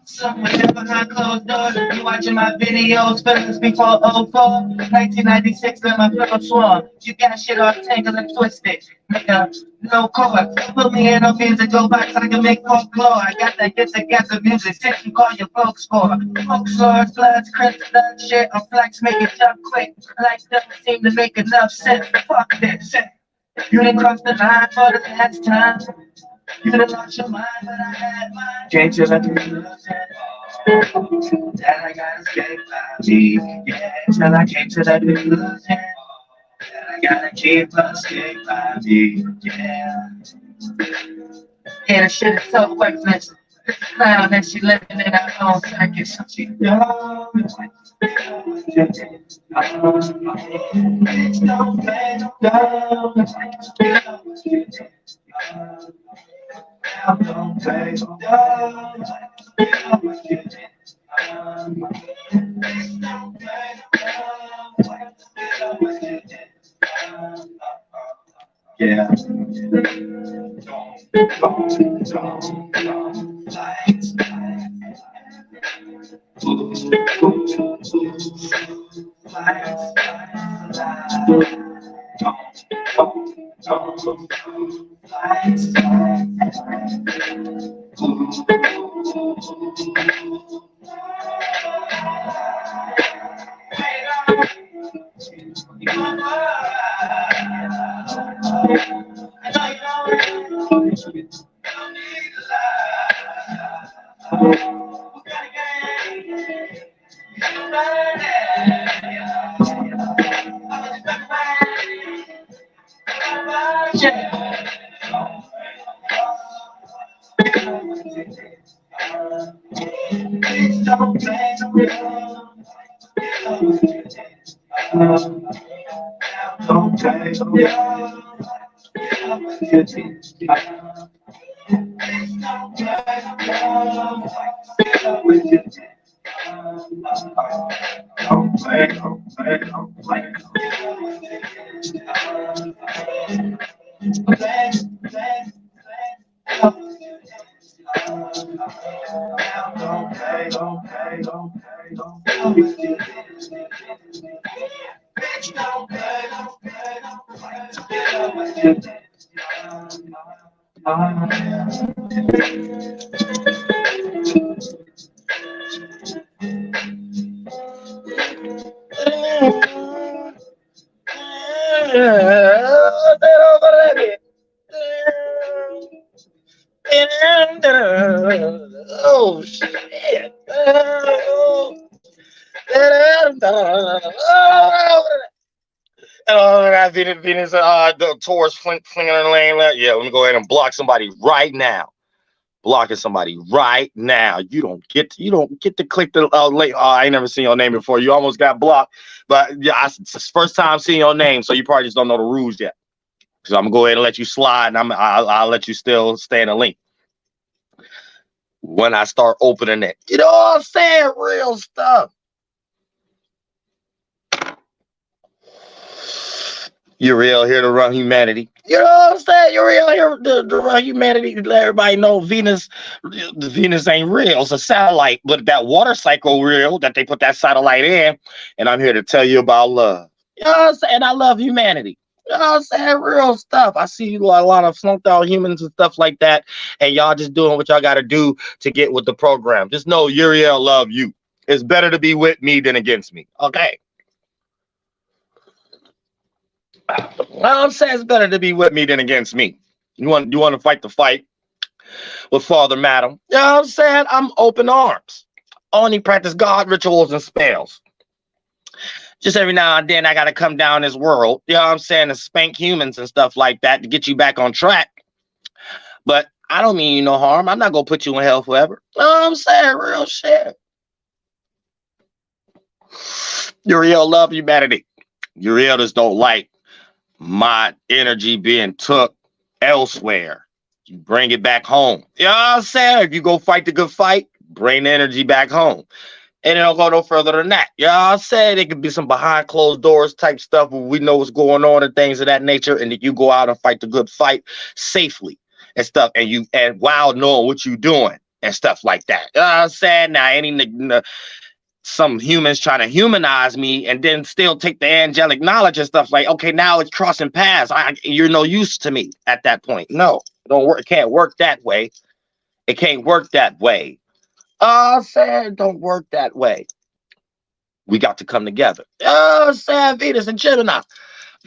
Somewhere behind closed doors, you watching my videos, feelings before '04, 1996, then my flipper swore. You got shit all tangled and twisted, nigga, no chord. Put me in a musical box, I can make folklore. I got that get together music, since you call your folks for. Folklore, floods, crystal, shit, on flex, make it jump quick. Life doesn't seem to make enough sense, fuck this shit. You didn't cross the line for the last time. You done lost your mind, but I had mine. Can't you let me lose it? That I gotta escape my me, yeah. Till I came to that conclusion that I gotta keep escape my me, yeah. Yeah, the shit is so worthless. This clown that she living in her own circus. She knows. Bitch, don't play no dumb. Don't play no dumb. Yeah. Oh shit. That Venus, the Taurus flinging in the lane. Yeah, let me go ahead and block somebody right now. Blocking somebody right now. You don't get to click the link. I ain't never seen your name before. You almost got blocked, but yeah, it's the first time seeing your name, so you probably just don't know the rules yet. So I'm gonna go ahead and let you slide, and I'll let you still stay in the link when I start opening it. You know what I'm saying? Real stuff. Uriel here to run humanity. You know what I'm saying? Uriel here to run humanity. Let everybody know Venus ain't real. It's a satellite, but that water cycle real that they put that satellite in. And I'm here to tell you about love. You know what I'm saying? I love humanity. You know what I'm saying? Real stuff. I see a lot of flunked out humans and stuff like that. And y'all just doing what y'all got to do to get with the program. Just know Uriel love you. It's better to be with me than against me. Okay. Well, I'm saying it's better to be with me than against me. You want to fight the fight with Father Madam? You know what I'm saying? I'm open arms. Only practice God rituals and spells. Just every now and then I gotta come down this world, you know what I'm saying, to spank humans and stuff like that to get you back on track. But I don't mean you no harm. I'm not gonna put you in hell forever. You know what I'm saying? Real shit. Uriel love humanity. Uriel just don't like my energy being took elsewhere. You bring it back home. You know what I'm saying? If you go fight the good fight, bring the energy back home. And it don't go no further than that. You know what I'm saying? It could be some behind closed doors type stuff where we know what's going on and things of that nature. And that you go out and fight the good fight safely and stuff. And while knowing what you're doing. and stuff like that. You know what I'm saying? Now, some humans trying to humanize me and then still take the angelic knowledge and stuff like, okay, now it's crossing paths. You're no use to me at that point. No, it don't work. It can't work that way. It can't work that way. Saying don't work that way. We got to come together. Saying Venus and Gemini.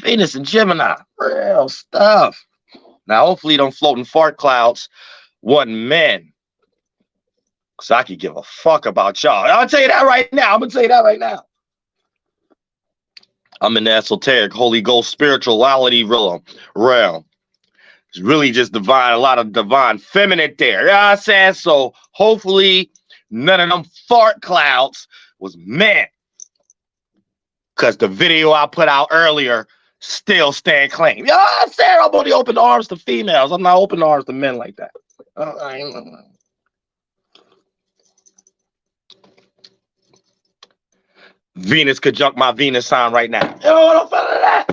Venus and Gemini. Real stuff. Now, hopefully, them floating fart clouds wasn't men. Because I could give a fuck about y'all. I'll tell you that right now. I'm going to tell you that right now. I'm in the esoteric, Holy Ghost, spirituality realm. It's really just divine, a lot of divine feminine there. You know what I'm saying? So hopefully none of them fart clouds was men. Because the video I put out earlier still stand claim. You know what I'm saying? I'm only open arms to females. I'm not open arms to men like that. Venus conjunct my Venus sign right now. You know what I'm feeling that?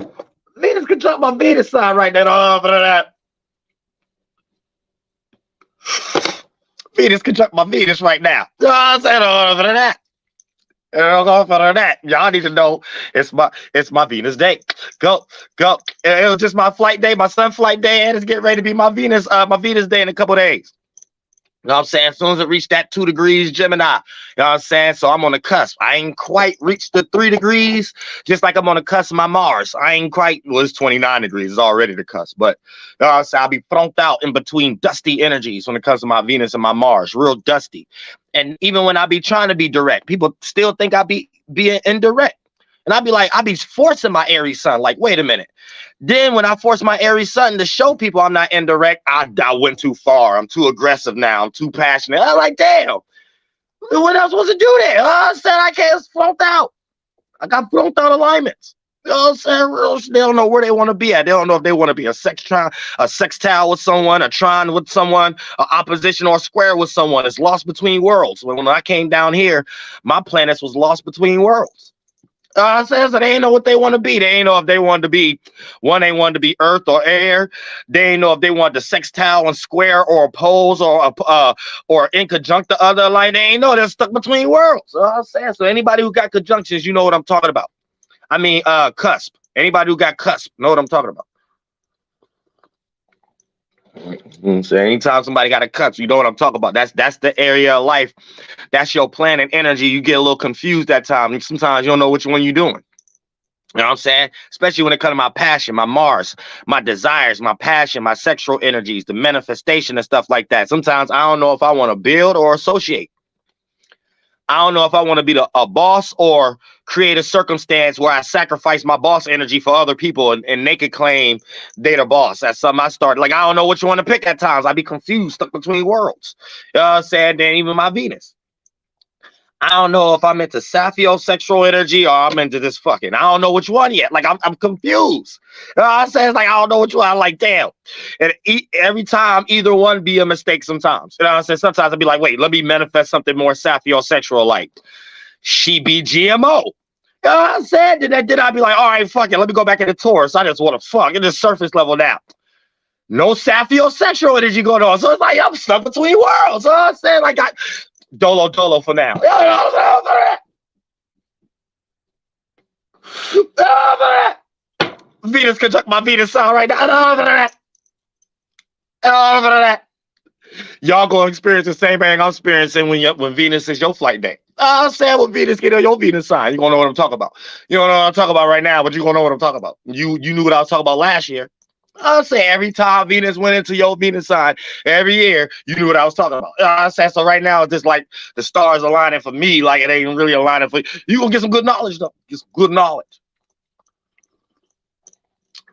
Venus conjunct my Venus sign right now. I'm feeling that. Venus conjunct my Venus right now. You know what I'm saying? I'm feeling that. You know, I'm feeling that. Y'all need to know it's my Venus day. Go. It was just my flight day, my sun flight day, and it's getting ready to be my Venus day in a couple days. You know what I'm saying? As soon as it reached that 2 degrees Gemini, you know what I'm saying? So I'm on the cusp. I ain't quite reached the 3 degrees, just like I'm on the cusp of my Mars. I ain't quite, well, it's 29 degrees. It's already the cusp. But you know what I'm saying? I'll be thrown out in between dusty energies when it comes to my Venus and my Mars. Real dusty. And even when I be trying to be direct, people still think I be being indirect. And I be forcing my Aries sun. Like, wait a minute. Then when I force my Aries sun to show people I'm not indirect, I went too far. I'm too aggressive now. I'm too passionate. I'm like, damn. What else was to do there? I said I can't float out. I got float out alignments. You know what I'm saying? They don't know where they want to be at. They don't know if they want to be a sextile with someone, a trine with someone, an opposition or a square with someone. It's lost between worlds. When I came down here, my planets was lost between worlds. So they ain't know what they want to be. They ain't know if they wanted to be one. They wanted to be Earth or air. They ain't know if they wanted to sextile and square or oppose or in conjunct the other. Like they ain't know they're stuck between worlds. So anybody who got conjunctions, you know what I'm talking about. I mean, cusp. Anybody who got cusp, know what I'm talking about. So anytime somebody got a cusp, you know what I'm talking about. That's the area of life. That's your planet energy. You get a little confused that time. Sometimes you don't know which one you're doing. You know what I'm saying? Especially when it comes to my passion, my Mars, my desires, my passion, my sexual energies, the manifestation and stuff like that. Sometimes I don't know if I want to build or associate. I don't know if I want to be a boss or create a circumstance where I sacrifice my boss energy for other people and they could claim they're the boss. That's something I start. Like, I don't know which one to pick at times. I be confused, stuck between worlds. You know what I'm saying? Then even my Venus. I don't know if I'm into saphiosexual energy or I'm into this fucking. I don't know which one yet. Like, I'm confused. You know what I'm saying? It's like, I don't know which one. I'm like, damn. And every time, either one be a mistake sometimes. You know what I'm saying? Sometimes I'll be like, wait, let me manifest something more saphiosexual, like she be GMO. You know what I'm saying? Then I'd be like, all right, fuck it. Let me go back into Taurus. I just want to fuck. It's surface level now. No saphiosexual energy going on. So it's like, I'm stuck between worlds. You know what I'm saying? Like, Dolo for now. Venus conjunct my Venus sign right now. Y'all gonna experience the same thing I'm experiencing when Venus is your flight day. I'm saying when Venus get on your Venus sign, you gonna know what I'm talking about. You don't know what I'm talking about right now, but you gonna know what I'm talking about. You knew what I was talking about last year. I'll say every time Venus went into your Venus sign, every year, you knew what I was talking about. I said, so right now, it's just like the stars aligning for me, like it ain't really aligning for you. You gonna get some good knowledge, though. Get some good knowledge.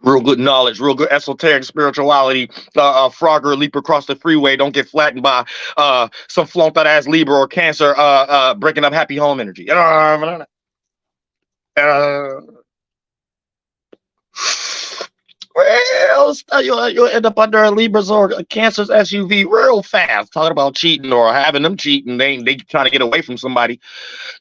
Real good knowledge, real good esoteric spirituality. Frogger leap across the freeway. Don't get flattened by some flunked out ass Libra or Cancer breaking up happy home energy. Well, you'll end up under a Libra's or a Cancer's SUV real fast. Talking about cheating or having them cheating. They trying to get away from somebody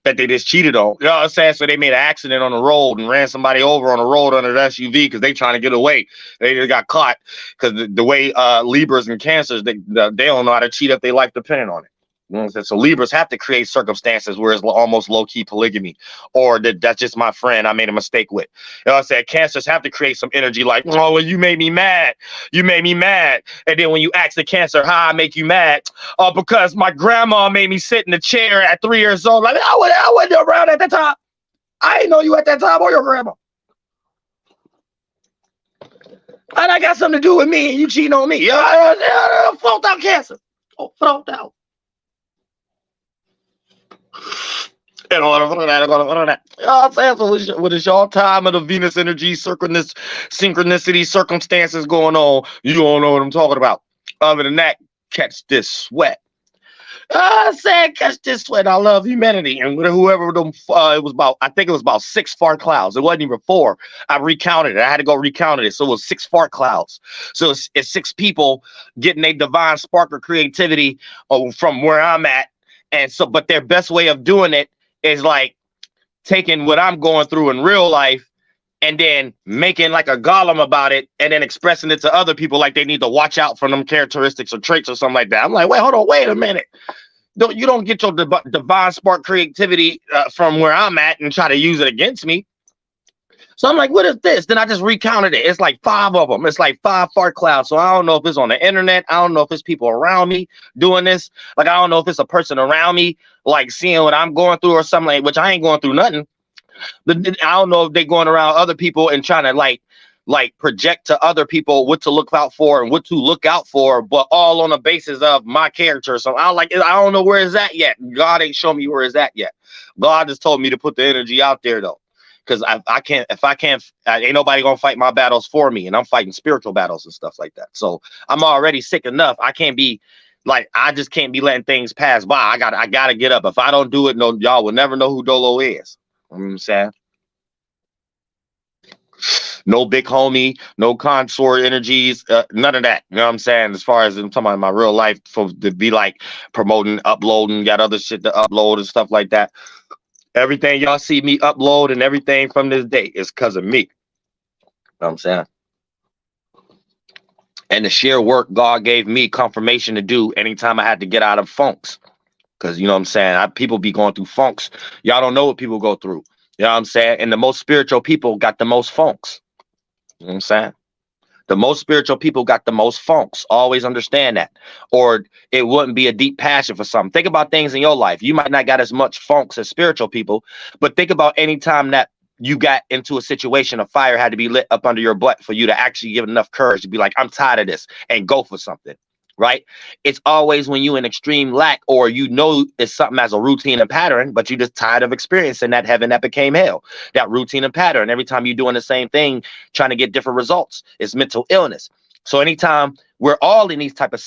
that they just cheated on. You know what I'm saying? So they made an accident on the road and ran somebody over on the road under the SUV because they trying to get away. They just got caught because the way Libras and Cancers, they don't know how to cheat if their life depended on it. You know what I'm saying? So Libras have to create circumstances where it's almost low-key polygamy, or that's just my friend I made a mistake with. You know what I'm saying? Cancers have to create some energy like, oh, well, you made me mad. You made me mad. And then when you ask the Cancer, how I make you mad? Because my grandma made me sit in the chair at 3 years old. Like, I wasn't around at that time. I didn't know you at that time or your grandma. And I got something to do with me and you cheating on me. Fault out Cancer. Oh, fault out. And all of that. I'm saying, so what is your time of the Venus energy, synchronicity, circumstances going on? You don't know what I'm talking about. Other than that, catch this sweat. I said, catch this sweat. I love humanity. And whoever them, it was about, I think it was about 6 fart clouds. It wasn't even 4. I recounted it. I had to go recount it. So it was 6 fart clouds. So it's 6 people getting a divine spark of creativity from where I'm at. And so, but their best way of doing it is like taking what I'm going through in real life and then making like a golem about it and then expressing it to other people like they need to watch out for them characteristics or traits or something like that. I'm like, wait a minute. You don't get your divine spark creativity from where I'm at and try to use it against me. So I'm like, what is this? Then I just recounted it. It's like 5 of them. It's like 5 fart clouds. So I don't know if it's on the internet. I don't know if it's people around me doing this. Like, I don't know if it's a person around me, like seeing what I'm going through or something, like, which I ain't going through nothing. But I don't know if they're going around other people and trying to like project to other people what to look out for and what to look out for, but all on the basis of my character. So I don't know where it's at yet. God ain't shown me where it's at yet. God just told me to put the energy out there though. Because ain't nobody gonna fight my battles for me, and I'm fighting spiritual battles and stuff like that. So I'm already sick enough. I just can't be letting things pass by. I gotta get up. If I don't do it, no, y'all will never know who Dolo is. You know what I'm saying? No big homie, no consort energies, none of that. You know what I'm saying? As far as I'm talking about my real life, to be like promoting, uploading, got other shit to upload and stuff like that. Everything y'all see me upload and everything from this day is because of me. You know what I'm saying? And the sheer work God gave me confirmation to do anytime I had to get out of funks. Because, you know what I'm saying? People be going through funks. Y'all don't know what people go through. You know what I'm saying? And the most spiritual people got the most funks. You know what I'm saying? The most spiritual people got the most funks. Always understand that. Or it wouldn't be a deep passion for something. Think about things in your life. You might not got as much funks as spiritual people, but think about any time that you got into a situation, a fire had to be lit up under your butt for you to actually give enough courage to be like, I'm tired of this and go for something. Right? It's always when you in extreme lack, or you know it's something as a routine and pattern, but you just tired of experiencing that heaven that became hell. That routine and pattern. Every time you're doing the same thing, trying to get different results, it's mental illness. So anytime we're all in these type of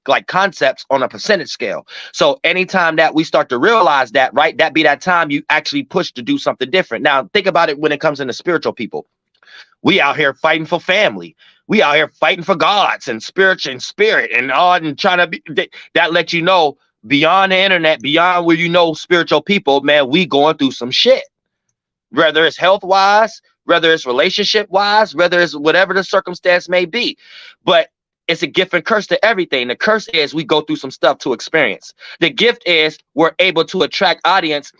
like concepts on a percentage scale. So anytime that we start to realize that, right, that be that time you actually push to do something different. Now think about it when it comes into spiritual people. We out here fighting for family. We out here fighting for gods and spirit and all, and trying to be that lets you know beyond the internet, beyond where you know spiritual people, man, we going through some shit. Whether it's health wise, whether it's relationship wise, whether it's whatever the circumstance may be. But it's a gift and curse to everything. The curse is we go through some stuff to experience. The gift is we're able to attract audience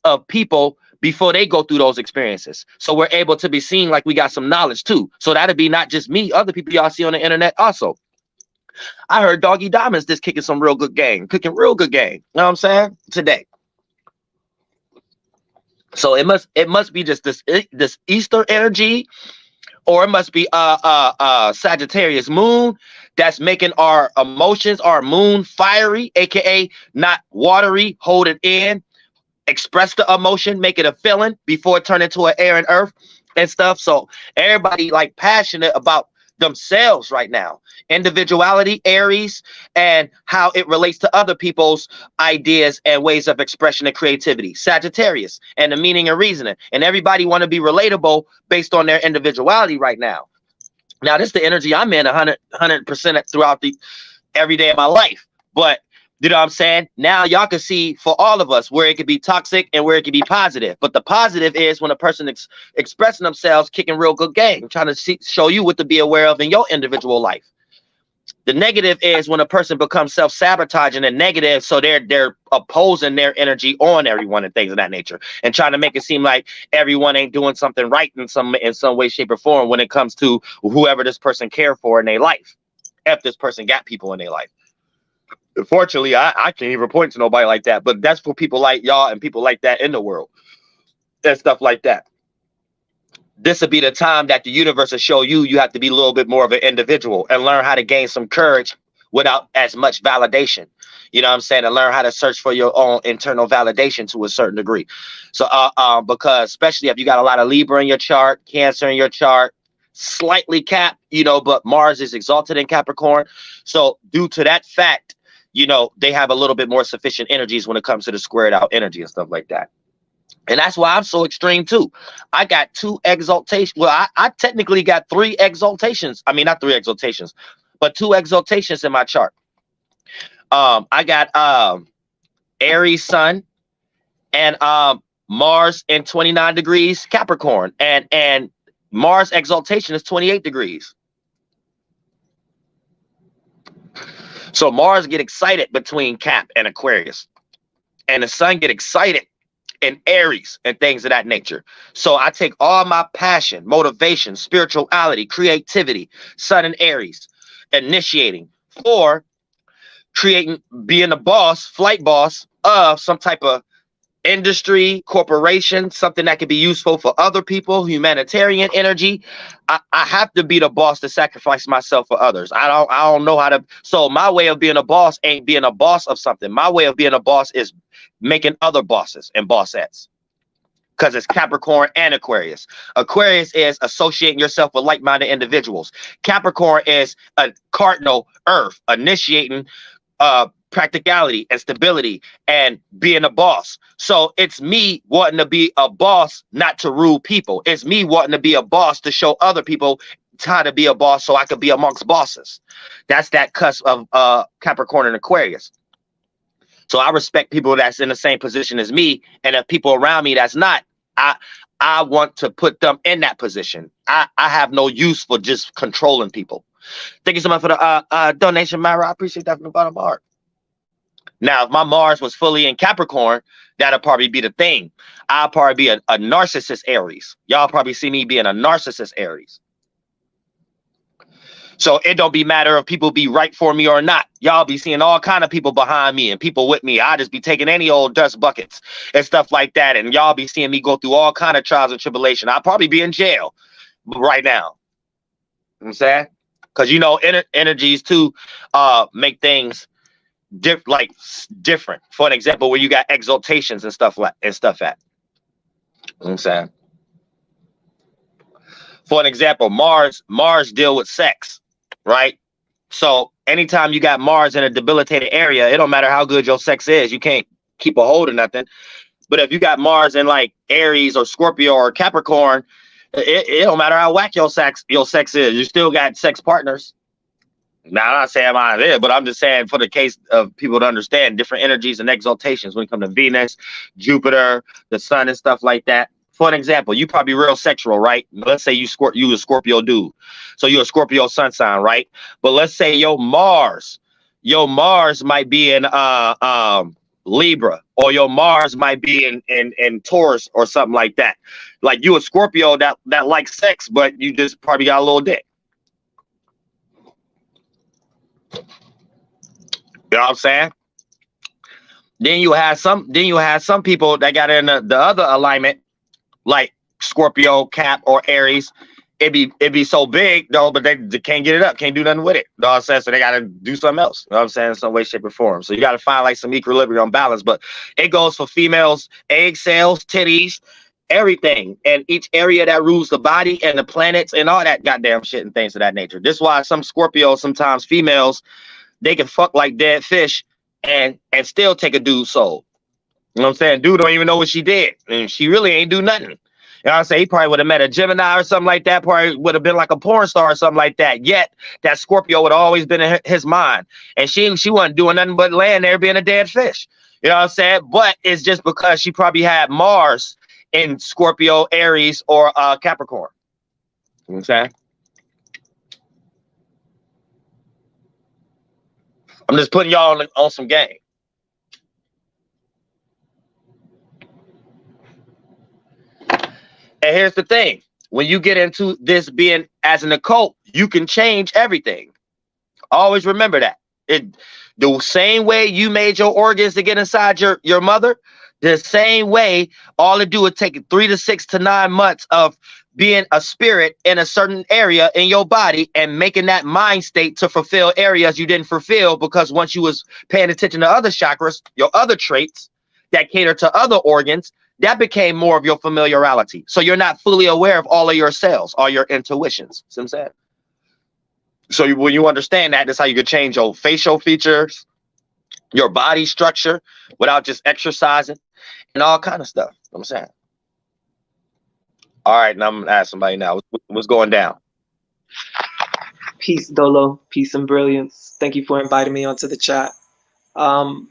of people before they go through those experiences. So we're able to be seen like we got some knowledge too. So that'd be not just me, other people y'all see on the internet also. I heard Doggy Diamonds just kicking some real good game. You know what I'm saying? Today. So it must be just this Easter energy, or it must be Sagittarius moon that's making our emotions, our moon fiery, aka not watery, hold it in. Express the emotion, make it a feeling before it turn into an air and earth and stuff. So everybody like passionate about themselves right now. Individuality, Aries, and how it relates to other people's ideas and ways of expression and creativity. Sagittarius, and the meaning and reasoning. And everybody want to be relatable based on their individuality right now. Now, this is the energy I'm in 100% throughout every day of my life. But you know what I'm saying? Now y'all can see for all of us where it could be toxic and where it could be positive. But the positive is when a person expressing themselves, kicking real good game, trying to show you what to be aware of in your individual life. The negative is when a person becomes self-sabotaging and negative, so they're opposing their energy on everyone and things of that nature, and trying to make it seem like everyone ain't doing something right in some way, shape, or form when it comes to whoever this person care for in their life. If this person got people in their life. Unfortunately, I can't even point to nobody like that, but that's for people like y'all and people like that in the world and stuff like that. This would be the time that the universe will show you have to be a little bit more of an individual and learn how to gain some courage without as much validation. You know what I'm saying? And learn how to search for your own internal validation to a certain degree. So, because especially if you got a lot of Libra in your chart, Cancer in your chart, slightly Cap, but Mars is exalted in Capricorn. So due to that fact, they have a little bit more sufficient energies when it comes to the squared out energy and stuff like that. And that's why I'm so extreme too. I got 2 exaltations. Well, I technically got 3 exaltations. I mean, not 3 exaltations, but 2 exaltations in my chart. I got Aries Sun and Mars in 29 degrees Capricorn, and Mars exaltation is 28 degrees. So Mars get excited between Cap and Aquarius, and the Sun get excited in Aries and things of that nature. So I take all my passion, motivation, spirituality, creativity, Sun and Aries, initiating for creating, being a boss, flight boss of some type of industry, corporation, something that can be useful for other people, humanitarian energy. I have to be the boss to sacrifice myself for others. I don't know how to. So my way of being a boss ain't being a boss of something. My way of being a boss is making other bosses and bossettes. Because it's Capricorn and Aquarius. Aquarius is associating yourself with like-minded individuals. Capricorn is a cardinal Earth, initiating practicality and stability and being a boss. So it's me wanting to be a boss, not to rule people. It's me wanting to be a boss to show other people how to be a boss so I could be amongst bosses. That's that cusp of Capricorn and Aquarius. So I respect people that's in the same position as me, and if people around me that's not, I want to put them in that position. I have no use for just controlling people. Thank you so much for the donation, Myra. I appreciate that from the bottom of my heart. Now, if my Mars was fully in Capricorn, that'll probably be the thing. I'll probably be a narcissist Aries. Y'all probably see me being a narcissist Aries. So it don't be matter if people be right for me or not. Y'all be seeing all kind of people behind me and people with me. I just be taking any old dust buckets and stuff like that. And y'all be seeing me go through all kind of trials and tribulation. I'll probably be in jail right now. You know what I'm saying? Because, energies too make things different. For an example, where you got exaltations and stuff at. You know what I'm saying? For an example, Mars deal with sex, right? So anytime you got Mars in a debilitated area, it don't matter how good your sex is, you can't keep a hold of nothing. But if you got Mars in like Aries or Scorpio or Capricorn, it don't matter how whack your sex is, you still got sex partners. Now, I'm not saying I'm out of there, but I'm just saying for the case of people to understand different energies and exaltations when it comes to Venus, Jupiter, the sun and stuff like that. For an example, you probably real sexual, right? Let's say you a Scorpio dude. So you're a Scorpio sun sign, right? But let's say your Mars might be in Libra, or your Mars might be in Taurus or something like that. Like you a Scorpio that likes sex, but you just probably got a little dick. You know what I'm saying? Then you have some people that got in the other alignment, like Scorpio, Cap, or Aries. It be so big though, but they can't get it up, can't do nothing with it. You know what I'm saying? So they gotta do something else. You know what I'm saying? In some way, shape, or form. So you gotta find like some equilibrium balance. But it goes for females, egg cells, titties, everything, and each area that rules the body and the planets and all that goddamn shit and things of that nature. This is why some Scorpios, sometimes females, they can fuck like dead fish and still take a dude's soul. You know what I'm saying? Dude don't even know what she did. And she really ain't do nothing. You know what I'm saying? He probably would have met a Gemini or something like that. Probably would have been like a porn star or something like that. Yet that Scorpio would have always been in his mind. And she wasn't doing nothing but laying there being a dead fish. You know what I'm saying? But it's just because she probably had Mars in Scorpio, Aries, or Capricorn. You know what I'm saying? I'm just putting y'all on some game. And here's the thing. When you get into this being as an occult, you can change everything. Always remember that. The same way you made your organs to get inside your mother, the same way, all it do is take 3 to 6 to 9 months of being a spirit in a certain area in your body and making that mind state to fulfill areas you didn't fulfill, because once you was paying attention to other chakras, your other traits that cater to other organs, that became more of your familiarity. So you're not fully aware of all of your cells, all your intuitions. See what I'm saying? So when you understand that, that's how you can change your facial features, your body structure without just exercising and all kind of stuff. You know what I'm saying? All right, now I'm gonna ask somebody now. What's going down? Peace, Dolo. Peace and brilliance. Thank you for inviting me onto the chat.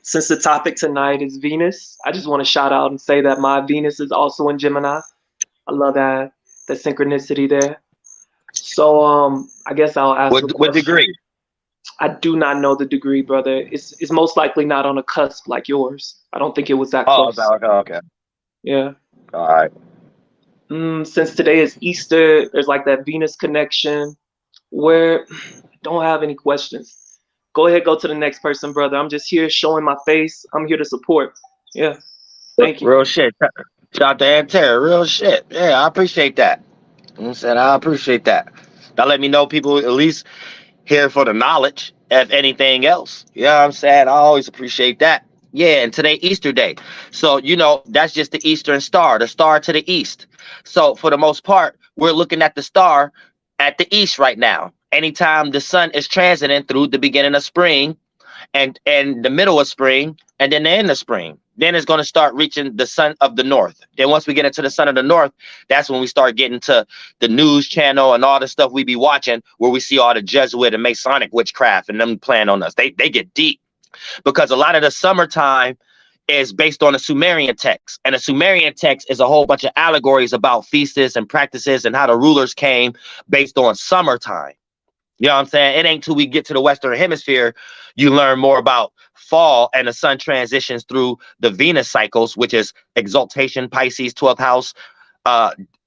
Since the topic tonight is Venus, I just want to shout out and say that my Venus is also in Gemini. I love that the synchronicity there. So I guess I'll ask what degree? I do not know the degree, brother. It's most likely not on a cusp like yours. I don't think it was that close. Okay. Yeah. All right. Since today is Easter, there's like that Venus connection where I don't have any questions. Go ahead, go to the next person, brother. I'm just here showing my face. I'm here to support. Yeah. Thank you. Real shit. Shout out to Antera. Real shit. Yeah, I appreciate that. I said I appreciate that. That let me know people at least here for the knowledge, if anything else. You know what I'm saying? I always appreciate that. Yeah, and today Easter Day. So, that's just the eastern star, the star to the east. So for the most part, we're looking at the star at the east right now. Anytime the sun is transiting through the beginning of spring and the middle of spring and then the end of spring, then it's going to start reaching the sun of the north. Then once we get into the sun of the north, that's when we start getting to the news channel and all the stuff we be watching, where we see all the Jesuit and Masonic witchcraft and them playing on us. They get deep, because a lot of the summertime is based on the Sumerian text. And the Sumerian text is a whole bunch of allegories about feasts and practices and how the rulers came based on summertime. You know what I'm saying? It ain't till we get to the Western Hemisphere you learn more about fall and the sun transitions through the Venus cycles, which is exaltation, Pisces, 12th house,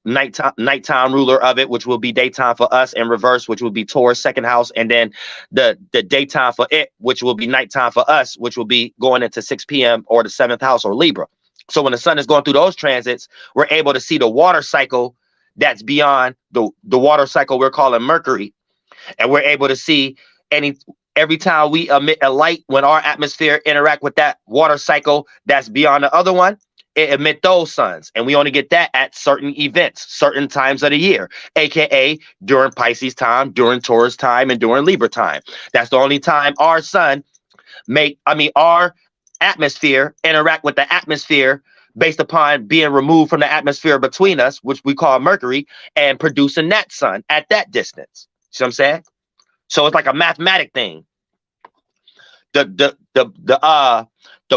nighttime ruler of it, which will be daytime for us, and reverse, which will be Taurus, 2nd house, and then the daytime for it, which will be nighttime for us, which will be going into 6 p.m. or the 7th house or Libra. So when the sun is going through those transits, we're able to see the water cycle that's beyond the water cycle we're calling Mercury. And we're able to see every time we emit a light, when our atmosphere interact with that water cycle that's beyond the other one, it emit those suns. And we only get that at certain events, certain times of the year, aka during Pisces time, during Taurus time, and during Libra time. That's the only time our sun our atmosphere interact with the atmosphere based upon being removed from the atmosphere between us, which we call Mercury, and producing that sun at that distance. See what I'm saying? So it's like a mathematic thing. The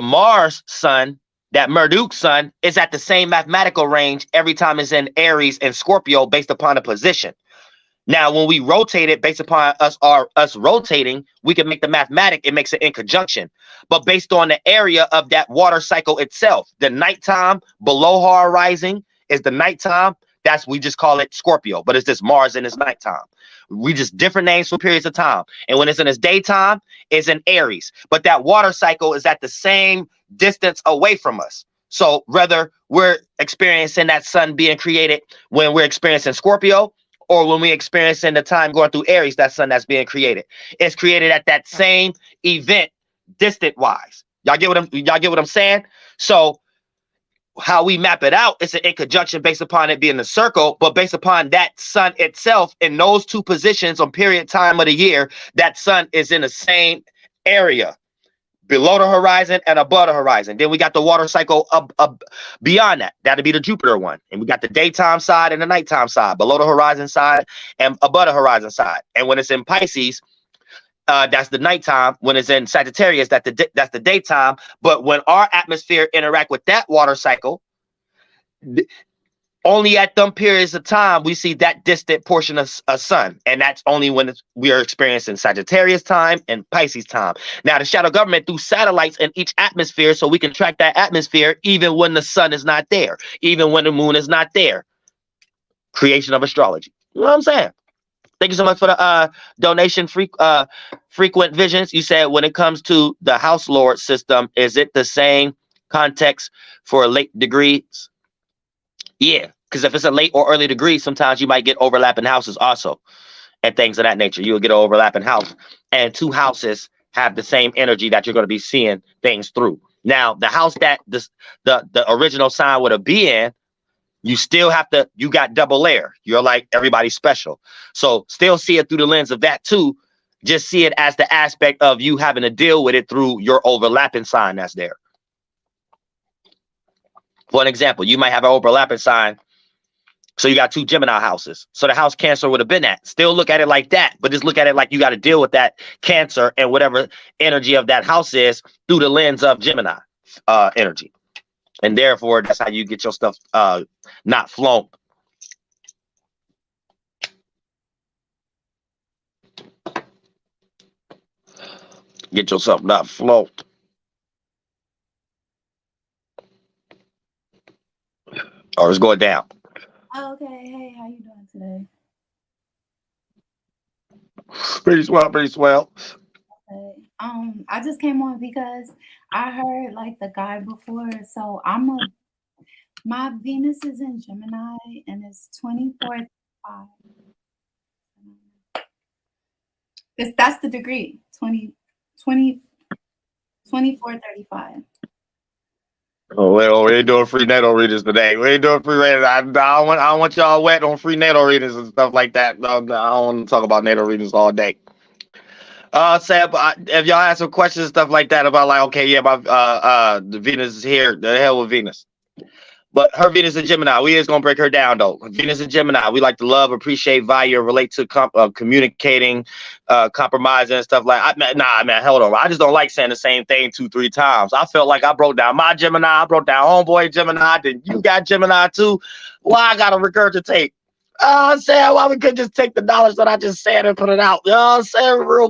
Mars sun, that Marduk sun, is at the same mathematical range every time it's in Aries and Scorpio based upon the position. Now, when we rotate it based upon us rotating, we can make the mathematic, it makes it in conjunction. But based on the area of that water cycle itself, the nighttime below horizon is the nighttime. We just call it Scorpio, but it's just Mars in its nighttime. We just different names for periods of time. And when it's in its daytime, it's in Aries. But that water cycle is at the same distance away from us. So whether we're experiencing that sun being created when we're experiencing Scorpio, or when we're experiencing the time going through Aries, that sun that's being created, it's created at that same event, distant wise. Y'all get what I'm saying? So how we map it out is in conjunction based upon it being a circle, but based upon that sun itself in those two positions on period time of the year, that sun is in the same area below the horizon and above the horizon. Then we got the water cycle up beyond that. That'd be the Jupiter one. And we got the daytime side and the nighttime side, below the horizon side and above the horizon side. And when it's in Pisces, that's the nighttime. When it's in Sagittarius, that's the daytime. But when our atmosphere interact with that water cycle, only at them periods of time we see that distant portion of a sun, and that's only when we are experiencing Sagittarius time and Pisces time. Now the shadow government through satellites in each atmosphere, so we can track that atmosphere even when the sun is not there, even when the moon is not there. Creation of astrology. You know what I'm saying? Thank you so much for the donation. Frequent visions. You said when it comes to the house lord system, is it the same context for late degrees? Yeah, because if it's a late or early degree, sometimes you might get overlapping houses also, and things of that nature. You'll get an overlapping house, and two houses have the same energy that you're going to be seeing things through. Now, the house that the original sign would have been in, you still have to, you got double layer. You're like everybody special. So still see it through the lens of that too. Just see it as the aspect of you having to deal with it through your overlapping sign that's there. For an example, you might have an overlapping sign. So you got two Gemini houses. So the house Cancer would have been at. Still look at it like that, but just look at it like you got to deal with that Cancer and whatever energy of that house is through the lens of Gemini energy. And therefore, that's how you get your stuff not flown. Get yourself not float. Or it's going down. Oh, okay. Hey, how you doing today? Pretty swell, pretty swell. Okay. I just came on because I heard like the guy before. So my Venus is in Gemini and it's 24:35. That's the degree. 24:35. Oh, we ain't doing free natal readings today. We ain't doing free readings. I don't want y'all wet on free natal readings and stuff like that. No, I don't want to talk about natal readings all day. Sam, if y'all have some questions and stuff like that about like, okay, yeah, my the Venus is here. The hell with Venus. But her Venus and Gemini, we is gonna break her down though. Venus and Gemini, we like to love, appreciate, value, relate to communicating, compromising and stuff like. Nah, man, hold on. I just don't like saying the same thing 2-3 times. I felt like I broke down my Gemini, I broke down homeboy Gemini. Then you got Gemini too. Why I gotta regurgitate? I'm saying why we could just take the knowledge that I just said and put it out. You know what I'm saying? Real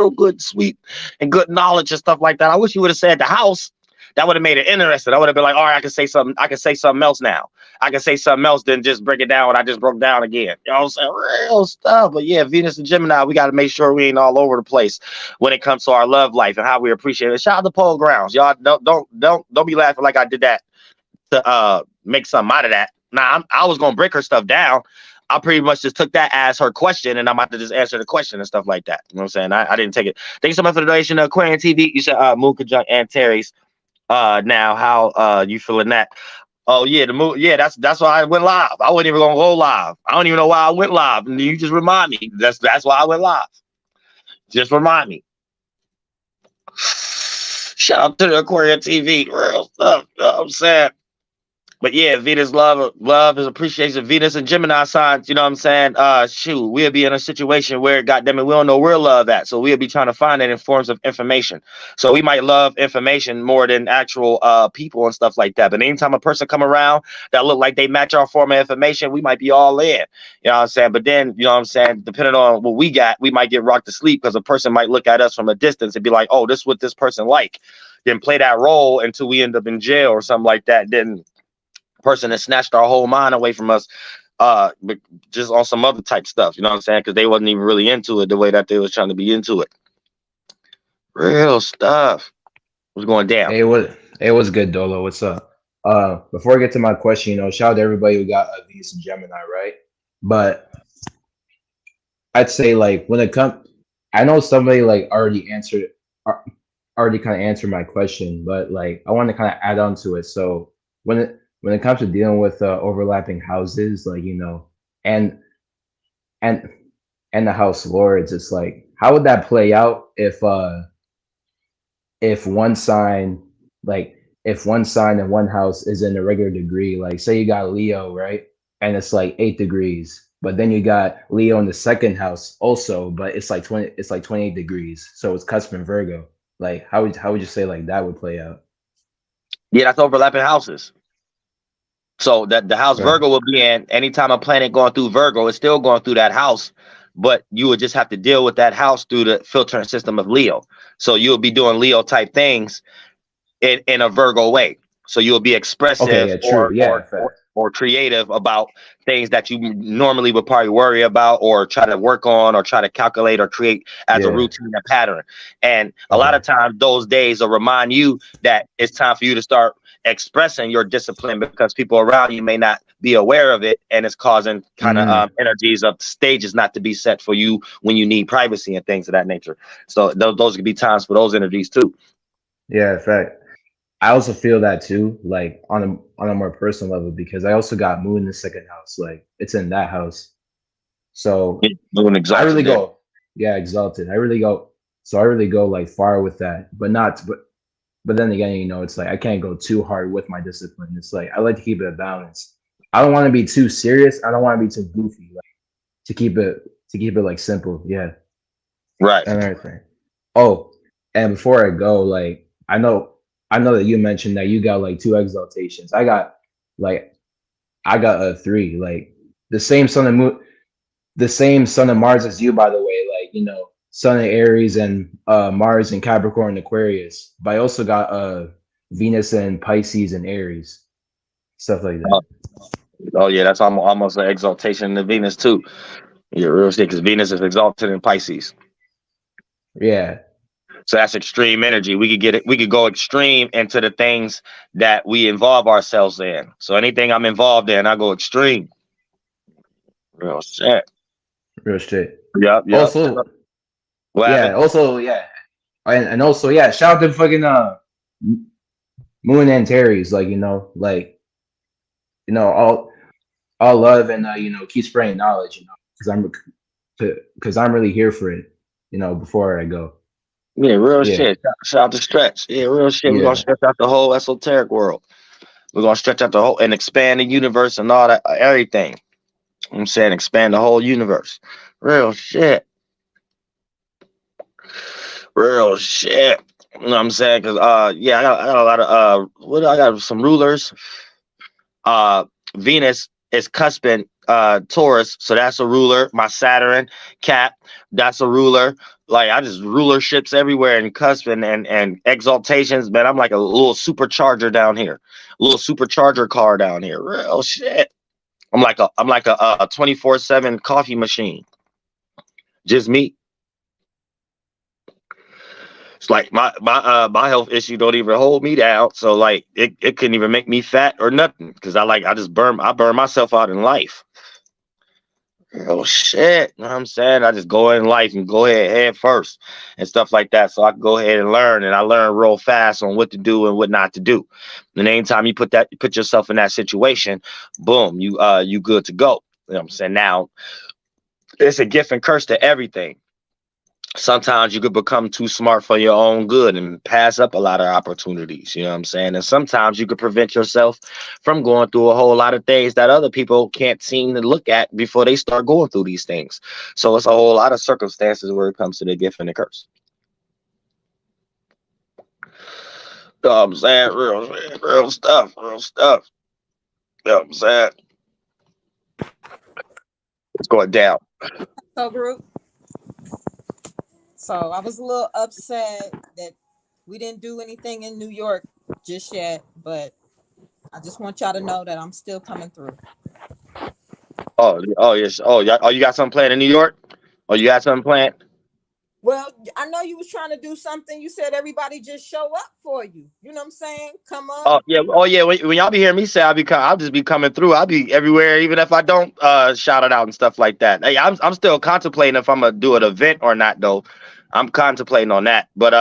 good, sweet, and good knowledge and stuff like that. I wish you would have said the house. That would have made it interesting. I would have been like, all right, I can say something. I can say something else now. I can say something else than just break it down what I just broke down again. You know what I'm saying? Real stuff. But yeah, Venus and Gemini, we got to make sure we ain't all over the place when it comes to our love life and how we appreciate it. Shout out to Pole Grounds. Y'all don't be laughing like I did that to make something out of that. Nah, I was gonna break her stuff down. I pretty much just took that as her question, and I'm about to just answer the question and stuff like that. You know what I'm saying? I didn't take it. Thank you so much for the donation, Aquarian TV. You said Moon conjunct Antares. Now how you feeling that? Oh yeah, the move. Yeah, that's why I went live. I wasn't even gonna go live. I don't even know why I went live. And you just remind me. That's why I went live. Just remind me. Shout out to the Aquarium TV. Real stuff. You know what I'm saying? But yeah, Venus love is appreciation. Venus and Gemini signs, you know what I'm saying? Shoot, we'll be in a situation where, goddamn it, we don't know where love at. So we'll be trying to find it in forms of information. So we might love information more than actual people and stuff like that. But anytime a person come around that look like they match our form of information, we might be all in. You know what I'm saying? But then, you know what I'm saying, depending on what we got, we might get rocked to sleep because a person might look at us from a distance and be like, oh, this is what this person like. Then play that role until we end up in jail or something like that. Then person that snatched our whole mind away from us, but just on some other type stuff, you know what I'm saying? Because they wasn't even really into it the way that they was trying to be into it. Real stuff. What's going down? Hey, what's good, Dolo? What's up? Before I get to my question, shout out to everybody who got Venus and Gemini, right? But I'd say like when it comes, I know somebody like already kind of answered my question, but like I want to kind of add on to it. So when it comes to dealing with overlapping houses, like and and the house lords, it's like how would that play out if one sign if one sign in one house is in a regular degree, like say you got Leo, right, and it's like 8 degrees, but then you got Leo in the second house also, but it's like 28 degrees, so it's cusp in Virgo. Like how would you say like that would play out? Yeah, that's overlapping houses. So that the house Right. Virgo will be in, anytime a planet going through Virgo, it's still going through that house, but you would just have to deal with that house through the filtering system of Leo. So you'll be doing Leo type things in a Virgo way. So you'll be Okay, expressive yeah, true. Yeah, fact. or creative about things that you normally would probably worry about or try to work on or try to calculate or create as a Yeah. routine and pattern. And a lot Okay. of times those days will remind you that it's time for you to start expressing your discipline because people around you may not be aware of it, and it's causing kind of Mm, energies of stages not to be set for you when you need privacy and things of that nature. So those could be times for those energies too. yeah, fact. I also feel that too, like on a more personal level, because I also got Moon in the second house. Like it's in that house. So Moon I really exalted there. go, yeah, exalted. I really go, so I really go like far with that, but not, but then again, it's like I can't go too hard with my discipline. It's like I like to keep it a balance. I don't want to be too serious. I don't want to be too goofy. Like to keep it like simple. Yeah, Right. and everything. Oh, and before I go, like I know that you mentioned that you got like two exaltations. Like I got a three. Like the same sun and moon, the same sun and Mars as you, by the way. Like Sun in Aries and Mars in Capricorn and Aquarius. But I also got Venus and Pisces and Aries, stuff like that. Oh yeah, that's almost an exaltation in Venus too. Yeah, real estate because Venus is exalted in Pisces. Yeah, So that's extreme energy. We could get it. We could go extreme into the things that we involve ourselves in. So anything I'm involved in, I go extreme. Real shit. real shit. Yep. Yep. Also, What yeah. happened? Also, yeah. And also, yeah. Shout out to fucking Moon and Terry's. Like all love and keep spreading knowledge. Because I'm really here for it. Before I go. Yeah, real Yeah, shit. Shout out to stretch. Yeah, real shit. We're gonna yeah, stretch out the whole esoteric world. We're gonna stretch out the whole and expand the universe and all that, everything. I'm saying expand the whole universe. Real shit. Real shit. You know what I'm saying? Cause yeah, I got a lot of I got some rulers. Venus is cusping Taurus, so that's a ruler. My Saturn, Cap, that's a ruler. Like I just rulerships everywhere and cusping and exaltations, man. I'm like a little supercharger down here, a little supercharger car down here. Real shit. I'm like a 24/7 coffee machine. Just me. It's like my health issue don't even hold me down. So like it couldn't even make me fat or nothing because I burn myself out in life. Oh shit. You know what I'm saying? I just go in life and go ahead head first and stuff like that. So I can go ahead and learn. And I learn real fast on what to do and what not to do. And anytime you put yourself in that situation, boom, you good to go. You know what I'm saying? Now it's a gift and curse to everything. Sometimes you could become too smart for your own good and pass up a lot of opportunities. You know what I'm saying? And sometimes you could prevent yourself from going through a whole lot of things that other people can't seem to look at before they start going through these things. So it's a whole lot of circumstances where it comes to the gift and the curse. You know what I'm saying? Real stuff, real stuff. You know what I'm saying? It's going down. So, group. So I was a little upset that we didn't do anything in New York just yet, but I just want y'all to know that I'm still coming through. Oh yes. You got something planned in New York? Oh, you got something planned? Well, I know you was trying to do something. You said everybody just show up for you. You know what I'm saying? Come on. Oh yeah. When y'all be hearing me say I'll just be coming through. I'll be everywhere, even if I don't shout it out and stuff like that. Hey, I'm still contemplating if I'm gonna do an event or not though. I'm contemplating on that. But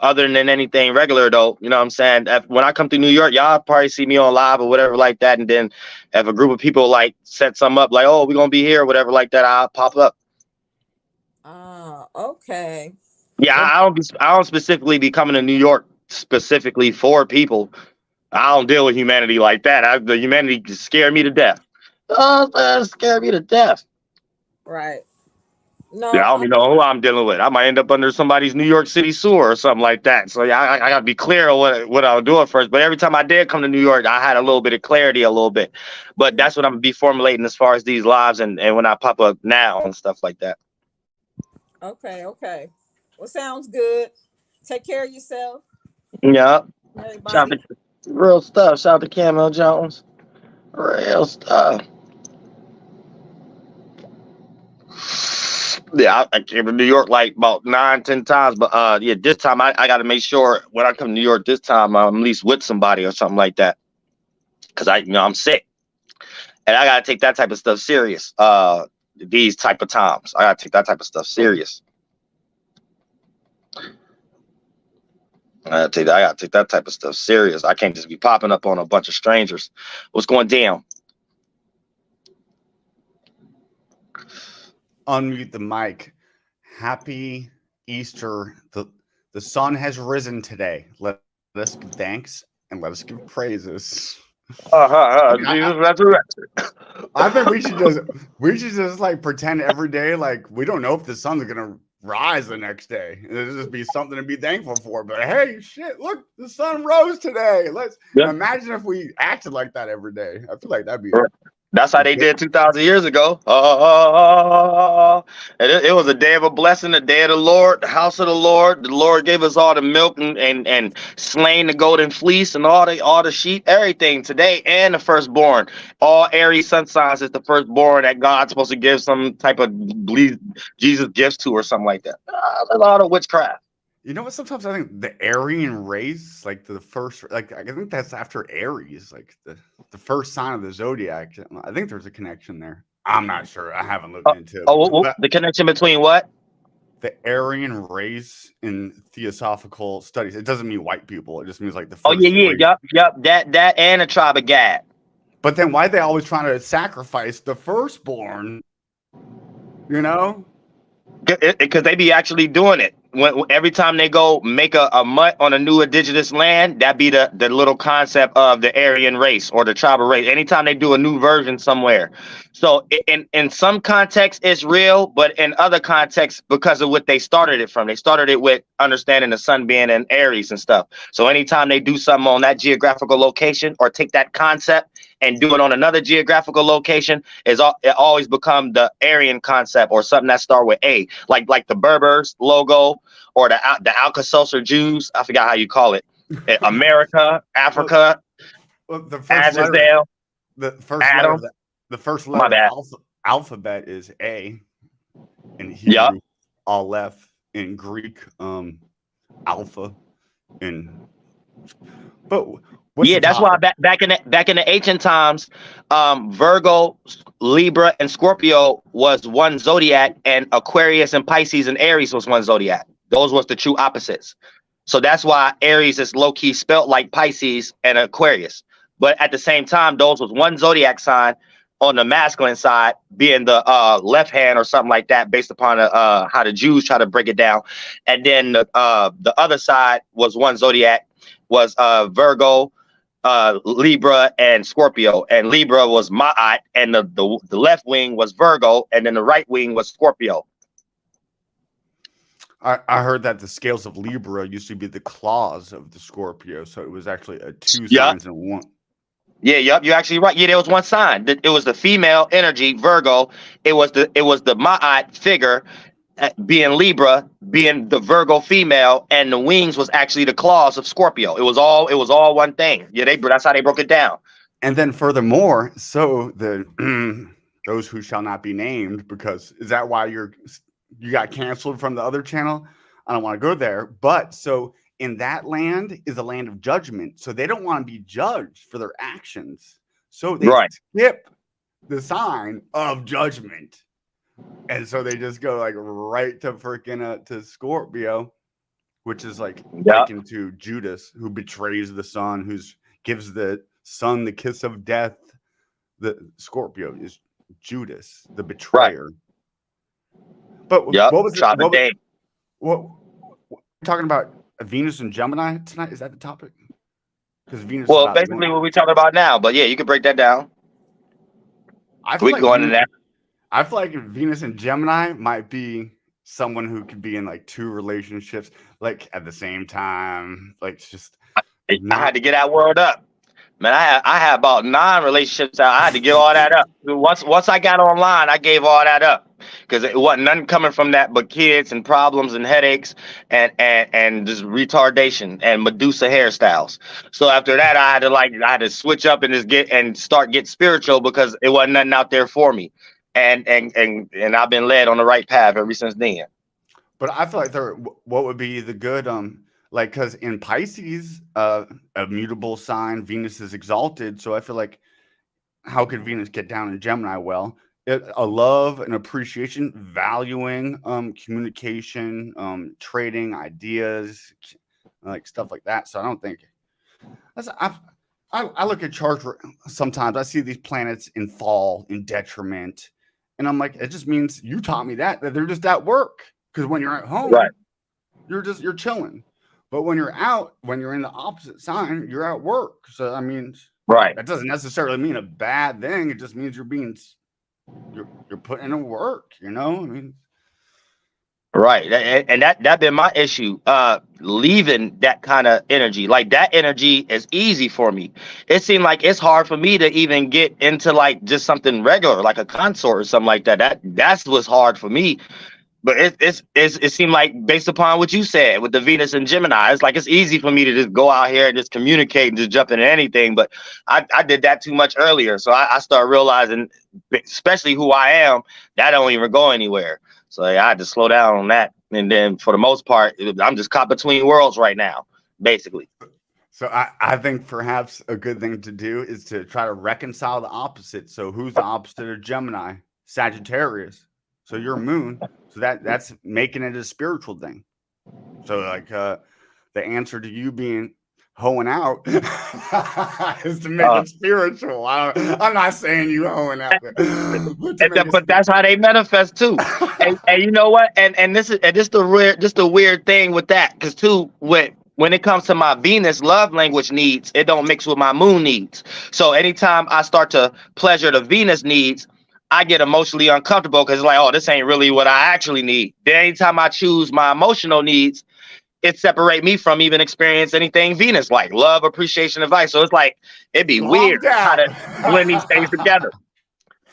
other than anything regular though, you know what I'm saying? When I come to New York, y'all probably see me on live or whatever like that. And then if a group of people like set something up like, oh, we're gonna be here or whatever like that, I'll pop up. Okay. Yeah, Well, I don't specifically be coming to New York specifically for people. I don't deal with humanity like that. The humanity scared me to death. Oh, man, scared me to death. right. No, Yeah, I don't even know who I'm dealing with. I might end up under somebody's New York City sewer or something like that. So yeah, I gotta be clear on what I was doing first. But every time I did come to New York, I had a little bit of clarity, a little bit. But that's what I'm gonna be formulating as far as these lives and when I pop up now and stuff like that. okay, okay. Well, sounds good. Take care of yourself, Yeah, shout everybody. out to real stuff. Shout out to Camel Jones. Real stuff. Yeah, I came to New York like about 9, 10 times, but yeah, this time I got to make sure when I come to New York this time I'm at least with somebody or something like that, because I'm sick and I got to take that type of stuff serious. These type of times I got to take that type of stuff serious. I got to take that type of stuff serious. I can't just be popping up on a bunch of strangers. What's going down? Unmute the mic. Happy Easter. The sun has risen today. Let us give thanks and let us give praises. Jesus resurrected. I think we should just like pretend every day like we don't know if the sun's gonna rise the next day. It'll just be something to be thankful for. But hey, shit, look, the sun rose today. Let's imagine if we acted like that every day. I feel like that'd be That's how they did 2,000 years ago. And it was a day of a blessing, a day of the Lord, the house of the Lord. The Lord gave us all the milk and slain the golden fleece and all the sheep, everything today, and the firstborn. All Aries sun signs is the firstborn that God's supposed to give some type of Jesus gifts to or something like that. A lot of witchcraft. You know what? Sometimes I think the Aryan race, like the first, like I think that's after Aries, like the first sign of the zodiac. I think there's a connection there. I'm not sure. I haven't looked into it. The connection between what? The Aryan race in theosophical studies. It doesn't mean white people. It just means like the first. Race. Yep. That and a tribe of Gad. But then why are they always trying to sacrifice the firstborn? You know? Because they be actually doing it. Every time they go make a mutt on a new indigenous land, that be the little concept of the Aryan race or the tribal race. Anytime they do a new version somewhere. So in some contexts it's real, but in other contexts, because of what they started it from, they started it with understanding the sun being in Aries and stuff. So anytime they do something on that geographical location or take that concept and do it on another geographical location, it always become the Aryan concept or something that start with A, like the Berbers logo or the Alka-Seltzer Jews. I forgot how you call it. America, Africa, the first Azrael, letter, the first Adam. letter, the first letter of the alphabet is A. In Hebrew, yep. Aleph. In Greek, Alpha. But that's why back in the ancient times, Virgo, Libra, and Scorpio was one zodiac, and Aquarius and Pisces and Aries was one zodiac. Those was the true opposites. So that's why Aries is low-key spelt like Pisces and Aquarius. But at the same time, those was one zodiac sign on the masculine side, being the left hand or something like that, based upon how the Jews try to break it down. And then the other side was one zodiac, was Virgo, Libra, and Scorpio. And Libra was Ma'at, and the left wing was Virgo, and then the right wing was Scorpio. I heard that the scales of Libra used to be the claws of the Scorpio, so it was actually two signs in one. Yeah, yep, you're actually right. Yeah, there was one sign. It was the female energy, Virgo. It was the Ma'at figure, being Libra, being the Virgo female, and the wings was actually the claws of Scorpio. It was all one thing. Yeah, that's how they broke it down. And then furthermore, so those who shall not be named, because is that why you got canceled from the other channel? I don't want to go there. But so in that land is a land of judgment. So they don't want to be judged for their actions. So they skip the sign of judgment. And so they just go like right to freaking to Scorpio, which is like likened to Judas, who betrays the sun, who gives the sun the kiss of death. The Scorpio is Judas, the betrayer. But what was talking about Venus and Gemini tonight? Is that the topic? Because Venus. Well, basically what we're talking about now. But yeah, you can break that down. We can go into that. I feel like Venus and Gemini might be someone who could be in like two relationships like at the same time. Like it's just I had not to get that word up. Man, I had about 9 relationships out. I had to give all that up. Once I got online, I gave all that up because it wasn't nothing coming from that but kids and problems and headaches and just retardation and Medusa hairstyles. So after that, I had to switch up and just get spiritual because it wasn't nothing out there for me. And I've been led on the right path ever since then. but I feel like what would be the good like because in Pisces, a mutable sign, Venus is exalted. So I feel like how could Venus get down in Gemini? Well, a love and appreciation, valuing communication, trading ideas, like stuff like that. So I don't think that's I look at charts sometimes. I see these planets in fall, in detriment, and I'm like, it just means you taught me that they're just at work. Because when you're at home, Right. you're chilling, but when you're out, when you're in the opposite sign, you're at work. So I mean, Right. that doesn't necessarily mean a bad thing. It just means you're putting in work. You know, I mean, Right. And that been my issue. Leaving that kind of energy. Like that energy is easy for me. It seemed like it's hard for me to even get into like just something regular, like a consort or something like that. That's what's hard for me. But it seemed like based upon what you said with the Venus and Gemini, it's like it's easy for me to just go out here and just communicate and just jump into anything. But I did that too much earlier. So I started realizing, especially who I am, that don't even go anywhere. So I had to slow down on that. And then for the most part, I'm just caught between worlds right now, basically. so I think perhaps a good thing to do is to try to reconcile the opposite. So who's the opposite of Gemini? Sagittarius. So your moon. So that's making it a spiritual thing. So like the answer to you being hoeing out is to make Uh, it spiritual. I'm not saying you hoeing out, but to make it but that's how they manifest too. And you know what? And this the weird thing with that, because too, when it comes to my Venus love language needs, it don't mix with my moon needs. So anytime I start to pleasure the Venus needs, I get emotionally uncomfortable because it's like, oh, this ain't really what I actually need. Then anytime I choose my emotional needs, it separate me from even experience anything Venus like love, appreciation, advice. So it's like it'd be weird flonked how out. to blend these things together.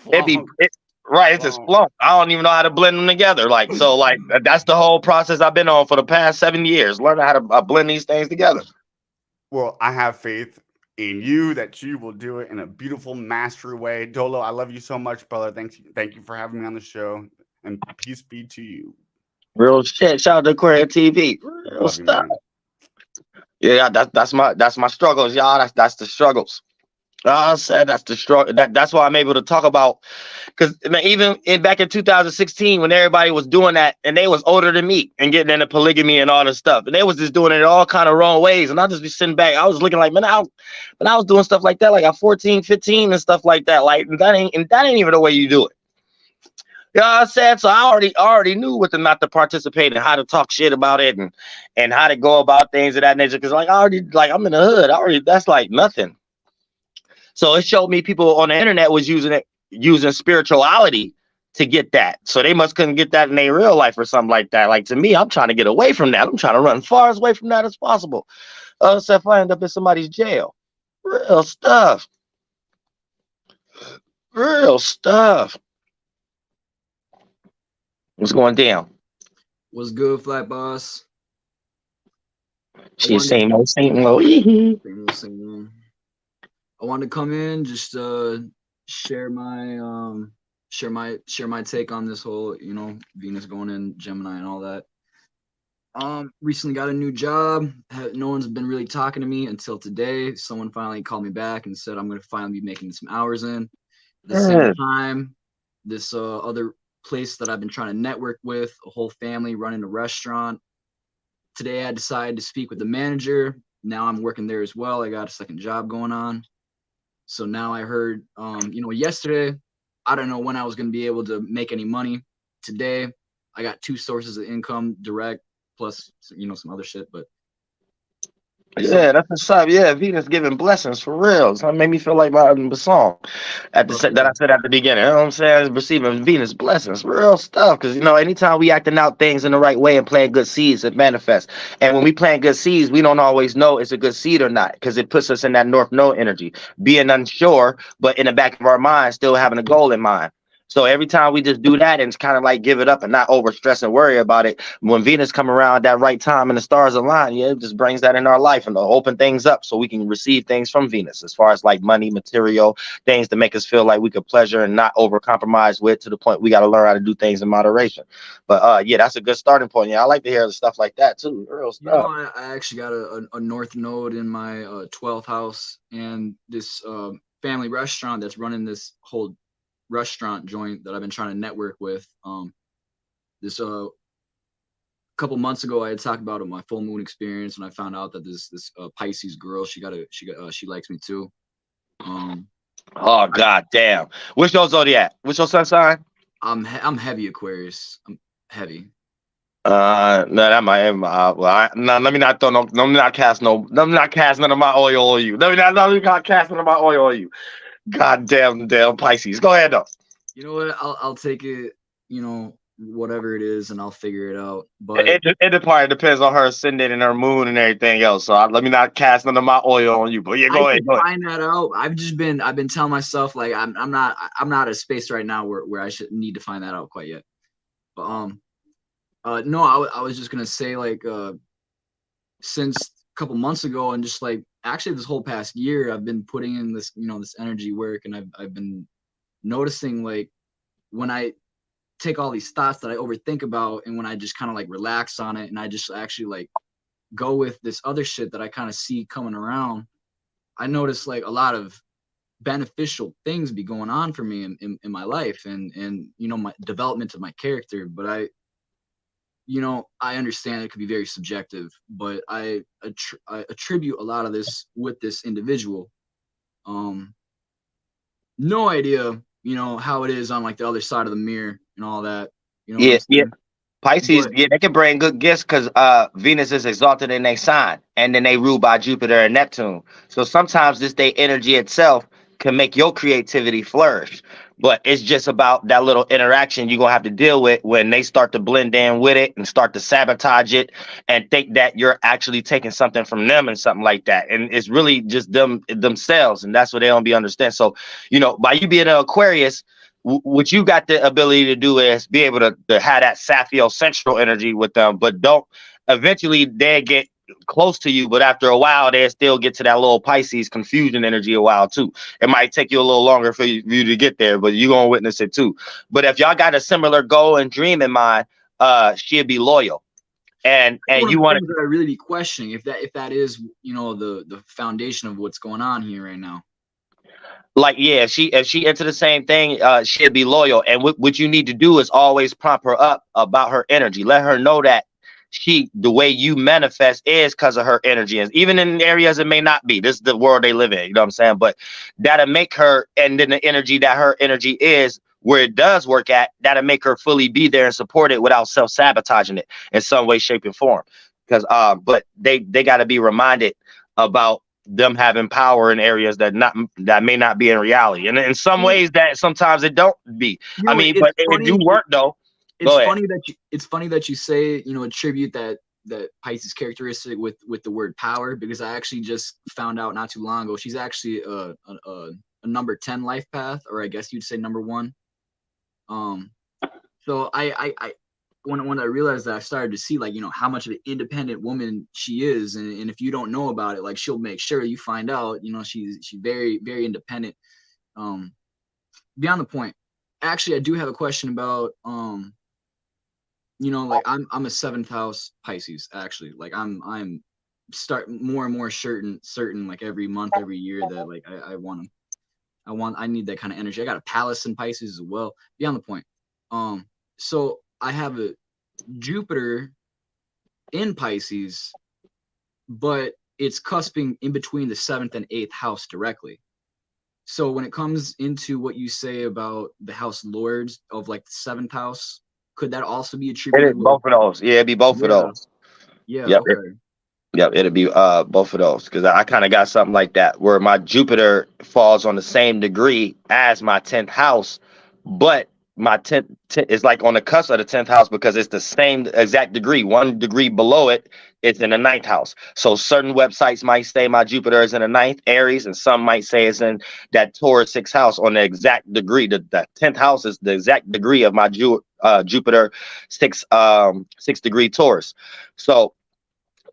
Flonk, Right. It's just flonk. flunk. I don't even know how to blend them together. Like so, like that's the whole process I've been on for the past 7 years, learning how to blend these things together. Well, I have faith in you that you will do it in a beautiful mastery way. Dolo, I love you so much, brother. Thank you for having me on the show, and peace be to you. Real shit. Shout out to Aquarium TV. Real Love you, stuff. man. Yeah, that's my struggles, y'all. That's the struggles. I said that's the struggle. That's why I'm able to talk about. Because even back in 2016, when everybody was doing that, and they was older than me and getting into polygamy and all this stuff, and they was just doing it all kind of wrong ways, and I just be sitting back. I was looking like, man, I was doing stuff like that, like at 14, 15, and stuff like that. Like that ain't even the way you do it. You know what I'm saying? So I already knew what to not to participate and how to talk shit about it and how to go about things of that nature. Because like I already like I'm in the hood. That's like nothing. So it showed me people on the internet was using spirituality to get that. So they must couldn't get that in their real life or something like that. Like to me, I'm trying to get away from that. I'm trying to run far as away from that as possible. So if I end up in somebody's jail, real stuff, real stuff. What's going down? What's good, Flat Boss? She's wanted same old. I wanted to come in just share my take on this whole, Venus going in Gemini and all that. Recently got a new job. No one's been really talking to me until today. Someone finally called me back and said I'm going to finally be making some hours in. At the same time, this other place that I've been trying to network with, a whole family running a restaurant. Today I decided to speak with the manager. Now I'm working there as well. I got a second job going on. So now I heard, yesterday, I don't know when I was going to be able to make any money. Today, I got 2 sources of income, direct, plus, some other shit. But Yeah, that's what's up. Yeah, Venus giving blessings for real. So it made me feel like my song that I said at the beginning. You know what I'm saying? Receiving Venus blessings, real stuff. Because anytime we acting out things in the right way and planting good seeds, it manifests. And when we plant good seeds, we don't always know it's a good seed or not, because it puts us in that North Node energy, being unsure, but in the back of our mind, still having a goal in mind. So every time we just do that and it's kind of like give it up and not over stress and worry about it, when Venus come around at that right time and the stars align, yeah, it just brings that in our life and to open things up so we can receive things from Venus as far as like money, material, things to make us feel like we could pleasure and not over compromise with, to the point we got to learn how to do things in moderation. But yeah, that's a good starting point. Yeah, I like to hear the stuff like that too. Real You know, stuff. I actually got a north node in my 12th house, and this family restaurant that's running this whole restaurant joint that I've been trying to network with. This couple months ago, I had talked about my full moon experience, and I found out that this Pisces girl, she likes me too. Oh God damn. What's your zodiac? What's your sun sign? I'm heavy Aquarius. I'm heavy. No, that might. No, let me not throw no. Let me not cast no. Let me not cast none of my oil on you. Let me not cast none of my oil on you. God damn Pisces. Go ahead though. You know what? I'll take it. Whatever it is, and I'll figure it out. But It probably depends on her ascendant and her moon and everything else. So let me not cast none of my oil on you. But yeah, I go ahead. can find that out. I've been telling myself like I'm not at a space right now where I should need to find that out quite yet. But no, I was just gonna say like since a couple months ago, and just like actually this whole past year, I've been putting in this this energy work, and I've been noticing like when I take all these thoughts that I overthink about, and when I just kind of like relax on it, and I just actually like go with this other shit that I kind of see coming around, I notice like a lot of beneficial things be going on for me in my life, and my development of my character. But I understand it could be very subjective, but I attribute a lot of this with this individual. No idea, how it is on like the other side of the mirror and all that. You know what Yeah, I'm yeah. saying? Pisces, But yeah, they can bring good gifts because Venus is exalted in their sign, and then they ruled by Jupiter and Neptune. So sometimes this day energy itself can make your creativity flourish. But it's just about that little interaction you're gonna have to deal with when they start to blend in with it and start to sabotage it and think that you're actually taking something from them and something like that. And it's really just them themselves, and that's what they don't be understand. So, by you being an Aquarius, what you got the ability to do is be able to have that Sappho central energy with them, but don't eventually they get close to you, but after a while they still get to that little Pisces confusion energy a while too. It might take you a little longer for you to get there, but you're gonna witness it too. But if y'all got a similar goal and dream in mind, she'll be loyal. And one of you the want things that I really be questioning if that is the foundation of what's going on here right now. like, yeah, if she into the same thing, she'll be loyal. And what you need to do is always prompt her up about her energy. Let her know that the way you manifest is because of her energy, and even in areas it may not be. This is the world they live in, you know what I'm saying? But that'll make her, and then the energy that her energy is where it does work at, that'll make her fully be there and support it without self-sabotaging it in some way, shape, and form. Because but they got to be reminded about them having power in areas that may not be in reality, and in some ways that sometimes it don't be. I mean, It's but it do funny. work though. It's Go ahead. funny that you say attribute that Pisces characteristic with the word power, because I actually just found out not too long ago she's actually a number 10 life path, or I guess you'd say number 1. So I when I realized that, I started to see like how much of an independent woman she is, and if you don't know about it, like she'll make sure you find out. She's very, very independent. Beyond the point, actually I do have a question about like I'm a 7th house Pisces, actually. Like I'm start more and more certain like every month, every year, that like I need that kind of energy. I got a palace in Pisces as well. Beyond the point. So I have a Jupiter in Pisces, but it's cusping in between the 7th and 8th house directly. So when it comes into what you say about the house lords of like the 7th house, could that also be It is attributed with both of those. Yeah, it'd be both of those. yeah, Yep. okay. Yep, it'll be both of those because I kind of got something like that where my Jupiter falls on the same degree as my 10th house, but my 10th is like on the cusp of the 10th house because it's the same exact degree. 1 degree below it, it's in the ninth house. So certain websites might say my Jupiter is in the ninth Aries, and some might say it's in that Taurus 6th house on the exact degree. The 10th house is the exact degree of my Jupiter 6 degree Taurus. So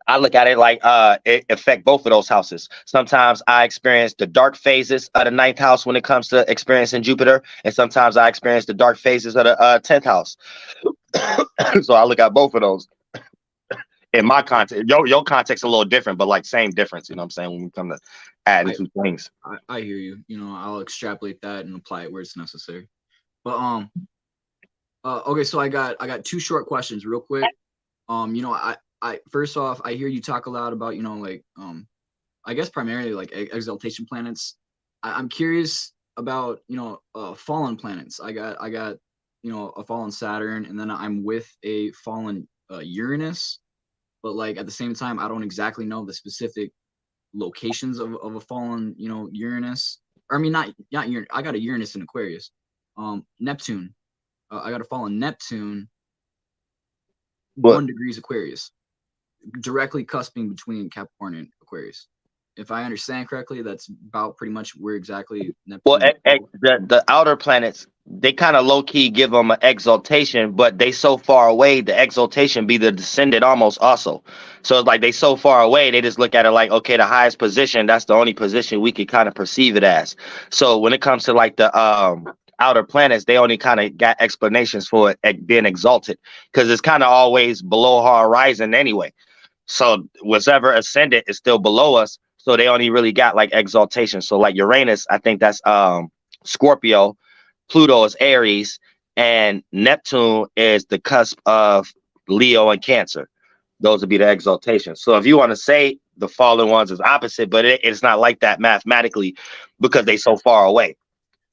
I look at it like it affect both of those houses. Sometimes I experience the dark phases of the ninth house when it comes to experiencing Jupiter, and sometimes I experience the dark phases of the 10th house. So I look at both of those in my context. Your context a little different, but like same difference. You know what I'm saying? When we come to adding two things. I hear you. You know, I'll extrapolate that and apply it where it's necessary. But okay, so I got two short questions real quick. You know, I first off, I hear you talk a lot about, you know, like I guess primarily like exaltation planets. I'm curious about, you know, fallen planets. I got, you know, a fallen Saturn, and then I'm with a fallen Uranus, but like at the same time, I don't exactly know the specific locations of a fallen, you know, Uranus. Or I mean, not Uranus. I got a Uranus in Aquarius. Neptune. I got a fallen Neptune. But 1 degrees Aquarius, directly cusping between Capricorn and Aquarius. If I understand correctly, that's about pretty much where exactly Neptune. well, the outer planets, they kind of low key give them an exaltation, but they so far away, the exaltation be the descendant almost also. So it's like they so far away, they just look at it like, okay, the highest position, that's the only position we could kind of perceive it as. So when it comes to like the outer planets, they only kind of got explanations for it being exalted because it's kind of always below horizon anyway. So whatever ascendant is still below us. So they only really got like exaltation. So like Uranus, I think that's Scorpio, Pluto is Aries, and Neptune is the cusp of Leo and Cancer. Those would be the exaltations. So if you want to say the fallen ones is opposite, but it's not like that mathematically because they so far away.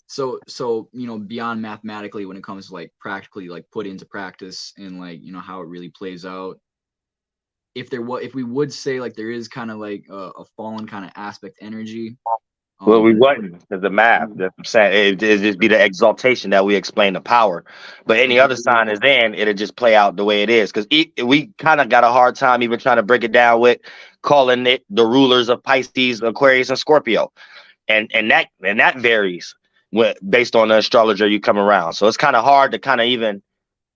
So you know, beyond mathematically, when it comes to like practically like put into practice and like, you know, how it really plays out, if we would say like there is kind of like a fallen kind of aspect energy. Well, we wouldn't because the math. That's what I'm saying. It'd just be the exaltation that we explain the power. But any other sign is in, it'll just play out the way it is. Because we kind of got a hard time even trying to break it down with calling it the rulers of Pisces, Aquarius, and Scorpio, and that varies based on the astrologer you come around. So it's kind of hard to kind of even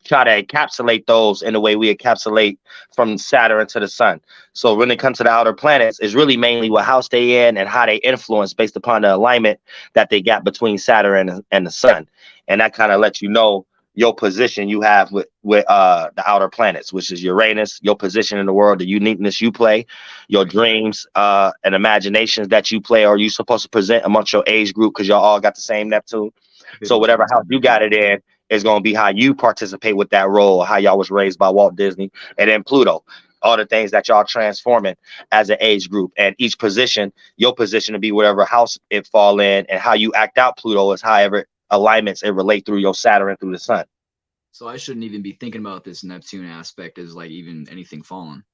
try to encapsulate those in the way we encapsulate from Saturn to the sun. So when it comes to the outer planets, it's really mainly what house they in and how they influence based upon the alignment that they got between Saturn and the sun. And that kind of lets you know your position you have with the outer planets, which is Uranus, your position in the world, the uniqueness you play, your dreams and imaginations that you play, or you supposed to present amongst your age group because y'all all got the same Neptune. So whatever house you got it in is going to be how you participate with that role, how y'all was raised by Walt Disney, and then Pluto, all the things that y'all transforming as an age group. And each position, your position to be whatever house it fall in, and how you act out Pluto is however alignments it relate through your Saturn through the sun. So I shouldn't even be thinking about this Neptune aspect as like even anything fallen.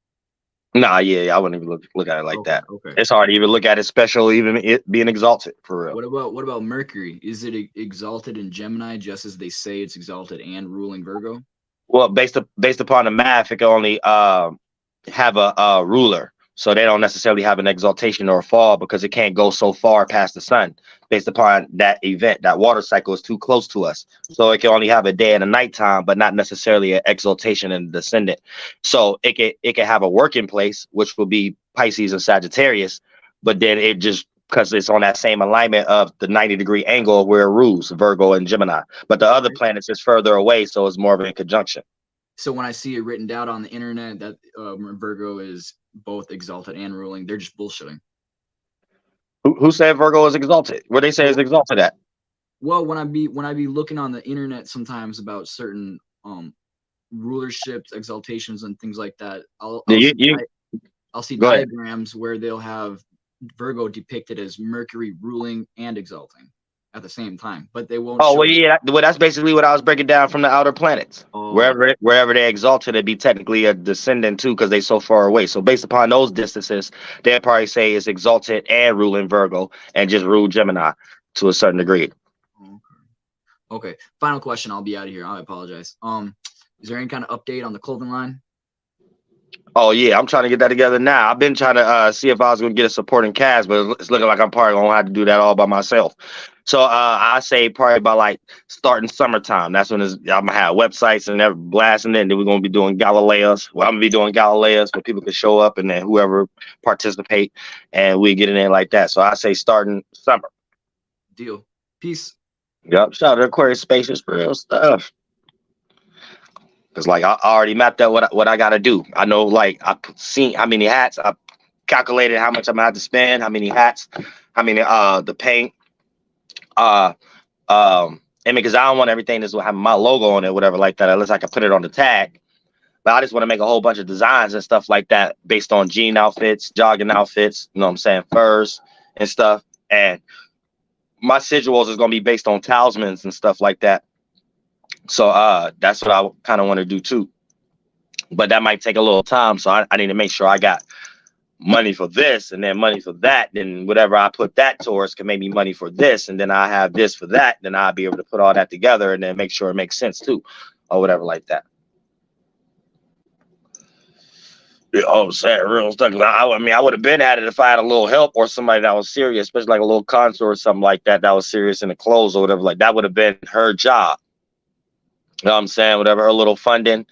Nah, yeah, I wouldn't even look at it like that. Okay. It's hard to even look at it special, even it being exalted for real. What about Mercury? Is it exalted in Gemini just as they say it's exalted and ruling Virgo? Well, based upon the math, it can only have a ruler. So they don't necessarily have an exaltation or a fall because it can't go so far past the sun based upon that event. That water cycle is too close to us. So it can only have a day and a nighttime, but not necessarily an exaltation and descendant. So it can have a working place, which will be Pisces and Sagittarius, but then it just because it's on that same alignment of the 90-degree angle where it rules Virgo and Gemini. But the other planets is further away, so it's more of a conjunction. So when I see it written down on the internet that Virgo is both exalted and ruling, they're just bullshitting. Who said Virgo is exalted? Where they say is exalted at? Well, when I be looking on the internet sometimes about certain rulerships, exaltations, and things like that, I'll see diagrams where they'll have Virgo depicted as Mercury ruling and exalting at the same time, but they won't Oh show well, you. yeah. Well, that's basically what I was breaking down from the outer planets. Oh, Wherever they exalted, it'd be technically a descendant too, because they so far away. So based upon those distances, they'd probably say it's exalted and ruling Virgo and just rule Gemini to a certain degree. okay. Final question. I'll be out of here. I apologize. Is there any kind of update on the clothing line? Oh yeah, I'm trying to get that together now. I've been trying to see if I was gonna get a supporting cast, but it's looking like I'm probably gonna have to do that all by myself. So I say probably by like starting summertime. That's when I'm gonna have websites and every blasting it. And then we're gonna be doing Galileas. Well, I'm gonna be doing Galileas where people can show up and then whoever participate and we get in there like that. So I say starting summer. Deal. Peace. Yep. Shout out to Aquarius Spacious for real stuff. Cause like I already mapped out what I gotta do. I know like I seen how many hats. I calculated how much I'm gonna have to spend, how many hats, how many the paint. Uh and because I don't want everything to have my logo on it, whatever like that, unless I can put it on the tag. But I just want to make a whole bunch of designs and stuff like that based on jean outfits, jogging outfits, you know what I'm saying, furs and stuff. And my sigils is gonna be based on talismans and stuff like that. So that's what I kind of want to do too. But that might take a little time. So I need to make sure I got money for this and then money for that. Then whatever I put that towards can make me money for this. And then I have this for that. Then I'll be able to put all that together and then make sure it makes sense too. Or whatever like that. Yeah, I'm saying real stuff. I mean, I would have been at it if I had a little help or somebody that was serious, especially like a little consort or something like that was serious in the clothes or whatever. Like that would have been her job. You know what I'm saying? Whatever, her little funding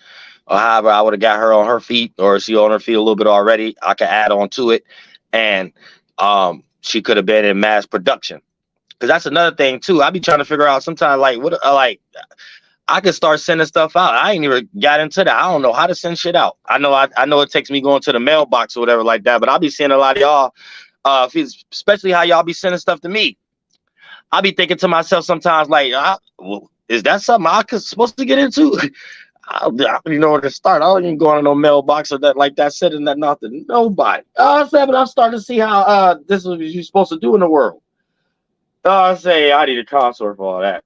or however I would have got her on her feet, or she on her feet a little bit already. I could add on to it, and she could have been in mass production. Because that's another thing too. I be trying to figure out sometimes like what like I could start sending stuff out. I ain't even got into that. I don't know how to send shit out. I know it takes me going to the mailbox or whatever like that. But I'll be seeing a lot of y'all, especially how y'all be sending stuff to me. I be thinking to myself sometimes like, well, is that something I could supposed to get into? I don't even know where to start. I don't even go on no mailbox or that like that, sending that nothing. Nobody. I said, but I'm starting to see how this is what you're supposed to do in the world. I say I need a consort for all that.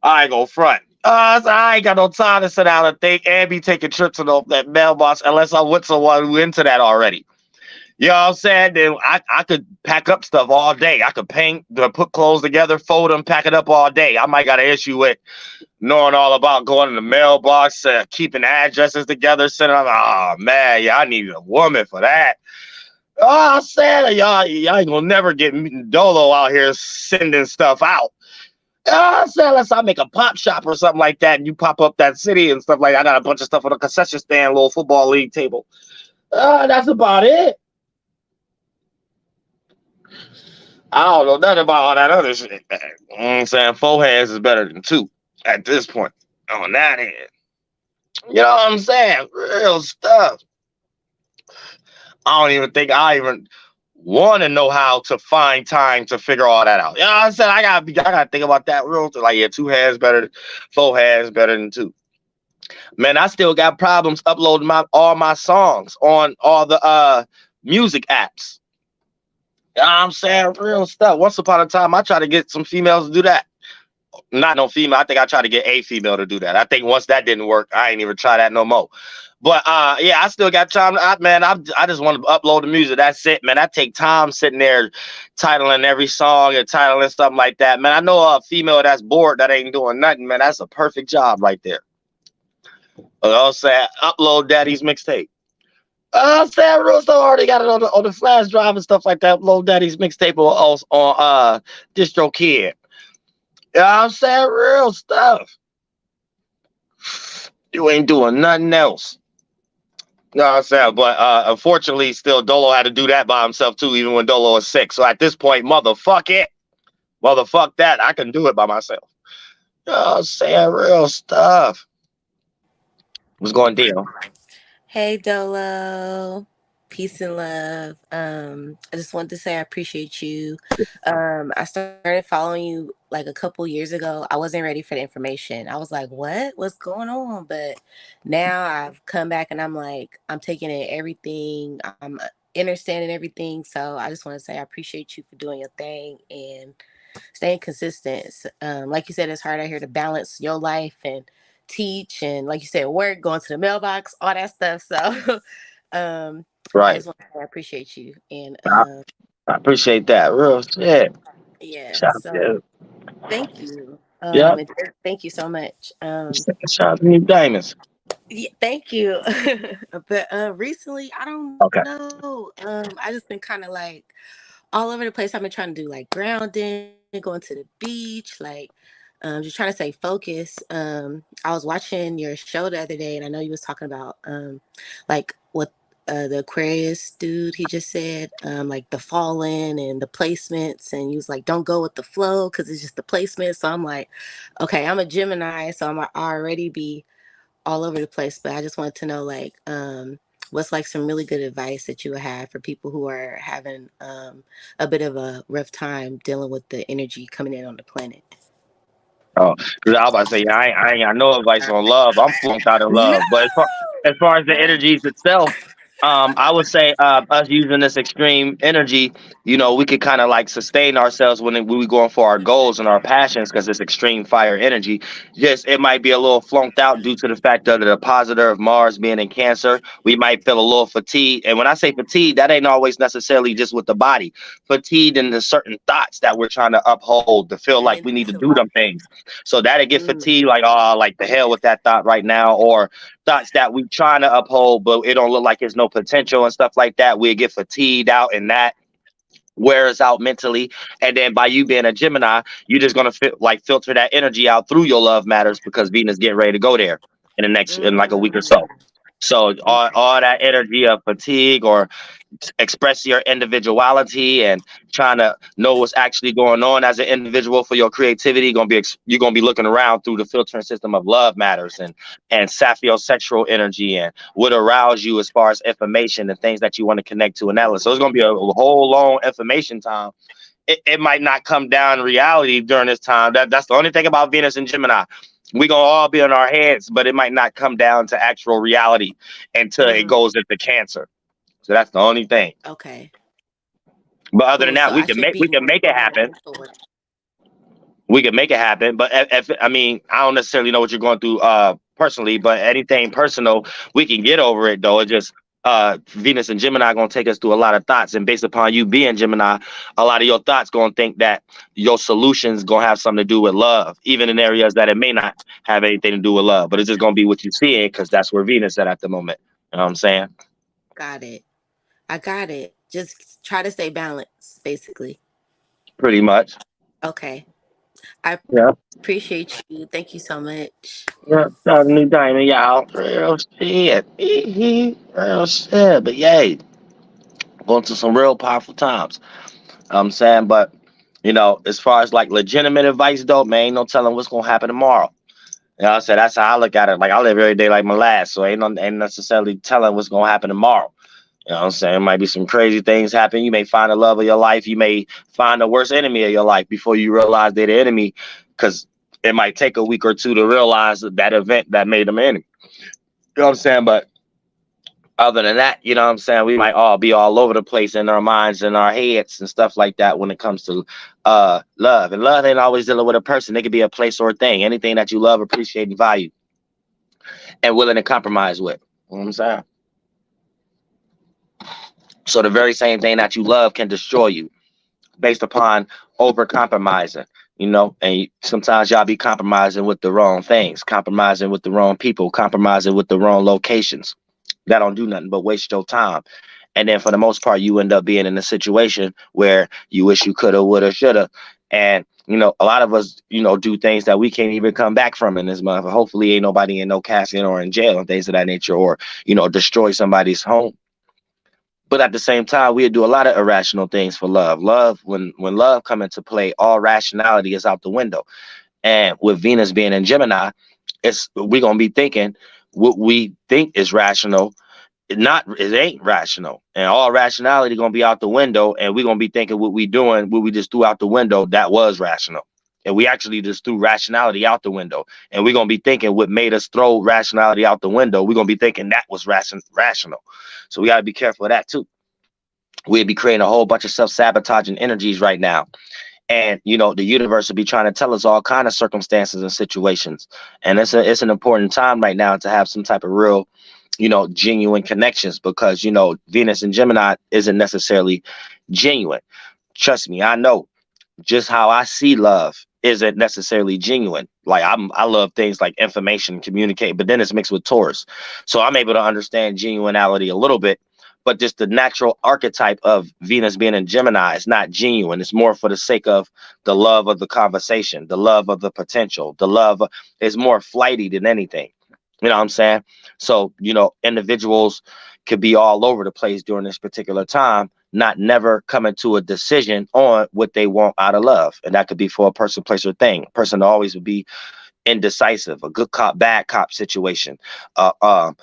I ain't gonna front. I ain't got no time to sit down and think and be taking trips to that mailbox unless I'm with someone who into that already. You know what I'm saying? Then I could pack up stuff all day. I could paint, put clothes together, fold them, pack it up all day. I might got an issue with knowing all about going in the mailbox, keeping addresses together, sending them. Oh man, yeah, I need a woman for that. Oh, I said y'all ain't gonna never get Dolo out here sending stuff out. I said unless I make a pop shop or something like that, and you pop up that city and stuff like that. I got a bunch of stuff on a concession stand, little football league table. That's about it. I don't know nothing about all that other shit. You know what I'm saying? 4 hands is better than 2 at this point. On that hand. You know what I'm saying? Real stuff. I don't even think I even want to know how to find time to figure all that out. You know what I'm saying? I gotta think about that real like, yeah, 2 hands better, 4 hands better than 2. Man, I still got problems uploading all my songs on all the music apps. You know what I'm saying? Real stuff. Once upon a time, I tried to get some females to do that. Not no female. I think I tried to get a female to do that. I think once that didn't work, I ain't even try that no more. But yeah, I still got time. I just want to upload the music. That's it, man. I take time sitting there titling every song and titling stuff like that. Man, I know a female that's bored that ain't doing nothing, man. That's a perfect job right there. I'll say upload daddy's mixtape. Sam Rooster already got it on the flash drive and stuff like that. Upload daddy's mixtape on DistroKid. You know what I'm saying? Real stuff. You ain't doing nothing else. You know what I'm saying? But unfortunately, still Dolo had to do that by himself too, even when Dolo is sick. So at this point, motherfuck it. Motherfuck that. I can do it by myself. You know what I'm saying? Real stuff. What's going down? Hey Dolo, peace and love. I just wanted to say I appreciate you. I started following you like a couple years ago. I wasn't ready for the information. I was like, what's going on? But now I've come back and I'm like, I'm taking in everything. I'm understanding everything. So I just want to say I appreciate you for doing your thing and staying consistent. Like you said, it's hard out here to balance your life and teach and, like you said, work, going to the mailbox, all that stuff. So I Right. just want to say I appreciate you. And I appreciate that. Real shit. yeah, Shout out so to thank you. yeah. And thank you so much. Shout out to New Diamonds. Yeah, thank you. But recently, I don't Okay. know. I just been kind of like all over the place. I've been trying to do like grounding, going to the beach, like just trying to stay focused. I was watching your show the other day, and I know you was talking about like what the Aquarius dude he just said, like the fallen and the placements, and he was like, don't go with the flow because it's just the placement. So I'm like, okay, I'm a Gemini, so I'm already be all over the place, but I just wanted to know like what's like some really good advice that you would have for people who are having a bit of a rough time dealing with the energy coming in on the planet. Oh, 'cause I was about to say, yeah, I ain't got no advice on love. I'm flunked out of No. love. But as far as the energies itself, I would say us using this extreme energy, we could kind of like sustain ourselves when we going for our goals and our passions because it's extreme fire energy. Just it might be a little flunked out due to the fact of the depositor of Mars being in Cancer. We might feel a little fatigued, and when I say fatigue, that ain't always necessarily just with the body. Fatigued in the certain thoughts that we're trying to uphold to feel like we need to do them things. So that'll get fatigued, like, oh, like the hell with that thought right now, or thoughts that we trying to uphold, but it don't look like there's no potential and stuff like that. We get fatigued out in that, wears out mentally. And then by you being a Gemini, you're just gonna filter that energy out through your love matters because Venus getting ready to go there in like a week or so. So all that energy of fatigue or express your individuality and trying to know what's actually going on as an individual for your creativity, you're gonna be looking around through the filtering system of love matters and saphiosexual energy and what arouse you as far as information and things that you want to connect to and that. So it's gonna be a whole long information time. It might not come down in reality during this time. That's the only thing about Venus and Gemini. We gonna all be in our heads, but it might not come down to actual reality until it goes into Cancer. So that's the only thing. Okay. But other than Cool. So that, I should be we can make it happen. We can make it happen. But if I mean, I don't necessarily know what you're going through personally, but anything personal, we can get over it though. It just Venus and Gemini gonna take us through a lot of thoughts, and based upon you being Gemini, a lot of your thoughts gonna think that your solutions gonna have something to do with love, even in areas that it may not have anything to do with love. But it's just gonna be what you see it because that's where Venus at the moment. You know what I'm saying? Got it. I got it. Just try to stay balanced, basically. Pretty much. Okay. I Yeah. appreciate you. Thank you so much. Yeah, got a new diamond, y'all. Real shit. Real shit. But yay, going to some real powerful times. I'm saying, but as far as like legitimate advice though, man, ain't no telling what's gonna happen tomorrow. You know what I said? That's how I look at it. Like I live every day like my last, so ain't necessarily telling what's gonna happen tomorrow. You know what I'm saying? Might be some crazy things happen. You may find the love of your life. You may find the worst enemy of your life before you realize they're the enemy, because it might take a week or two to realize that event that made them enemy. You know what I'm saying? But other than that, you know what I'm saying, we might all be all over the place in our minds and our heads and stuff like that when it comes to love. And love ain't always dealing with a person. It could be a place or a thing. Anything that you love, appreciate, and value, and willing to compromise with. You know what I'm saying? So the very same thing that you love can destroy you based upon over compromising. And sometimes y'all be compromising with the wrong things, compromising with the wrong people, compromising with the wrong locations. That don't do nothing but waste your time. And then for the most part, you end up being in a situation where you wish you coulda, woulda, shoulda. And a lot of us, do things that we can't even come back from in this month. Hopefully, ain't nobody in no casket or in jail and things of that nature, or destroy somebody's home. But at the same time, we do a lot of irrational things for love. When love come into play, all rationality is out the window. And with Venus being in Gemini, we're gonna be thinking what we think is rational. It ain't rational, and all rationality gonna be out the window. And we're gonna be thinking what we just threw out the window, that was rational. And we actually just threw rationality out the window. And we're gonna be thinking what made us throw rationality out the window. We're gonna be thinking that was rational. So we gotta be careful of that too. we'd be creating a whole bunch of self-sabotaging energies right now. And the universe will be trying to tell us all kind of circumstances and situations. And it's an important time right now to have some type of real, genuine connections, because Venus and Gemini isn't necessarily genuine. Trust me, I know just how I see love isn't necessarily genuine. Like I love things like information, communicate, but then it's mixed with Taurus. So I'm able to understand genuinity a little bit, but just the natural archetype of Venus being in Gemini is not genuine. It's more for the sake of the love of the conversation, the love of the potential, the love is more flighty than anything. You know what I'm saying? So, individuals could be all over the place during this particular time, not never coming to a decision on what they want out of love. And that could be for a person, place, or thing. A person always would be indecisive, a good cop, bad cop situation, a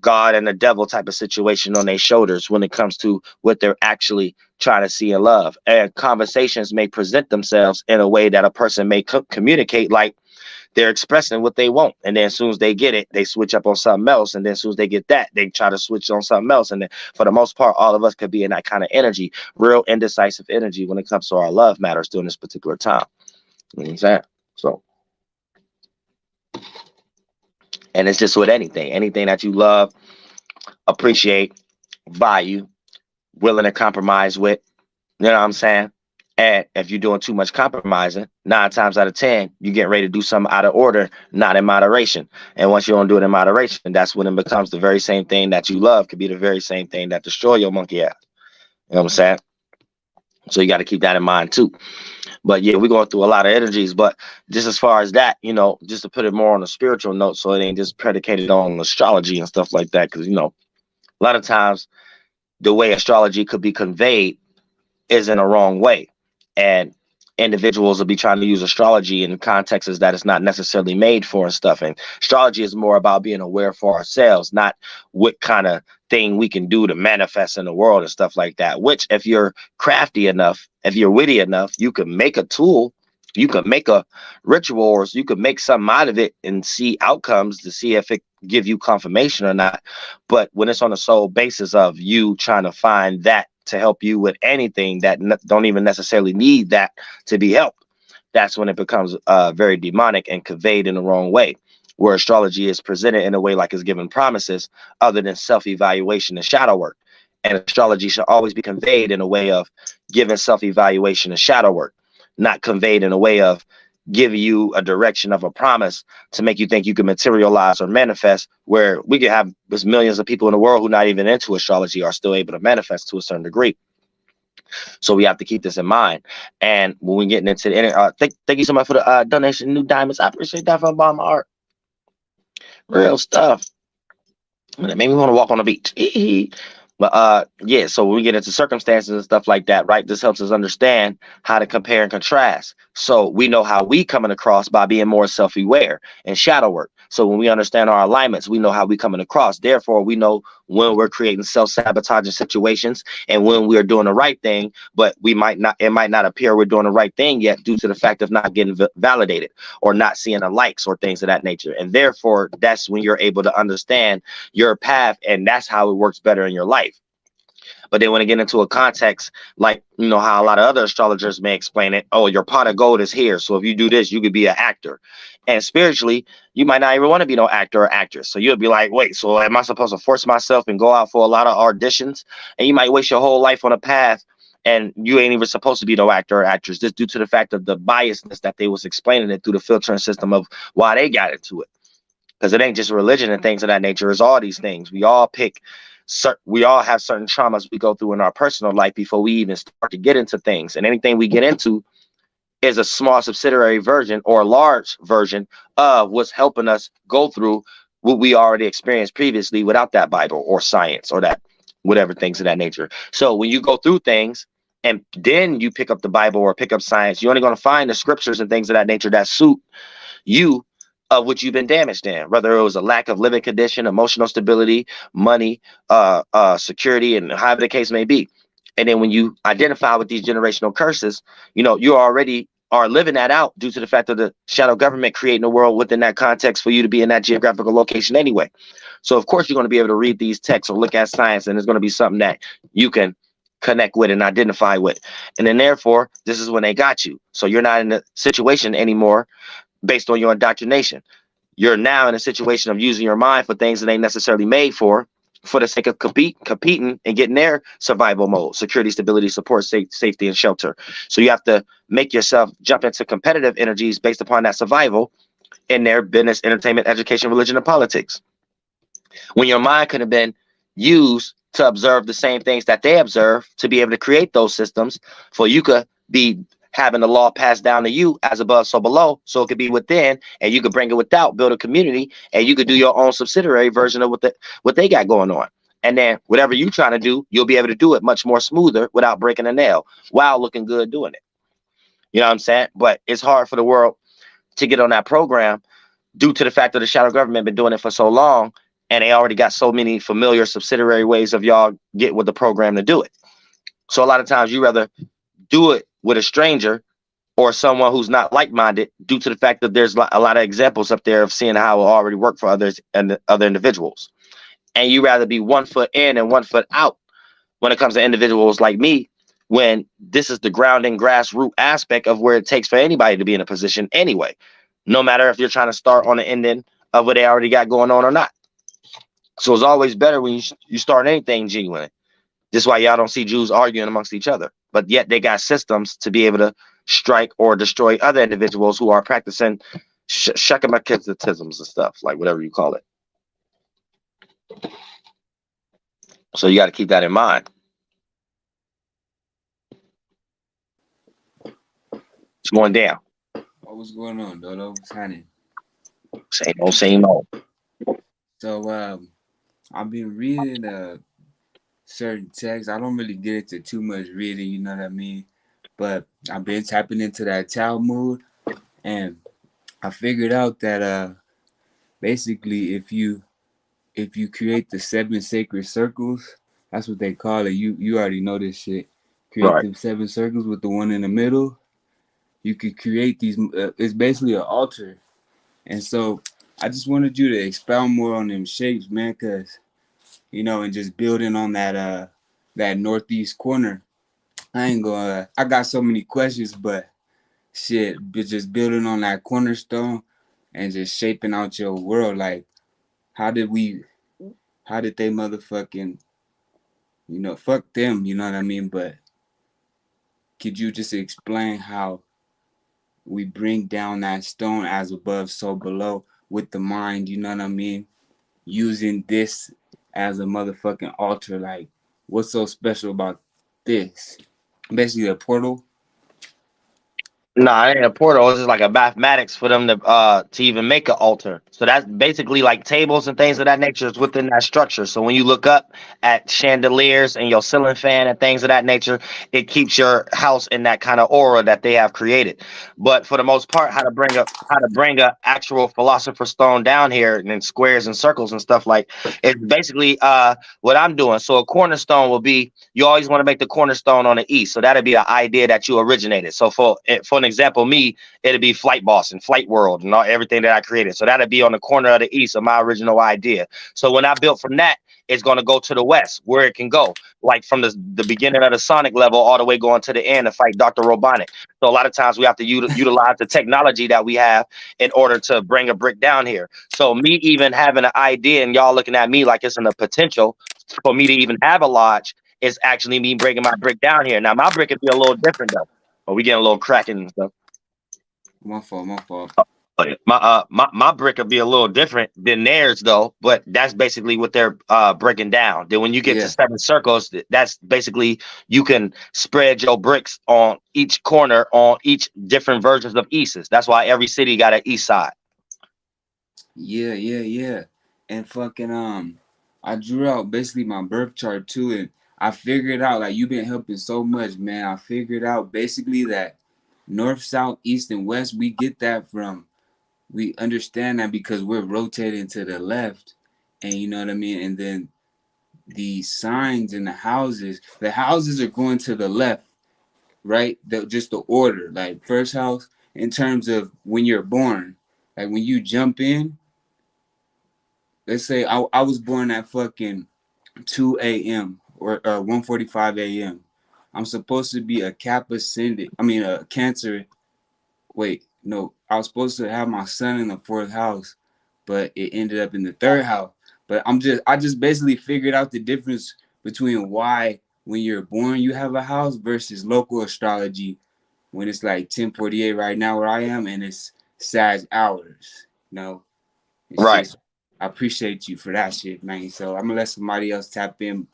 God and a devil type of situation on their shoulders when it comes to what they're actually trying to see in love. And conversations may present themselves in a way that a person may communicate like they're expressing what they want, and then as soon as they get it, they switch up on something else, and then as soon as they get that, they try to switch on something else. And then for the most part, all of us could be in that kind of energy, real indecisive energy when it comes to our love matters during this particular time. You know what I'm saying? So, and it's just with anything that you love, appreciate, value, willing to compromise with. You know what I'm saying? And if you're doing too much compromising, 9 times out of 10, you get ready to do something out of order, not in moderation. And once you don't do it in moderation, that's when it becomes the very same thing that you love could be the very same thing that destroy your monkey ass. You know what I'm saying? So you got to keep that in mind too. But yeah, we're going through a lot of energies. But just as far as that, just to put it more on a spiritual note, so it ain't just predicated on astrology and stuff like that. Because, a lot of times the way astrology could be conveyed is in a wrong way. And individuals will be trying to use astrology in contexts that it's not necessarily made for and stuff. And astrology is more about being aware for ourselves, not what kind of thing we can do to manifest in the world and stuff like that. Which, if you're crafty enough, if you're witty enough, you can make a tool, you could make a ritual, or you could make something out of it and see outcomes to see if it give you confirmation or not. But when it's on the sole basis of you trying to find that to help you with anything that don't even necessarily need that to be helped, that's when it becomes very demonic and conveyed in the wrong way, where astrology is presented in a way like it's giving promises other than self-evaluation and shadow work. And astrology should always be conveyed in a way of giving self-evaluation and shadow work, not conveyed in a way of giving you a direction of a promise to make you think you can materialize or manifest, where we could have there's millions of people in the world who not even into astrology are still able to manifest to a certain degree. So we have to keep this in mind. And when we getting into the thank you so much for the donation, New Diamonds. I appreciate that from Bomb Art. Real stuff. It made me want to walk on the beach. But yeah, so when we get into circumstances and stuff like that, right, this helps us understand how to compare and contrast. So we know how we coming across by being more self-aware and shadow work. So when we understand our alignments, we know how we coming across. Therefore, we know when we're creating self-sabotaging situations and when we are doing the right thing, but it might not appear we're doing the right thing yet due to the fact of not getting validated or not seeing the likes or things of that nature. And therefore, that's when you're able to understand your path, and that's how it works better in your life. But then when I get into a context like, how a lot of other astrologers may explain it, oh, your pot of gold is here. So if you do this, you could be an actor. And spiritually, you might not even want to be no actor or actress. So you'll be like, wait, so am I supposed to force myself and go out for a lot of auditions? And you might waste your whole life on a path and you ain't even supposed to be no actor or actress, just due to the fact of the biasness that they was explaining it through the filtering system of why they got into it. Because it ain't just religion and things of that nature. It's all these things. We all have certain traumas we go through in our personal life before we even start to get into things. And anything we get into is a small subsidiary version or a large version of what's helping us go through what we already experienced previously without that Bible or science or that whatever things of that nature. So when you go through things and then you pick up the Bible or pick up science, you're only going to find the scriptures and things of that nature that suit you of what you've been damaged in, whether it was a lack of living condition, emotional stability, money, security, and however the case may be. And then when you identify with these generational curses, you already are living that out due to the fact of the shadow government creating a world within that context for you to be in that geographical location anyway. So of course you're going to be able to read these texts or look at science, and it's going to be something that you can connect with and identify with. And then therefore, this is when they got you. So you're not in a situation anymore based on your indoctrination. You're now in a situation of using your mind for things that ain't necessarily made for the sake of competing and getting their survival mode, security, stability, support, safety, and shelter. So you have to make yourself jump into competitive energies based upon that survival in their business, entertainment, education, religion, and politics. When your mind could have been used to observe the same things that they observe, to be able to create those systems, for you could be having the law passed down to you as above so below, so it could be within, and you could bring it without, build a community, and you could do your own subsidiary version of what they got going on. And then whatever you're trying to do, you'll be able to do it much more smoother without breaking a nail while looking good doing it. You know what I'm saying? But it's hard for the world to get on that program due to the fact that the shadow government been doing it for so long, and they already got so many familiar subsidiary ways of y'all get with the program to do it. So a lot of times you rather do it with a stranger or someone who's not like-minded, due to the fact that there's a lot of examples up there of seeing how it already worked for others and other individuals. And you rather be 1 foot in and 1 foot out when it comes to individuals like me, when this is the grounding grassroots aspect of where it takes for anybody to be in a position anyway, no matter if you're trying to start on the ending of what they already got going on or not. So it's always better when you start anything genuine. This is why y'all don't see Jews arguing amongst each other, but yet they got systems to be able to strike or destroy other individuals who are practicing shekamakitisms and stuff, like whatever you call it. So you got to keep that in mind. It's going down. What's going on, Dodo? What's happening? Same old. So I've been reading certain texts. I don't really get into too much reading, you know what I mean? But I've been tapping into that Talmud, and I figured out that basically if you create the 7 sacred circles, that's what they call it. You already know this shit. Create Right. them 7 circles with the one in the middle. You could create these. It's basically an altar, and so I just wanted you to expound more on them shapes, man, cause and just building on that northeast corner. I got so many questions, but shit, but just building on that cornerstone and just shaping out your world. Like, how did they motherfucking, fuck them, you know what I mean? But could you just explain how we bring down that stone as above, so below with the mind, you know what I mean? Using this as a motherfucking altar. Like, what's so special about this? Basically a portal. Nah, it ain't a portal. It's just like a mathematics for them to even make an altar. So that's basically like tables and things of that nature is within that structure. So when you look up at chandeliers and your ceiling fan and things of that nature, it keeps your house in that kind of aura that they have created. But for the most part, how to bring a actual philosopher's stone down here and in squares and circles and stuff, like, it's basically what I'm doing. So a cornerstone will be, you always want to make the cornerstone on the east. So that'd be an idea that you originated. So for an example, me, it'd be Flight Boss and Flight World and everything that I created. So that'd be on the corner of the east of my original idea. So when I built from that, it's going to go to the west where it can go, like from the beginning of the sonic level all the way going to the end to fight Dr. Robotnik. So a lot of times we have to utilize the technology that we have in order to bring a brick down here. So me even having an idea and y'all looking at me like it's in the potential for me to even have a lodge is actually me bringing my brick down here. Now my brick would be a little different though, but we getting a little cracking and stuff. My fault. But my brick would be a little different than theirs though, but that's basically what they're breaking down. Then when you get to 7 circles, that's basically you can spread your bricks on each corner on each different versions of easts. That's why every city got an east side. Yeah. And fucking I drew out basically my birth chart too, and I figured out, like, you've been helping so much, man. I figured out basically that north, south, east, and west, we get that from, we understand that because we're rotating to the left, and you know what I mean? And then the signs in the houses are going to the left, right? Just the order, like first house in terms of when you're born, like when you jump in, let's say I was born at fucking 2 a.m. or 1:45 a.m. I'm supposed to be a Cap ascendant. I mean, a Cancer. Wait, no, I was supposed to have my son in the 4th house, but it ended up in the 3rd house. But I just basically figured out the difference between why when you're born you have a house versus local astrology when it's like 10:48 right now where I am and it's Sag hours. You know, it's Right. just, I appreciate you for that shit, man. So I'm gonna let somebody else tap in.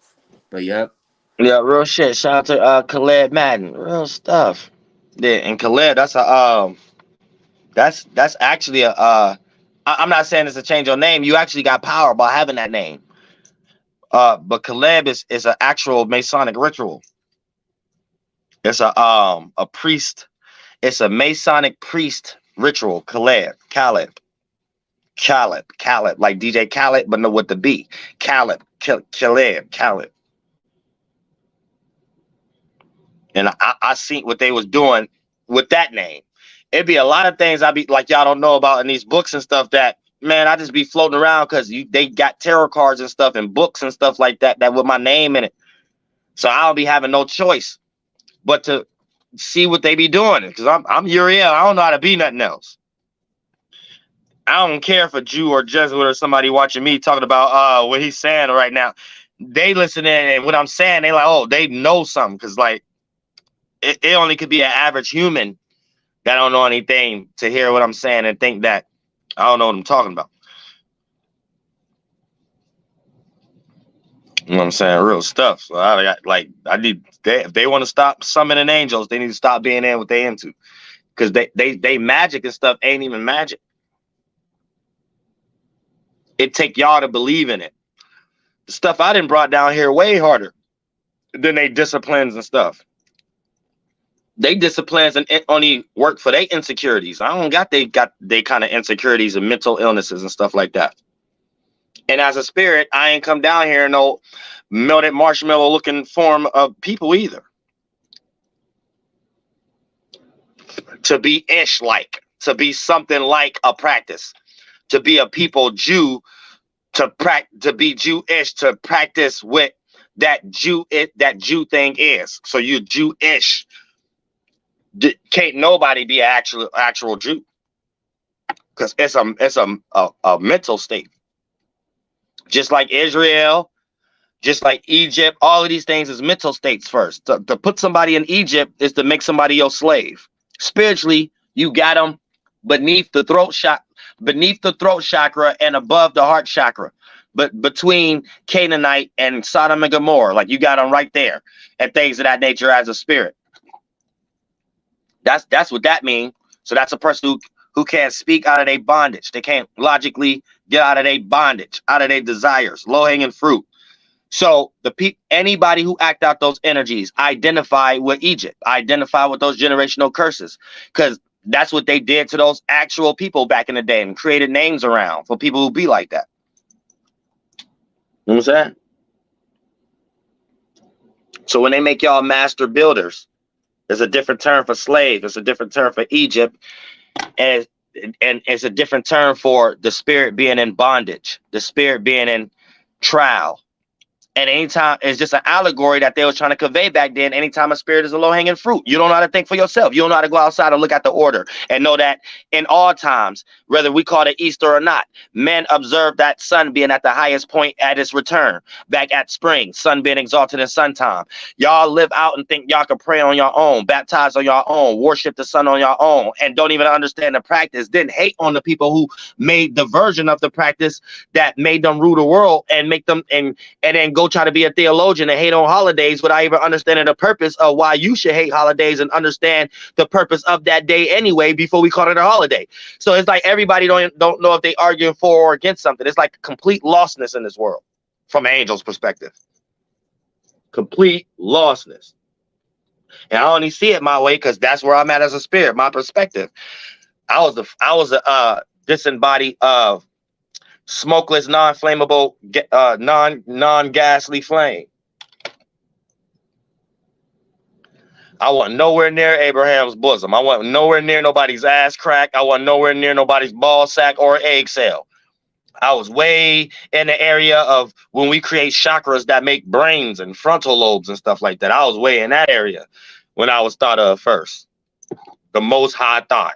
But yep. Yeah, real shit. Shout out to Khaled Madden. Real stuff. Yeah, and Khaled, that's actually I'm not saying it's a change your name. You actually got power by having that name. But Khaled is an actual Masonic ritual. It's a priest. It's a Masonic priest ritual. Khaled, like DJ Khaled, but no with the B. Khaled. And I seen what they was doing with that name. It'd be a lot of things I be like y'all don't know about in these books and stuff that man I just be floating around because they got tarot cards and stuff and books and stuff like that with my name in it. So I'll be having no choice but to see what they be doing because I'm Uriel. I don't know how to be nothing else. I don't care if a Jew or Jesuit or somebody watching me talking about what he's saying right now. They listen in and what I'm saying, they like, oh, they know something because like it only could be an average human that don't know anything to hear what I'm saying and think that I don't know what I'm talking about. You know what I'm saying? Real stuff. So if they want to stop summoning angels, they need to stop being in what they into. Because they magic and stuff ain't even magic. It take y'all to believe in it. The stuff I done brought down here way harder than they disciplines and stuff. They disciplines and it only work for their insecurities. I don't got they kind of insecurities and mental illnesses and stuff like that. And as a spirit, I ain't come down here in no melted marshmallow looking form of people either. To be ish like, to be something like a practice, to be a people Jew, to be Jewish, to practice what that Jew thing is. So you Jewish. Can't nobody be an actual Jew because it's a mental state. Just like Israel, just like Egypt, all of these things is mental states first. To put somebody in Egypt is to make somebody your slave. Spiritually, you got them beneath the throat chakra and above the heart chakra. But between Canaanite and Sodom and Gomorrah, like you got them right there and things of that nature as a spirit. That's what that means. So that's a person who can't speak out of their bondage. They can't logically get out of their bondage, out of their desires, low-hanging fruit. So anybody who act out those energies identify with Egypt, identify with those generational curses, because that's what they did to those actual people back in the day and created names around for people who be like that. You know what I'm saying? So when they make y'all master builders, there's a different term for slave. There's a different term for Egypt. And it's a different term for the spirit being in bondage, the spirit being in trial. And anytime it's just an allegory that they was trying to convey back then. Anytime a spirit is a low-hanging fruit, you don't know how to think for yourself. You don't know how to go outside and look at the order and know that in all times, whether we call it Easter or not, men observe that sun being at the highest point at its return, back at spring, sun being exalted in sun time. Y'all live out and think y'all can pray on your own, baptize on your own, worship the sun on your own, and don't even understand the practice. Then hate on the people who made the version of the practice that made them rule the world and make them and then go try to be a theologian and hate on holidays without even understanding the purpose of why you should hate holidays and understand the purpose of that day anyway before we call it a holiday. So it's like everybody don't know if they arguing for or against something. It's like complete lostness in this world from an angel's perspective. Complete lostness. And I only see it my way because that's where I'm at as a spirit, my perspective. I was a disembodied of smokeless, non-flammable, non-ghastly flame. I wasn't nowhere near Abraham's bosom. I wasn't nowhere near nobody's ass crack. I wasn't nowhere near nobody's ball sack or egg cell. I was way in the area of when we create chakras that make brains and frontal lobes and stuff like that. I was way in that area when I was thought of first. The most high thought.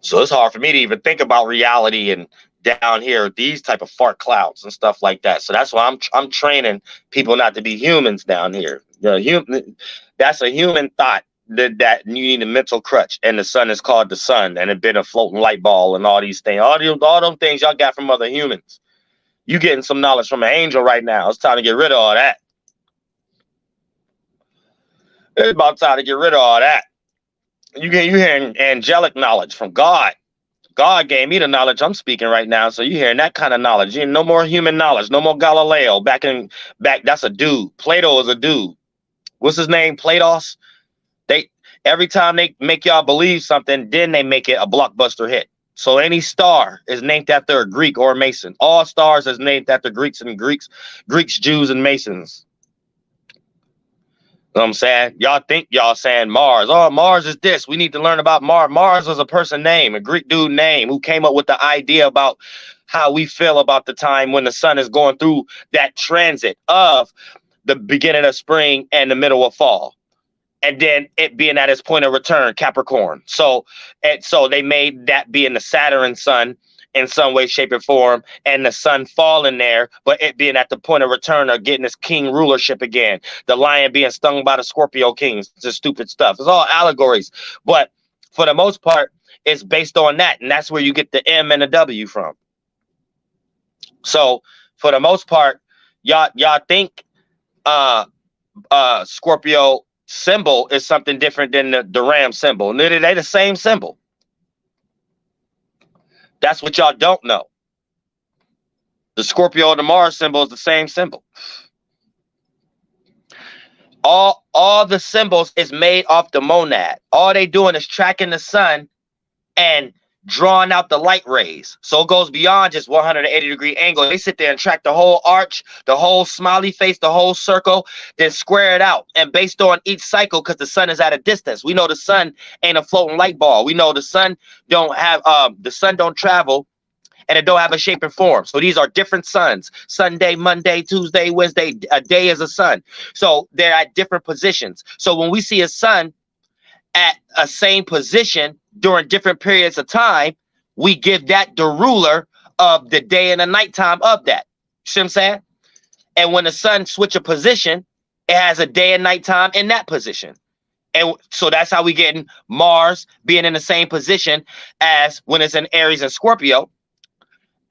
So it's hard for me to even think about reality and down here, these type of fart clouds and stuff like that. So that's why I'm training people not to be humans down here. That's a human thought that you need a mental crutch, and the sun is called the sun, and it been a floating light ball and all these things, all them things y'all got from other humans. You getting some knowledge from an angel right now. It's time to get rid of all that. It's about time to get rid of all that. You hearing angelic knowledge from God. God gave me the knowledge I'm speaking right now, so you're hearing that kind of knowledge. You no more human knowledge, no more Galileo. Back, that's a dude. Plato is a dude. What's his name? Platos. Every time they make y'all believe something, then they make it a blockbuster hit. So any star is named after a Greek or a Mason. All stars is named after Greeks, Jews, and Masons. You know what I'm saying? Y'all think y'all saying Mars. Oh, Mars is this. We need to learn about Mars. Mars was a person name, a Greek dude name who came up with the idea about how we feel about the time when the sun is going through that transit of the beginning of spring and the middle of fall. And then it being at its point of return, Capricorn. So they made that being the Saturn sun in some way, shape, or form, and the sun falling there, but it being at the point of return of getting its king rulership again. The lion being stung by the Scorpio kings. It's just stupid stuff. It's all allegories. But for the most part, it's based on that. And that's where you get the M and the W from. So for the most part, y'all think Scorpio symbol is something different than the ram symbol. They the same symbol. That's what y'all don't know. The Scorpio and the Mars symbol is the same symbol. All the symbols is made off the monad. All they doing is tracking the sun and drawing out the light rays. So it goes beyond just 180-degree angle. They sit there and track the whole arch, the whole smiley face, the whole circle, then square it out. And based on each cycle, because the sun is at a distance, we know the sun ain't a floating light ball. We know the sun don't travel, and it don't have a shape and form. So these are different suns. Sunday, Monday, Tuesday, Wednesday. A day is a sun. So they're at different positions. So when we see a sun at a same position during different periods of time, we give that the ruler of the day and the nighttime of that. See what I'm saying? And when the sun switch a position, it has a day and nighttime in that position. And so that's how we get in Mars being in the same position as when it's in Aries and Scorpio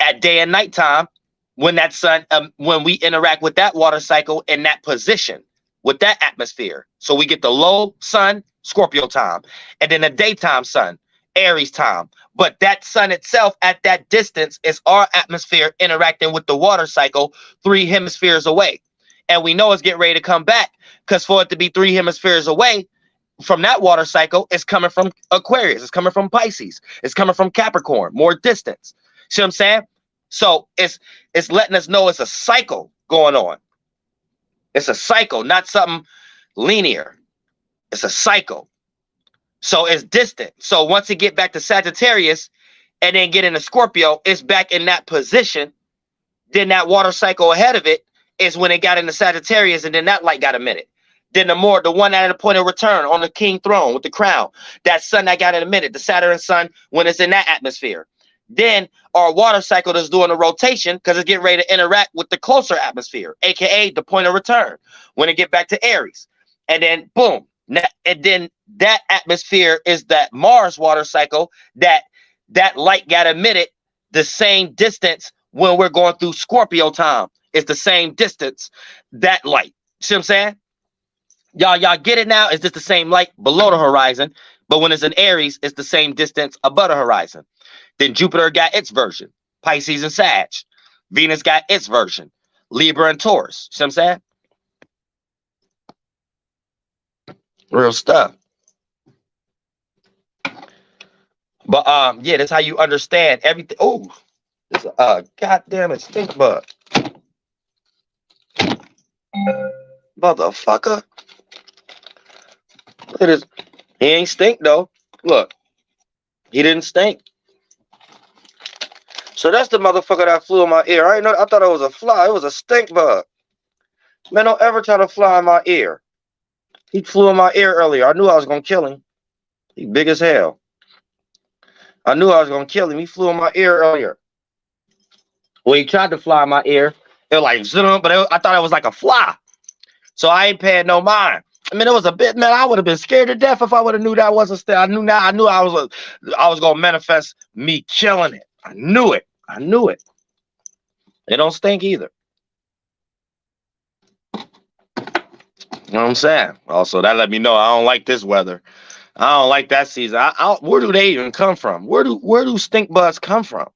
at day and nighttime, when that sun, when we interact with that water cycle in that position with that atmosphere. So we get the low sun, Scorpio time, and then the daytime sun, Aries time. But that sun itself at that distance is our atmosphere interacting with the water cycle 3 hemispheres away. And we know it's getting ready to come back, because for it to be 3 hemispheres away from that water cycle, it's coming from Aquarius, it's coming from Pisces, it's coming from Capricorn, more distance. See what I'm saying? So it's letting us know it's a cycle going on. It's a cycle, not something linear. It's a cycle. So it's distant. So once it get back to Sagittarius and then get into Scorpio, it's back in that position. Then that water cycle ahead of it is when it got into Sagittarius, and then that light got emitted. Then the one at a point of return on the king throne with the crown, that sun that got emitted, the Saturn sun, when it's in that atmosphere. Then our water cycle is doing a rotation because it's getting ready to interact with the closer atmosphere, aka the point of return, when it get back to Aries. And then boom, and then that atmosphere is that Mars water cycle that light got emitted the same distance when we're going through Scorpio time. It's the same distance, that light. See what I'm saying? Y'all get it now? It's just the same light below the horizon, but when it's in Aries, it's the same distance above the horizon. Then Jupiter got its version, Pisces and Sag. Venus got its version, Libra and Taurus. See what I'm saying? Real stuff. But yeah, that's how you understand everything. Oh, this goddamn it, stink bug. He didn't stink. So that's the motherfucker that flew in my ear. I thought it was a fly. It was a stink bug. Man, don't ever try to fly in my ear. He flew in my ear earlier. I knew I was gonna kill him. He big as hell. I knew I was gonna kill him. He flew in my ear earlier. Well, he tried to fly in my ear. It was like, but I thought it was like a fly. So I ain't paying no mind. I mean, it was a bit, man. I would have been scared to death if I would have knew that wasn't still. I knew I was gonna manifest me killing it. I knew it. I knew it. It don't stink either. You know what I'm saying? Also, that let me know I don't like this weather. I don't like that season. Where do they even come from? Where do stink bugs come from?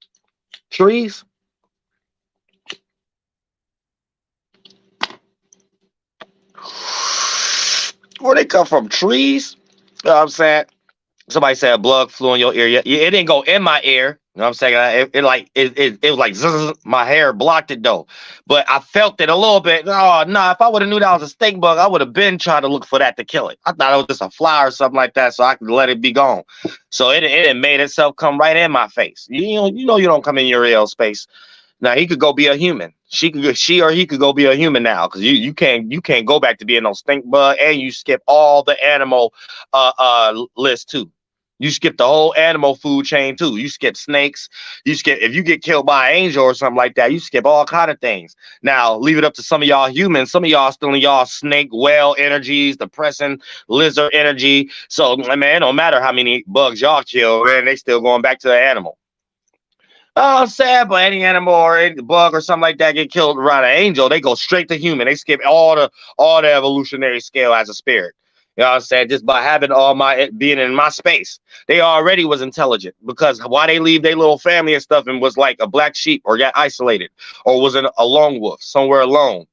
Trees? Where they come from? Trees? You know what I'm saying? Somebody said a bug flew in your ear. Yeah, it didn't go in my ear. You know what I'm saying? It was like zzz, my hair blocked it though. But I felt it a little bit. Oh no, if I would have knew that was a stink bug, I would have been trying to look for that to kill it. I thought it was just a fly or something like that, so I could let it be gone. So it made itself come right in my face. You know you don't come in Uriel space. Now he could go be a human. She or he could go be a human now, because you can't go back to being no stink bug, and you skip all the animal list too. You skip the whole animal food chain too. You skip snakes. You skip, if you get killed by an angel or something like that, you skip all kind of things. Now leave it up to some of y'all humans. Some of y'all still in y'all snake whale energies, depressing lizard energy. So man, it don't matter how many bugs y'all kill, man, they still going back to the animal. Oh, sad, but any animal or any bug or something like that get killed around an angel, they go straight to human. They skip all the evolutionary scale as a spirit. You know what I'm saying? Just by having all my being in my space, they already was intelligent, because why they leave their little family and stuff and was like a black sheep or got isolated or was a lone wolf somewhere alone,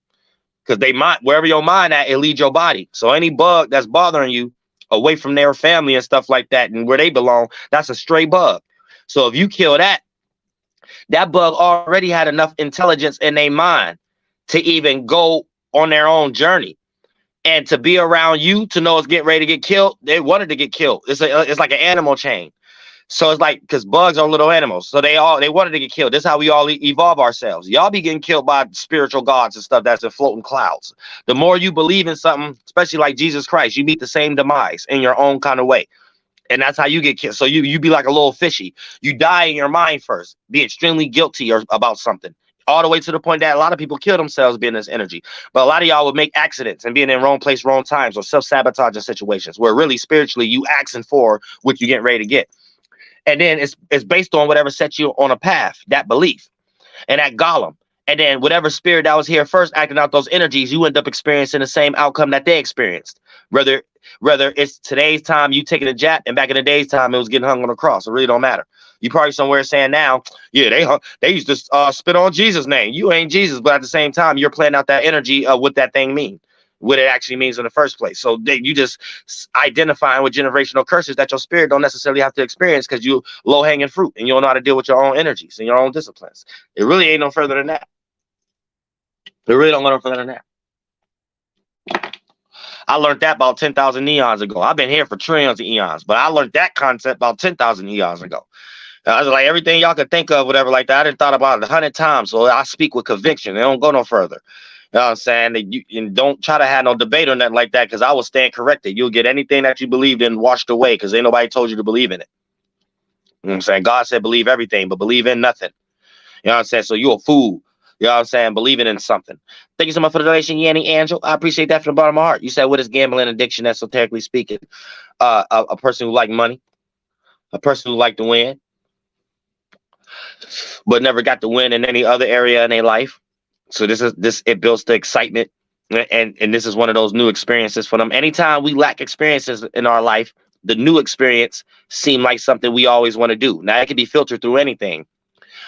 because they mind, wherever your mind at, it leads your body. So any bug that's bothering you away from their family and stuff like that and where they belong, that's a stray bug. So if you kill that, that bug already had enough intelligence in their mind to even go on their own journey and to be around you, to know it's getting ready to get killed. They wanted to get killed. It's like an animal chain. So it's like, because bugs are little animals, so they wanted to get killed. This is how we all evolve ourselves. Y'all be getting killed by spiritual gods and stuff that's in floating clouds. The more you believe in something, especially like Jesus Christ, you meet the same demise in your own kind of way. And that's how you get killed. So you be like a little fishy. You die in your mind first, be extremely guilty or about something, all the way to the point that a lot of people kill themselves being this energy. But a lot of y'all would make accidents and being in wrong place, wrong times, or self-sabotaging situations where really spiritually you asking for what you getting ready to get. And then it's based on whatever sets you on a path, that belief and that golem. And then whatever spirit that was here first acting out those energies, you end up experiencing the same outcome that they experienced. Whether it's today's time you taking a jab, and back in the day's time it was getting hung on the cross. It really don't matter. You probably somewhere saying now, yeah, they used to spit on Jesus' name. You ain't Jesus, but at the same time you're playing out that energy of what that thing means, what it actually means in the first place. So you just identifying with generational curses that your spirit don't necessarily have to experience, because you low hanging fruit and you don't know how to deal with your own energies and your own disciplines. It really ain't no further than that. It really don't go no further than that. I learned that about 10,000 eons ago. I've been here for trillions of eons, but I learned that concept about 10,000 eons ago. I was like, everything y'all could think of, whatever like that, I didn't thought about it 100 times. So I speak with conviction. It don't go no further. You know what I'm saying? And don't try to have no debate or nothing like that, because I will stand corrected. You'll get anything that you believed in washed away, because ain't nobody told you to believe in it. You know what I'm saying? God said believe everything, but believe in nothing. You know what I'm saying? So you're a fool. You know what I'm saying? Believing in something. Thank you so much for the donation, Yanni Angel. I appreciate that from the bottom of my heart. You said, what is gambling addiction, esoterically speaking? A person who like money, a person who like to win, but never got to win in any other area in their life. So it builds the excitement. And this is one of those new experiences for them. Anytime we lack experiences in our life, the new experience seems like something we always want to do. Now, it can be filtered through anything.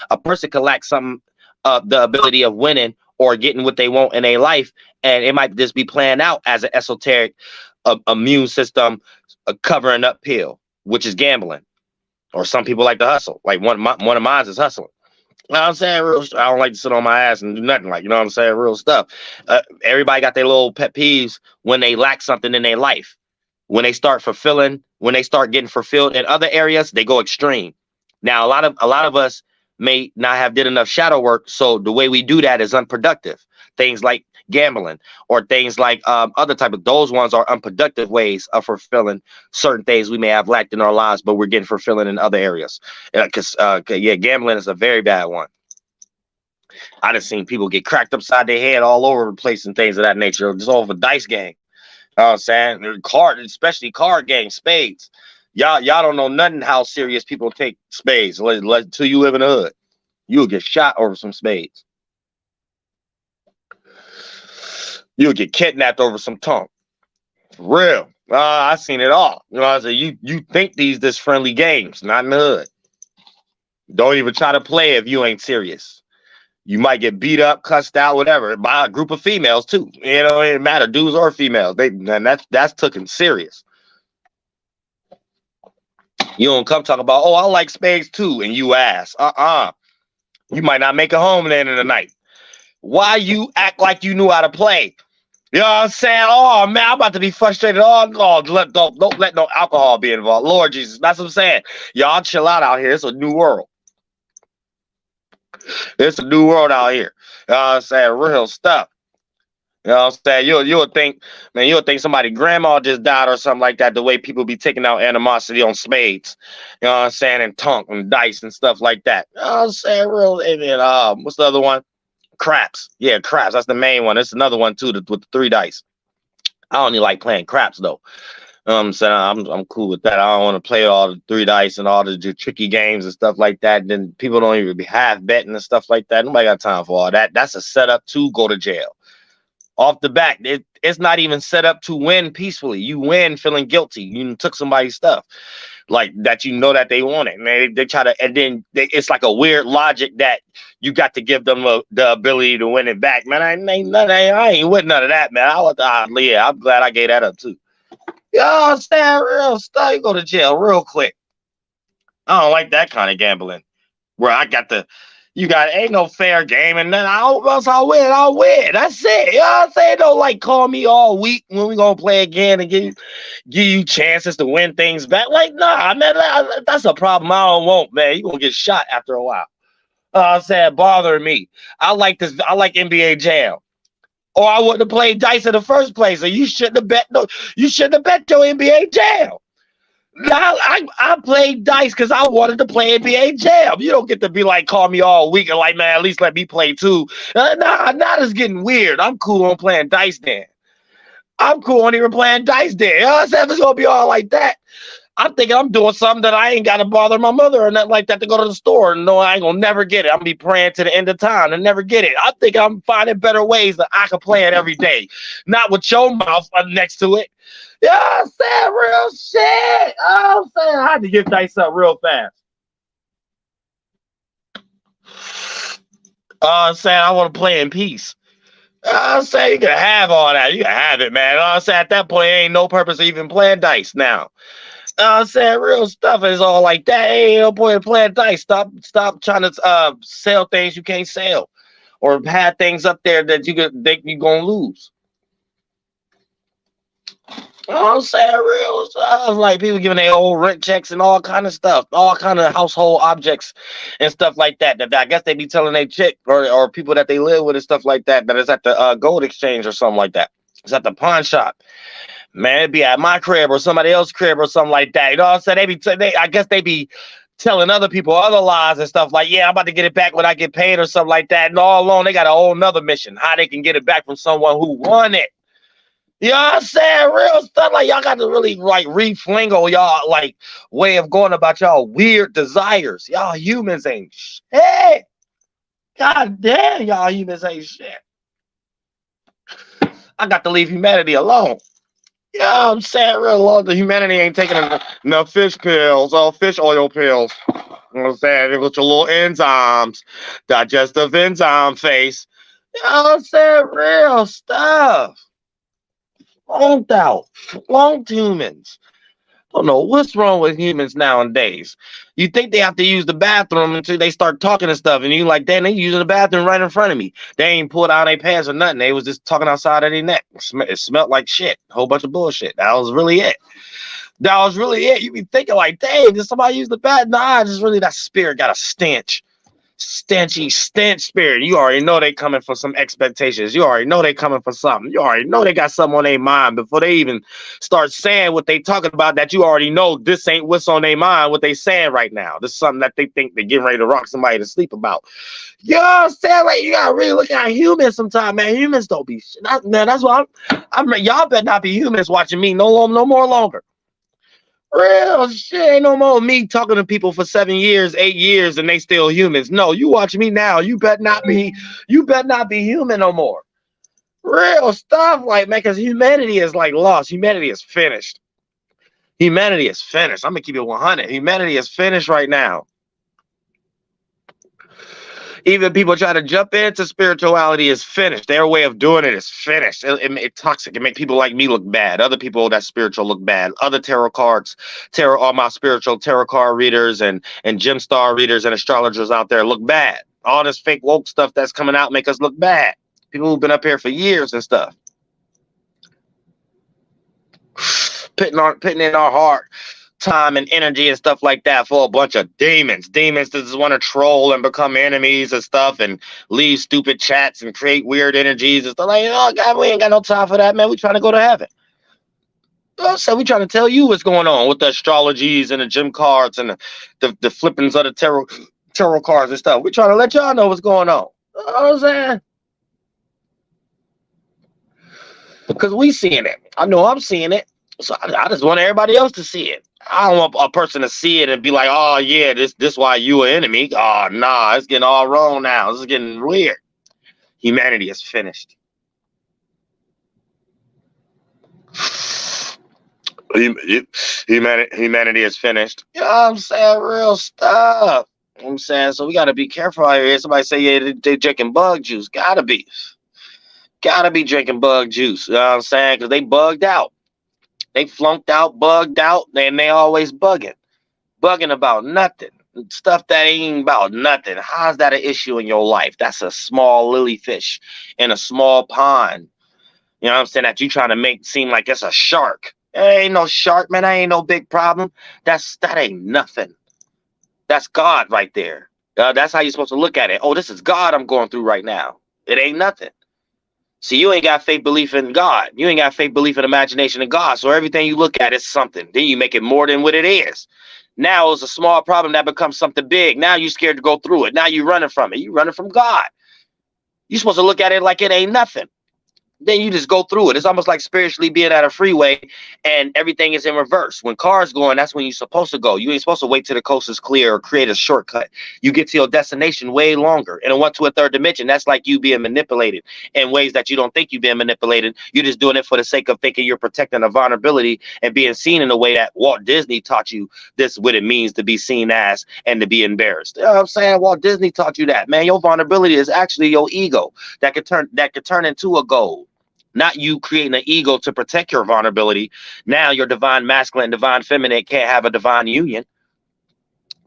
A person could lack some the ability of winning or getting what they want in their life, and it might just be playing out as an esoteric immune system covering up pill, which is gambling. Or some people like to hustle. Like one of mine is hustling. You know what I'm saying? I don't like to sit on my ass and do nothing, like, you know what I'm saying? Real stuff. Everybody got their little pet peeves when they lack something in their life. when they start getting fulfilled in other areas, they go extreme. Now, a lot of us may not have did enough shadow work, so the way we do that is unproductive. Things like gambling or things like other type of, those ones are unproductive ways of fulfilling certain things we may have lacked in our lives, but we're getting fulfilling in other areas. Because yeah, gambling is a very bad one. I just seen people get cracked upside their head all over the place and things of that nature, just over a dice game. You know what I'm saying? Especially card games, spades. Y'all don't know nothing how serious people take spades until you live in the hood. You'll get shot over some spades. You'll get kidnapped over some tongue. For real. I seen it all. You know what I'm saying? You think this friendly games, not in the hood. Don't even try to play if you ain't serious. You might get beat up, cussed out, whatever, by a group of females too. You know, it doesn't matter, dudes or females. And that's taken serious. You don't come talk about, oh, I like spades too, and you ask. You might not make it home at the end of the night. Why you act like you knew how to play? You know what I'm saying? Oh man, I'm about to be frustrated. Oh, don't let no alcohol be involved. Lord Jesus, that's what I'm saying. Y'all chill out here. It's a new world. It's a new world out here. You know what I'm saying? Real stuff. You know what I'm saying? You'll think somebody grandma just died or something like that, the way people be taking out animosity on spades. You know what I'm saying? And tonk and dice and stuff like that. You know what I'm saying? Real, and then what's the other one? Craps. Yeah, craps. That's the main one. It's another one too, with the 3 dice. I only like playing craps though. I'm saying I'm cool with that. I don't want to play all the 3 dice and all the tricky games and stuff like that. Then people don't even be half betting and stuff like that. Nobody got time for all that. That's a setup to go to jail. Off the back, it's not even set up to win peacefully. You win feeling guilty. You took somebody's stuff like that, you know that they want it. And they try to, and then it's like a weird logic that you got to give them the ability to win it back. Man, I ain't with none of that, man. Yeah, I'm glad I gave that up too. You know what I'm saying? Real stuff. You go to jail real quick. I don't like that kind of gambling where ain't no fair game, and then once I win, I'll win. That's it. You know what I'm saying? Don't like call me all week when we gonna play again and give you chances to win things back. Like, nah, man, that's a problem I don't want, man. You gonna get shot after a while. I'm saying, bothering me. I like NBA Jam. Or I wouldn't have played dice in the first place. Or you shouldn't have bet your NBA Jam. I played dice because I wanted to play NBA Jam. You don't get to be like, call me all week and like, man, at least let me play too. Nah, it's getting weird. I'm cool on playing dice then. I'm cool on even playing dice then. You know what I'm saying? If it's going to be all like that, I'm thinking I'm doing something that I ain't got to bother my mother or nothing like that to go to the store. No, I ain't going to never get it. I'm going to be praying to the end of time and never get it. I think I'm finding better ways that I can play it every day. Not with your mouth next to it. You know what I'm saying? Real shit. You know what I'm saying? I had to get dice up real fast. I'm saying I want to play in peace. I'm saying you can have all that. You can have it, man. I'm saying at that point, ain't no purpose of even playing dice now. I'm saying real stuff is all like that. Hey, no point in playing dice. Stop trying to sell things you can't sell, or have things up there that you're gonna lose. You know what I'm saying? Real stuff. Like people giving their old rent checks and all kind of stuff, all kind of household objects and stuff like that. That I guess they be telling their chick or people that they live with and stuff like that. That is at the gold exchange or something like that. It's at the pawn shop. Man, it'd be at my crib or somebody else's crib or something like that. You know what I'm saying? I guess they be telling other people other lies and stuff like, yeah, I'm about to get it back when I get paid or something like that. And all along, they got a whole nother mission, how they can get it back from someone who won it. You know what I'm saying? Real stuff. Like, y'all got to really, like, reflingle y'all, like, way of going about y'all weird desires. Y'all humans ain't shit. God damn, y'all humans ain't shit. I got to leave humanity alone. You know what I'm saying? Real long, the humanity ain't taking enough fish pills, or fish oil pills. You know what I'm saying? They got your little enzymes, digestive enzyme face. You know what I'm saying? Real stuff. Flunked out. Flunked humans. I don't know what's wrong with humans nowadays. You think they have to use the bathroom until they start talking and stuff, and you like, damn, they using the bathroom right in front of me. They ain't pulled out their pants or nothing. They was just talking outside of their neck. It smelled like shit. A whole bunch of bullshit. That was really it. That was really it. You be thinking like, dang, did somebody use the bathroom? Nah, just really that spirit got a stench. Stench spirit. You already know they coming for some expectations. You already know they coming for something. You already know they got something on their mind before they even start saying what they talking about, that you already know this ain't what's on their mind, what they saying right now. This is something that they think they're getting ready to rock somebody to sleep about. You know what I'm saying? Like, you gotta really look at humans sometimes, man. Humans don't be shit. Man, that's why I'm y'all better not be humans watching me no more longer. Real shit. Ain't no more me talking to people for 7 years, 8 years, and they still humans. No, you watch me now. You better not be human no more. Real stuff, like, man, because humanity is like lost. Humanity is finished. Humanity is finished. I'm gonna keep it 100. Humanity is finished right now. Even people try to jump into spirituality is finished. Their way of doing it is finished. It's toxic. It makes people like me look bad. Other people that's spiritual look bad. Other all my spiritual tarot card readers and gem star readers and astrologers out there look bad. All this fake woke stuff that's coming out make us look bad. People who've been up here for years and stuff. Putting in our heart time and energy and stuff like that for a bunch of demons that just want to troll and become enemies and stuff and leave stupid chats and create weird energies and stuff like, oh God, we ain't got no time for that, man. We trying to go to heaven. So we trying to tell you what's going on with the astrologies and the gem cards and the flippings of the tarot cards and stuff. We trying to let y'all know what's going on. You know what I'm saying? Because we seeing it. I know I'm seeing it. So I just want everybody else to see it. I don't want a person to see it and be like, oh yeah, this why you an enemy. Oh nah, it's getting all wrong now. This is getting weird. Humanity is finished. Humanity is finished. You know what I'm saying? Real stuff. You know what I'm saying? So we gotta be careful out here. Somebody say, yeah, they drinking bug juice. Gotta be drinking bug juice. You know what I'm saying? Because they bugged out. They flunked out, bugged out, and they always bugging about nothing. Stuff that ain't about nothing. How's that an issue in your life? That's a small lily fish in a small pond. You know what I'm saying? That you trying to make seem like it's a shark. There ain't no shark, man. That ain't no big problem. That ain't nothing. That's God right there. That's how you're supposed to look at it. Oh, this is God I'm going through right now. It ain't nothing. See, you ain't got faith belief in God. You ain't got faith belief in imagination in God. So everything you look at is something. Then you make it more than what it is. Now it's a small problem that becomes something big. Now you're scared to go through it. Now you're running from it. You're running from God. You're supposed to look at it like it ain't nothing. Then you just go through it. It's almost like spiritually being at a freeway and everything is in reverse. When cars going, that's when you're supposed to go. You ain't supposed to wait till the coast is clear or create a shortcut. You get to your destination way longer. In a 1 to a third dimension, that's like you being manipulated in ways that you don't think you're being manipulated. You're just doing it for the sake of thinking you're protecting a vulnerability and being seen in a way that Walt Disney taught you this what it means to be seen as and to be embarrassed. You know what I'm saying? Walt Disney taught you that, man. Your vulnerability is actually your ego that could turn into a gold. Not you creating an ego to protect your vulnerability. Now your divine masculine and divine feminine can't have a divine union.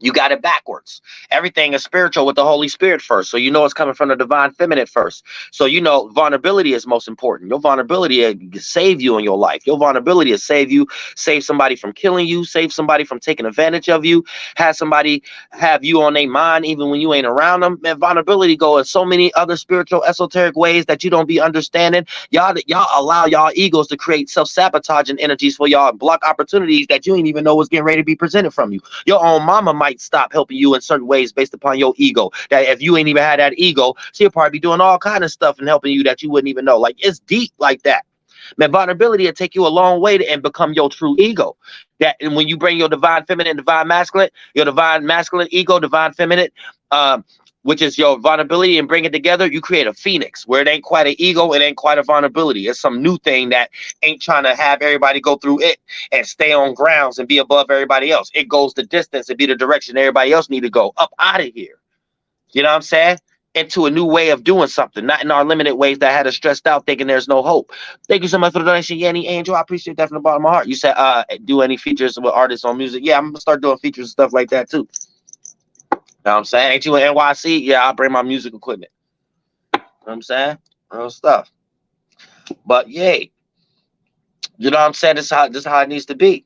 You got it backwards. Everything is spiritual with the Holy Spirit first. So you know it's coming from the divine feminine first. So you know vulnerability is most important. Your vulnerability is save you in your life. Your vulnerability is save you, save somebody from killing you, save somebody from taking advantage of you, have somebody have you on their mind even when you ain't around them. Man, vulnerability go in so many other spiritual esoteric ways that you don't be understanding. Y'all allow y'all egos to create self-sabotaging energies for y'all and block opportunities that you ain't even know was getting ready to be presented from you. Your own mama might stop helping you in certain ways based upon your ego. That if you ain't even had that ego, she'll probably be doing all kind of stuff and helping you that you wouldn't even know. Like, it's deep like that. Man, vulnerability will take you a long way and become your true ego. That, and when you bring your divine feminine, divine masculine, your divine masculine ego, divine feminine, which is your vulnerability, and bring it together, you create a phoenix where it ain't quite an ego, it ain't quite a vulnerability. It's some new thing that ain't trying to have everybody go through it and stay on grounds and be above everybody else. It goes the distance and be the direction everybody else need to go, up out of here. You know what I'm saying? into a new way of doing something, not in our limited ways that had us stressed out thinking there's no hope. Thank you so much for the donation, Yanni Angel. I appreciate that from the bottom of my heart. You said do any features with artists on music. Yeah, I'm gonna start doing features and stuff like that too. You know what I'm saying? Ain't you in NYC? Yeah, I'll bring my music equipment. You know what I'm saying? Real stuff. But yay. You know what I'm saying? This is how it needs to be.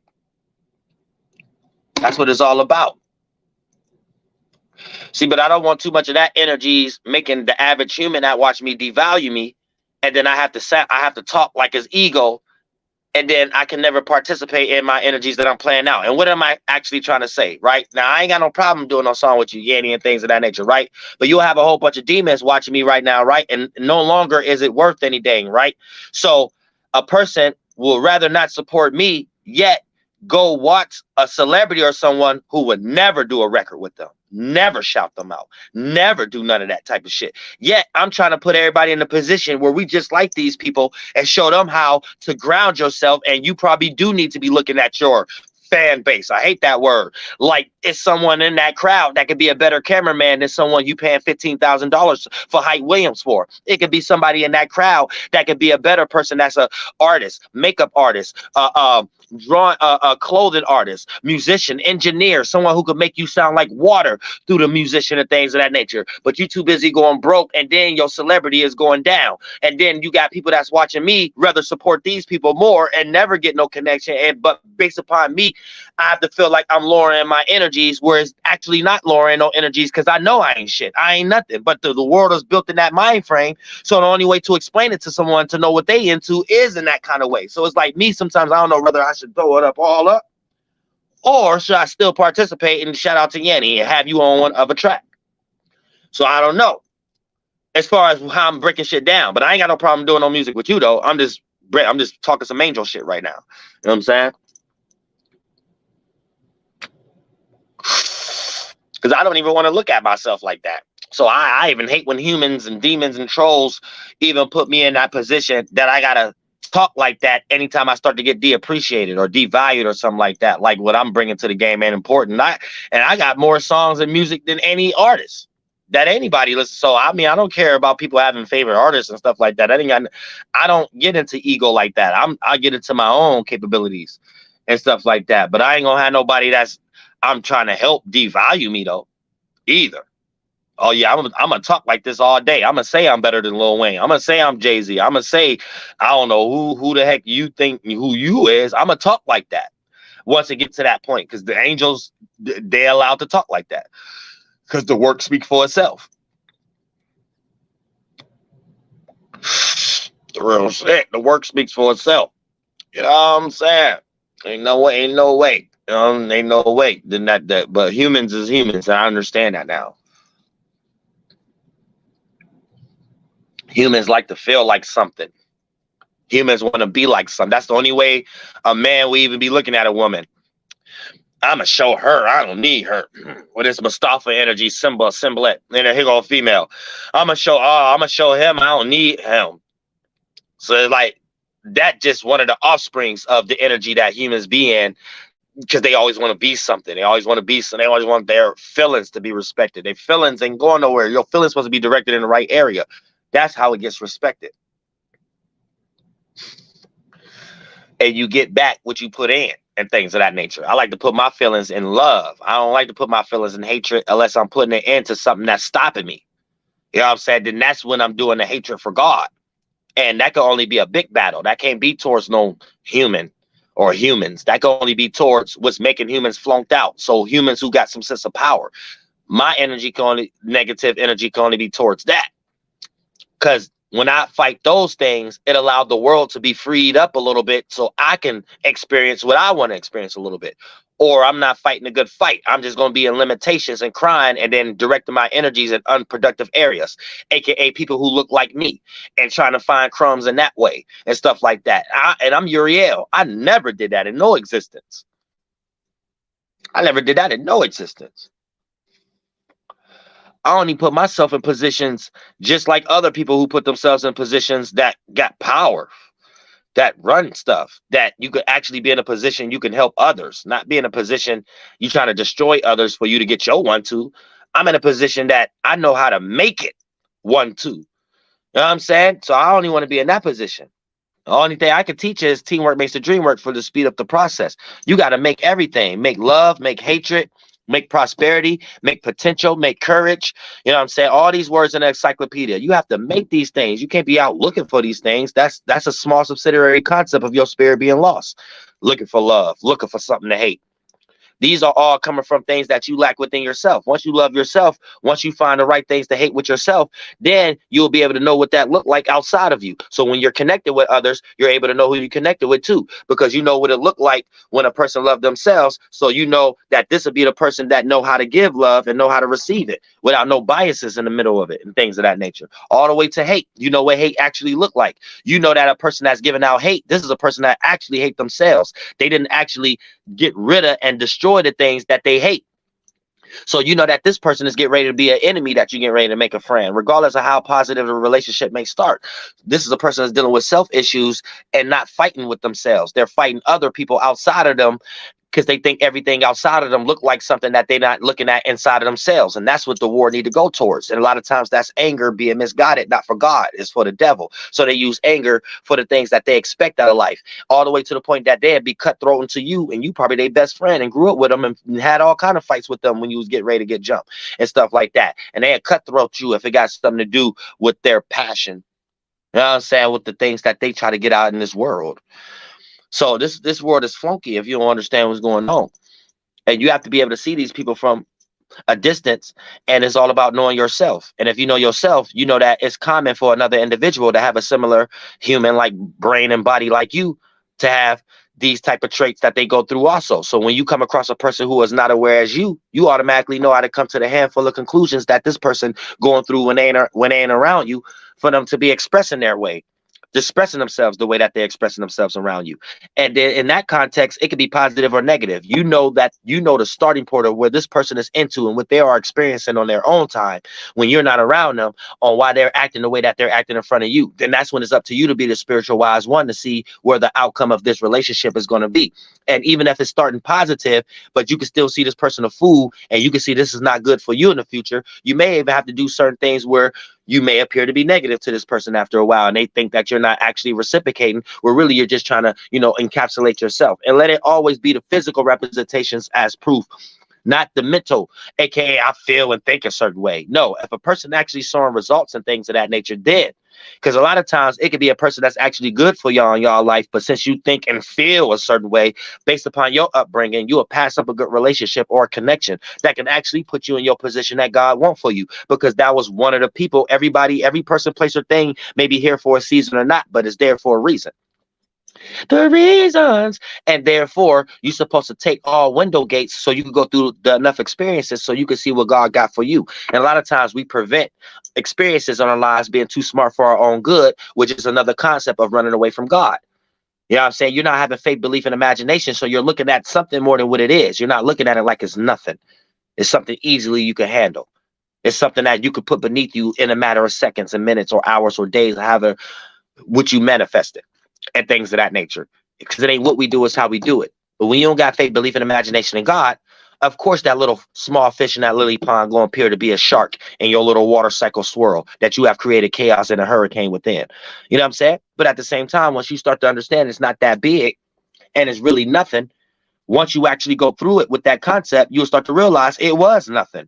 That's what it's all about. See, but I don't want too much of that energies making the average human that watch me devalue me, and then I have to talk like his ego, and then I can never participate in my energies that I'm playing out. And what am I actually trying to say? Right now, I ain't got no problem doing no song with you, Yanni, and things of that nature, right? But you'll have a whole bunch of demons watching me right now, right? And no longer is it worth anything, right? So a person will rather not support me, yet go watch a celebrity or someone who would never do a record with them, never shout them out, never do none of that type of shit. Yet I'm trying to put everybody in a position where we just like these people and show them how to ground yourself. And you probably do need to be looking at your fan base. I hate that word. Like, it's someone in that crowd that could be a better cameraman than someone you paying $15,000 for Hype Williams for. It could be somebody in that crowd that could be a better person that's a artist, makeup artist, drawing, clothing artist, musician, engineer, someone who could make you sound like water through the musician and things of that nature. But you too busy going broke, and then your celebrity is going down. And then you got people that's watching me rather support these people more and never get no connection. But based upon me, I have to feel like I'm lowering my energies, whereas actually not lowering no energies, because I know I ain't shit. I ain't nothing. But the world is built in that mind frame. So the only way to explain it to someone to know what they into is in that kind of way. So it's like me, sometimes I don't know whether I should throw it up all up, or should I still participate and shout out to Yanni and have you on one of a track. So I don't know as far as how I'm breaking shit down, but I ain't got no problem doing no music with you though. I'm just talking some angel shit right now. You know what I'm saying? Because I don't even want to look at myself like that. So I even hate when humans and demons and trolls even put me in that position that I gotta talk like that anytime I start to get de-appreciated or devalued or something like that. Like what I'm bringing to the game ain't important. I got more songs and music than any artist that anybody listens. So I mean, I don't care about people having favorite artists and stuff like that. I don't get into ego like that. I get into my own capabilities and stuff like that. But I ain't gonna have nobody I'm trying to help devalue me though, either. Oh yeah, I'm gonna talk like this all day. I'm gonna say I'm better than Lil Wayne. I'm gonna say I'm Jay-Z. I'm gonna say I don't know who the heck you think who you is. I'm gonna talk like that once it gets to that point, because the angels, they're allowed to talk like that because the work speaks for itself. The real shit. The work speaks for itself. You know what I'm saying? Ain't no way. Ain't no way. Ain't no way. Then that. But humans is humans, and I understand that now. Humans like to feel like something. Humans want to be like something. That's the only way a man will even be looking at a woman. I'm going to show her. I don't need her. With this Mustafa energy symbol-it. And here go a female. I'm going to show him. I don't need him. So it's like, that just one of the offsprings of the energy that humans be in, because they always want to be something. They always want to be something. They always want their feelings to be respected. Their feelings ain't going nowhere. Your feelings supposed to be directed in the right area. That's how it gets respected. And you get back what you put in and things of that nature. I like to put my feelings in love. I don't like to put my feelings in hatred unless I'm putting it into something that's stopping me. You know what I'm saying? Then that's when I'm doing the hatred for God. And that can only be a big battle. That can't be towards no human or humans. That can only be towards what's making humans flunked out. So humans who got some sense of power. My negative energy can only be towards that. Because when I fight those things, it allowed the world to be freed up a little bit so I can experience what I want to experience a little bit. Or I'm not fighting a good fight. I'm just going to be in limitations and crying and then directing my energies in unproductive areas, aka people who look like me, and trying to find crumbs in that way and stuff like that. And I'm Uriel. I never did that in no existence. I never did that in no existence. I only put myself in positions just like other people who put themselves in positions that got power, that run stuff, that you could actually be in a position you can help others, not be in a position you trying to destroy others for you to get your one to. I'm in a position that I know how to make it 1-2. You know what I'm saying? So I don't even want to be in that position. The only thing I can teach is teamwork makes the dream work for to speed up the process. You got to make everything, make love, make hatred, make prosperity, make potential, make courage. You know what I'm saying? All these words in the encyclopedia. You have to make these things. You can't be out looking for these things. That's a small subsidiary concept of your spirit being lost. Looking for love, looking for something to hate. These are all coming from things that you lack within yourself. Once you love yourself, once you find the right things to hate with yourself, then you'll be able to know what that looked like outside of you. So when you're connected with others, you're able to know who you connected with too, because you know what it looked like when a person loved themselves. So you know that this will be the person that know how to give love and know how to receive it without no biases in the middle of it and things of that nature. All the way to hate. You know what hate actually look like. You know that a person that's giving out hate, this is a person that actually hate themselves. They didn't actually get rid of and destroy the things that they hate. So you know that this person is getting ready to be an enemy that you get ready to make a friend, regardless of how positive the relationship may start. This is a person that's dealing with self issues and not fighting with themselves. They're fighting other people outside of them because they think everything outside of them look like something that they're not looking at inside of themselves. And that's what the war need to go towards. And a lot of times that's anger being misguided, not for God, it's for the devil. So they use anger for the things that they expect out of life, all the way to the point that they'd be cutthroat into you, and you probably their best friend and grew up with them and had all kind of fights with them when you was getting ready to get jumped and stuff like that. And they had cutthroat you if it got something to do with their passion. You know what I'm saying? With the things that they try to get out in this world. So this world is flunky if you don't understand what's going on. And you have to be able to see these people from a distance, and it's all about knowing yourself. And if you know yourself, you know that it's common for another individual to have a similar human like brain and body like you to have these type of traits that they go through also. So when you come across a person who is not aware as you automatically know how to come to the handful of conclusions that this person going through when they ain't around you, for them to be expressing their way, expressing themselves the way that they're expressing themselves around you. And then in that context, it could be positive or negative. You know that you know the starting point of where this person is into and what they are experiencing on their own time when you're not around them, on why they're acting the way that they're acting in front of you. Then that's when it's up to you to be the spiritual wise one to see where the outcome of this relationship is going to be. And even if it's starting positive, but you can still see this person a fool, and you can see this is not good for you in the future, you may even have to do certain things where you may appear to be negative to this person after a while, and they think that you're not actually reciprocating, where really you're just trying to, encapsulate yourself. And let it always be the physical representations as proof, not the mental, aka I feel and think a certain way. No, if a person actually saw results and things of that nature, then, because a lot of times it could be a person that's actually good for y'all in y'all life, but since you think and feel a certain way based upon your upbringing, you will pass up a good relationship or a connection that can actually put you in your position that God wants for you, because that was one of the people. Every person, place, or thing may be here for a season or not, but it's there for a reason. The reasons. And therefore, you're supposed to take all window gates so you can go through enough experiences so you can see what God got for you. And a lot of times we prevent experiences on our lives being too smart for our own good, which is another concept of running away from God. You know what I'm saying? You're not having faith, belief, and imagination. So you're looking at something more than what it is. You're not looking at it like it's nothing. It's something easily you can handle. It's something that you could put beneath you in a matter of seconds and minutes or hours or days, however, what you manifested and things of that nature. Because it ain't what we do, it's how we do it. But when you don't got faith, belief, and imagination in God, of course, that little small fish in that lily pond going to appear to be a shark in your little water cycle swirl that you have created chaos and a hurricane within. You know what I'm saying? But at the same time, once you start to understand it's not that big and it's really nothing, once you actually go through it with that concept, you'll start to realize it was nothing.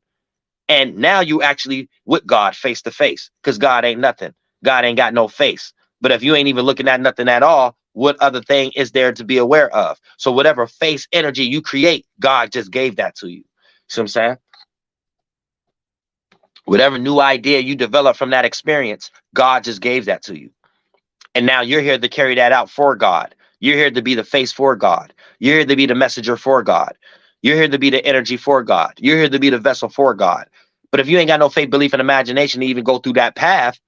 And now you actually with God face to face, because God ain't nothing. God ain't got no face. But if you ain't even looking at nothing at all, what other thing is there to be aware of? So whatever face energy you create, God just gave that to you. See what I'm saying? Whatever new idea you develop from that experience, God just gave that to you. And now you're here to carry that out for God. You're here to be the face for God. You're here to be the messenger for God. You're here to be the energy for God. You're here to be the vessel for God. But if you ain't got no faith, belief, and imagination to even go through that path,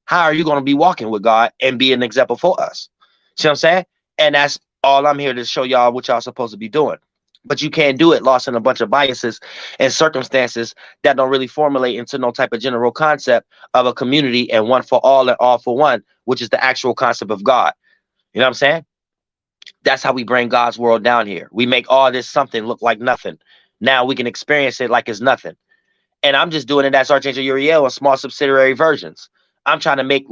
how are you going to be walking with God and be an example for us? See what I'm saying? And that's all I'm here to show y'all what y'all supposed to be doing. But you can't do it lost in a bunch of biases and circumstances that don't really formulate into no type of general concept of a community and one for all and all for one, which is the actual concept of God. You know what I'm saying? That's how we bring God's world down here. We make all this something look like nothing. Now we can experience it like it's nothing. And I'm just doing it as Archangel Uriel in small subsidiary versions. I'm trying to make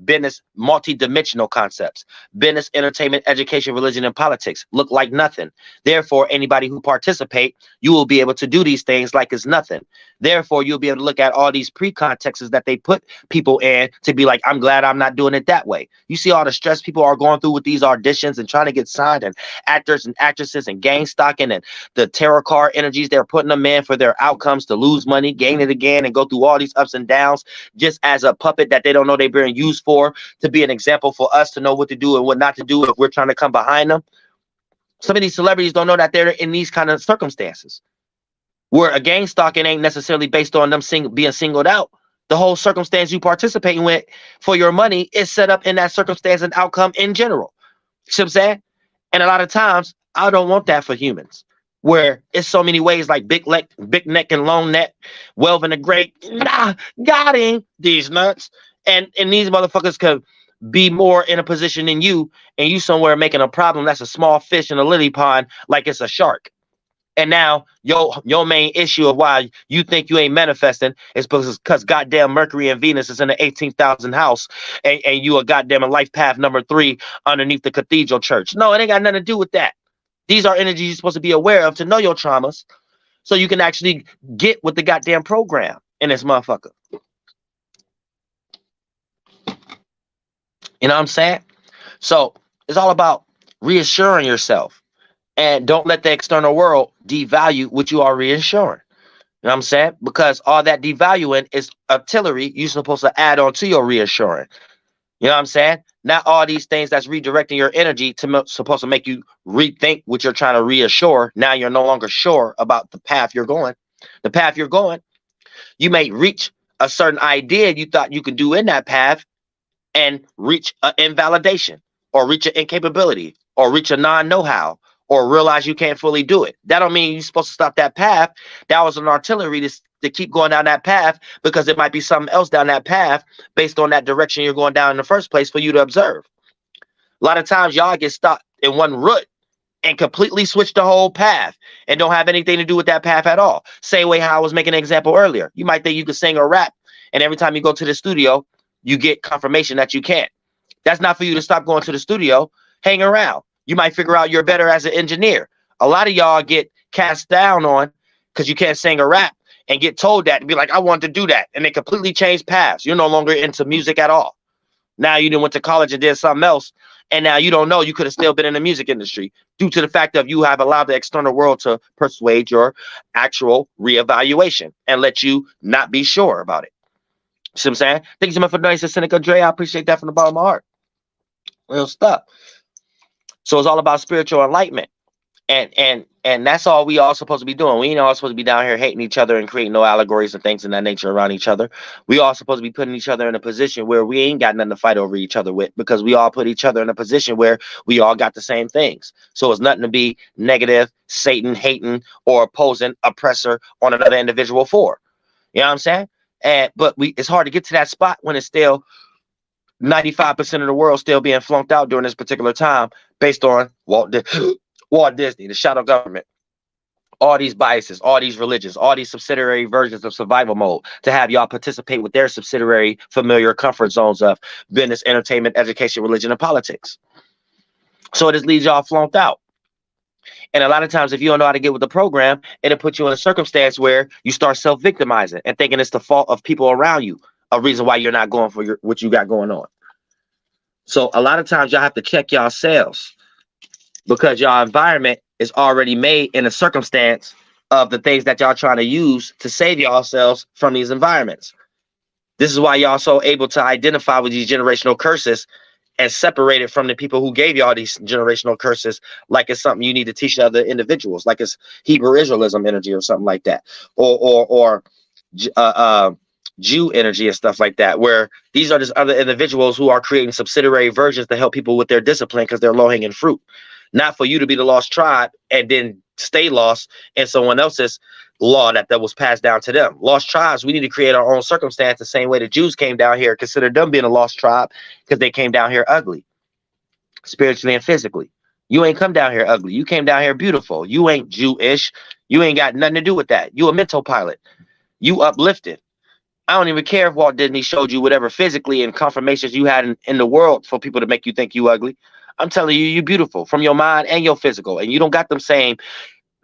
business multi-dimensional concepts. Business, entertainment, education, religion, and politics look like nothing. Therefore, anybody who participate, you will be able to do these things like it's nothing. Therefore, you'll be able to look at all these pre-contexts that they put people in to be like, I'm glad I'm not doing it that way. You see all the stress people are going through with these auditions and trying to get signed, and actors and actresses and gang stocking, and the tarot card energies they're putting them in for their outcomes to lose money, gain it again, and go through all these ups and downs just as a puppet that they don't know they're being used for, to be an example for us to know what to do and what not to do if we're trying to come behind them. Some of these celebrities don't know that they're in these kind of circumstances where a gang stalking ain't necessarily based on them being singled out. The whole circumstance you participating with for your money is set up in that circumstance and outcome in general. See what I'm saying? And a lot of times, I don't want that for humans, where it's so many ways like big neck and long neck, Welvin the Great, nah, got him, these nuts. And these motherfuckers could be more in a position than you, and you somewhere making a problem that's a small fish in a lily pond like it's a shark. And now your main issue of why you think you ain't manifesting is because goddamn Mercury and Venus is in the 18,000 house, and you a goddamn life path number 3 underneath the cathedral church. No, it ain't got nothing to do with that. These are energies you're supposed to be aware of to know your traumas, so you can actually get with the goddamn program in this motherfucker. You know what I'm saying? So it's all about reassuring yourself. And don't let the external world devalue what you are reassuring. You know what I'm saying? Because all that devaluing is artillery you're supposed to add on to your reassuring. You know what I'm saying? Not all these things that's redirecting your energy supposed to make you rethink what you're trying to reassure. Now you're no longer sure about the path you're going. The path you're going, you may reach a certain idea you thought you could do in that path and reach an invalidation, or reach an incapability, or reach a non-know-how, or realize you can't fully do it. That don't mean you're supposed to stop that path. That was an artillery to keep going down that path, because it might be something else down that path based on that direction you're going down in the first place for you to observe. A lot of times y'all get stuck in one route and completely switch the whole path and don't have anything to do with that path at all. Same way how I was making an example earlier. You might think you could sing or rap, and every time you go to the studio, you get confirmation that you can't. That's not for you to stop going to the studio. Hang around. You might figure out you're better as an engineer. A lot of y'all get cast down on because you can't sing or rap, and get told that and be like, I want to do that. And they completely change paths. You're no longer into music at all. Now you done went to college and did something else, and now you don't know you could have still been in the music industry due to the fact that you have allowed the external world to persuade your actual reevaluation and let you not be sure about it. See what I'm saying? Thank you so much for doing this, Seneca Dre. I appreciate that from the bottom of my heart. Real stuff. So it's all about spiritual enlightenment. And that's all we all supposed to be doing. We ain't all supposed to be down here hating each other and creating no allegories and things of that nature around each other. We all supposed to be putting each other in a position where we ain't got nothing to fight over each other with, because we all put each other in a position where we all got the same things. So it's nothing to be negative, Satan, hating, or opposing, oppressor on another individual for. You know what I'm saying? But it's hard to get to that spot when it's still 95% of the world still being flunked out during this particular time based on Walt Disney, the shadow government, all these biases, all these religions, all these subsidiary versions of survival mode to have y'all participate with their subsidiary familiar comfort zones of business, entertainment, education, religion, and politics. So it just leaves y'all flunked out. And a lot of times, if you don't know how to get with the program, it'll put you in a circumstance where you start self-victimizing and thinking it's the fault of people around you, a reason why you're not going for what you got going on. So a lot of times y'all have to check yourselves, because y'all environment is already made in a circumstance of the things that y'all trying to use to save yourselves from these environments. This is why y'all so able to identify with these generational curses and separate it from the people who gave y'all these generational curses, like it's something you need to teach other individuals, like it's Hebrew Israelism energy or something like that, or Jew energy and stuff like that, where these are just other individuals who are creating subsidiary versions to help people with their discipline because they're low-hanging fruit. Not for you to be the lost tribe and then stay lost in someone else's law that was passed down to them. Lost tribes, we need to create our own circumstance the same way the Jews came down here, consider them being a lost tribe because they came down here ugly, spiritually and physically. You ain't come down here ugly. You came down here beautiful. You ain't Jewish. You ain't got nothing to do with that. You a mental pilot. You uplifted. I don't even care if Walt Disney showed you whatever physically and confirmations you had in the world for people to make you think you ugly. I'm telling you, you're beautiful from your mind and your physical, and you don't got them same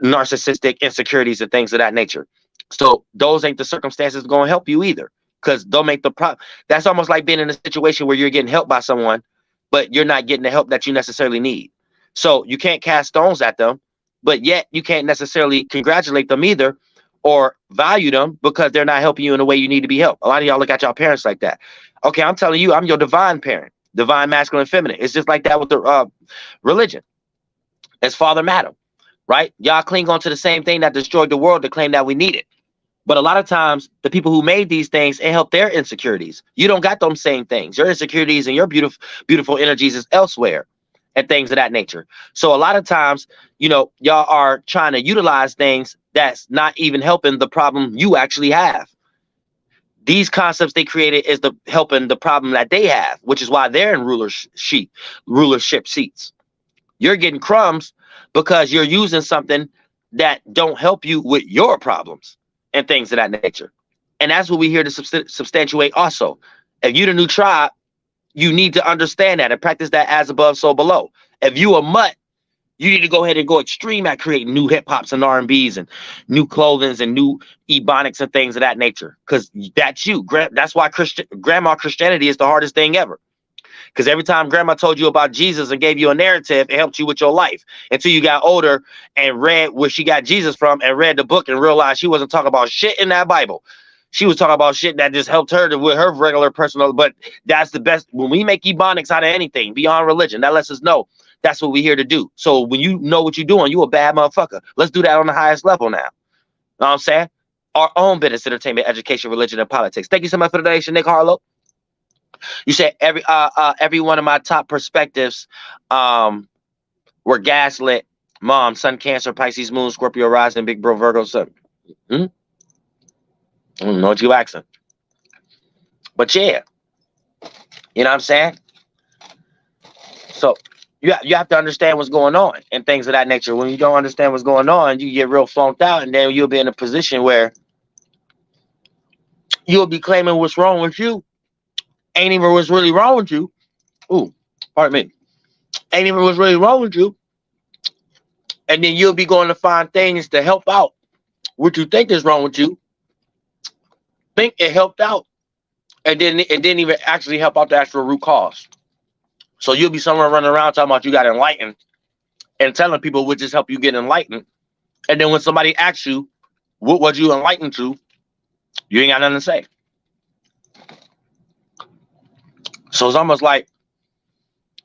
narcissistic insecurities and things of that nature. So those ain't the circumstances going to help you either, because they'll make the problem. That's almost like being in a situation where you're getting helped by someone, but you're not getting the help that you necessarily need. So you can't cast stones at them, but yet you can't necessarily congratulate them either or value them because they're not helping you in the way you need to be helped. A lot of y'all look at y'all parents like that. Okay, I'm telling you, I'm your divine parent, divine masculine and feminine. It's just like that with the religion. It's Father Madam, right? Y'all cling on to the same thing that destroyed the world to claim that we need it. But a lot of times, the people who made these things, it helped their insecurities. You don't got them same things. Your insecurities and your beautiful energies is elsewhere and things of that nature. So a lot of times, y'all are trying to utilize things that's not even helping the problem you actually have. These concepts they created is helping the problem that they have, which is why they're in rulership seats. You're getting crumbs because you're using something that don't help you with your problems and things of that nature. And that's what we here to substantiate also. If you're the new tribe, you need to understand that and practice that as above, so below. If you a mutt, you need to go ahead and go extreme at creating new hip hops and R&Bs and new clothings and new ebonics and things of that nature. Because that's you. That's why grandma Christianity is the hardest thing ever. Because every time grandma told you about Jesus and gave you a narrative, it helped you with your life until you got older and read where she got Jesus from and read the book and realized she wasn't talking about shit in that Bible. She was talking about shit that just helped her with her regular personal. But that's the best. When we make ebonics out of anything beyond religion, that lets us know that's what we're here to do. So when you know what you're doing, you a bad motherfucker. Let's do that on the highest level now. Know what I'm saying? Our own business, entertainment, education, religion, and politics. Thank you so much for the donation, Nick Harlow. You said every one of my top perspectives were gaslit. Mom, Sun, Cancer, Pisces, Moon, Scorpio, Rising, Big Bro, Virgo, Sun. I don't know what you asking. But yeah, you know what I'm saying? So you have to understand what's going on and things of that nature. When you don't understand what's going on, you get real flunked out, and then you'll be in a position where you'll be claiming what's wrong with you. Ain't even what's really wrong with you. Ooh, pardon me. Ain't even what's really wrong with you. And then you'll be going to find things to help out what you think is wrong with you. Think it helped out. And then it didn't even actually help out the actual root cause. So you'll be somewhere running around talking about you got enlightened and telling people what just help you get enlightened. And then when somebody asks you, what was you enlightened to? You ain't got nothing to say. So it's almost like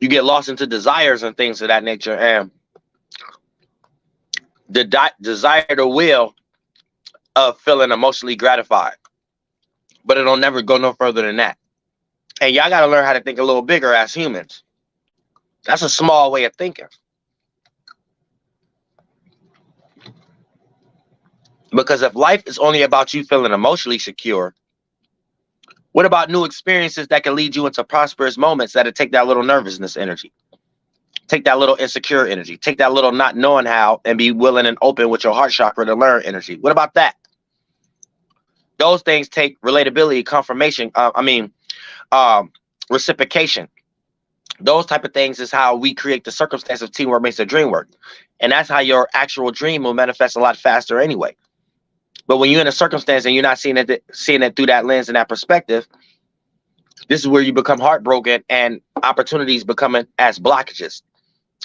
you get lost into desires and things of that nature. And the desire, the will of feeling emotionally gratified. But it'll never go no further than that. And y'all got to learn how to think a little bigger as humans. That's a small way of thinking. Because if life is only about you feeling emotionally secure, what about new experiences that can lead you into prosperous moments that'll take that little nervousness energy? Take that little insecure energy. Take that little not knowing how and be willing and open with your heart chakra to learn energy. What about that? Those things take relatability, confirmation, reciprocation. Those type of things is how we create the circumstance of teamwork makes the dream work. And that's how your actual dream will manifest a lot faster anyway. But when you're in a circumstance and you're not seeing it through that lens and that perspective, this is where you become heartbroken and opportunities becoming as blockages.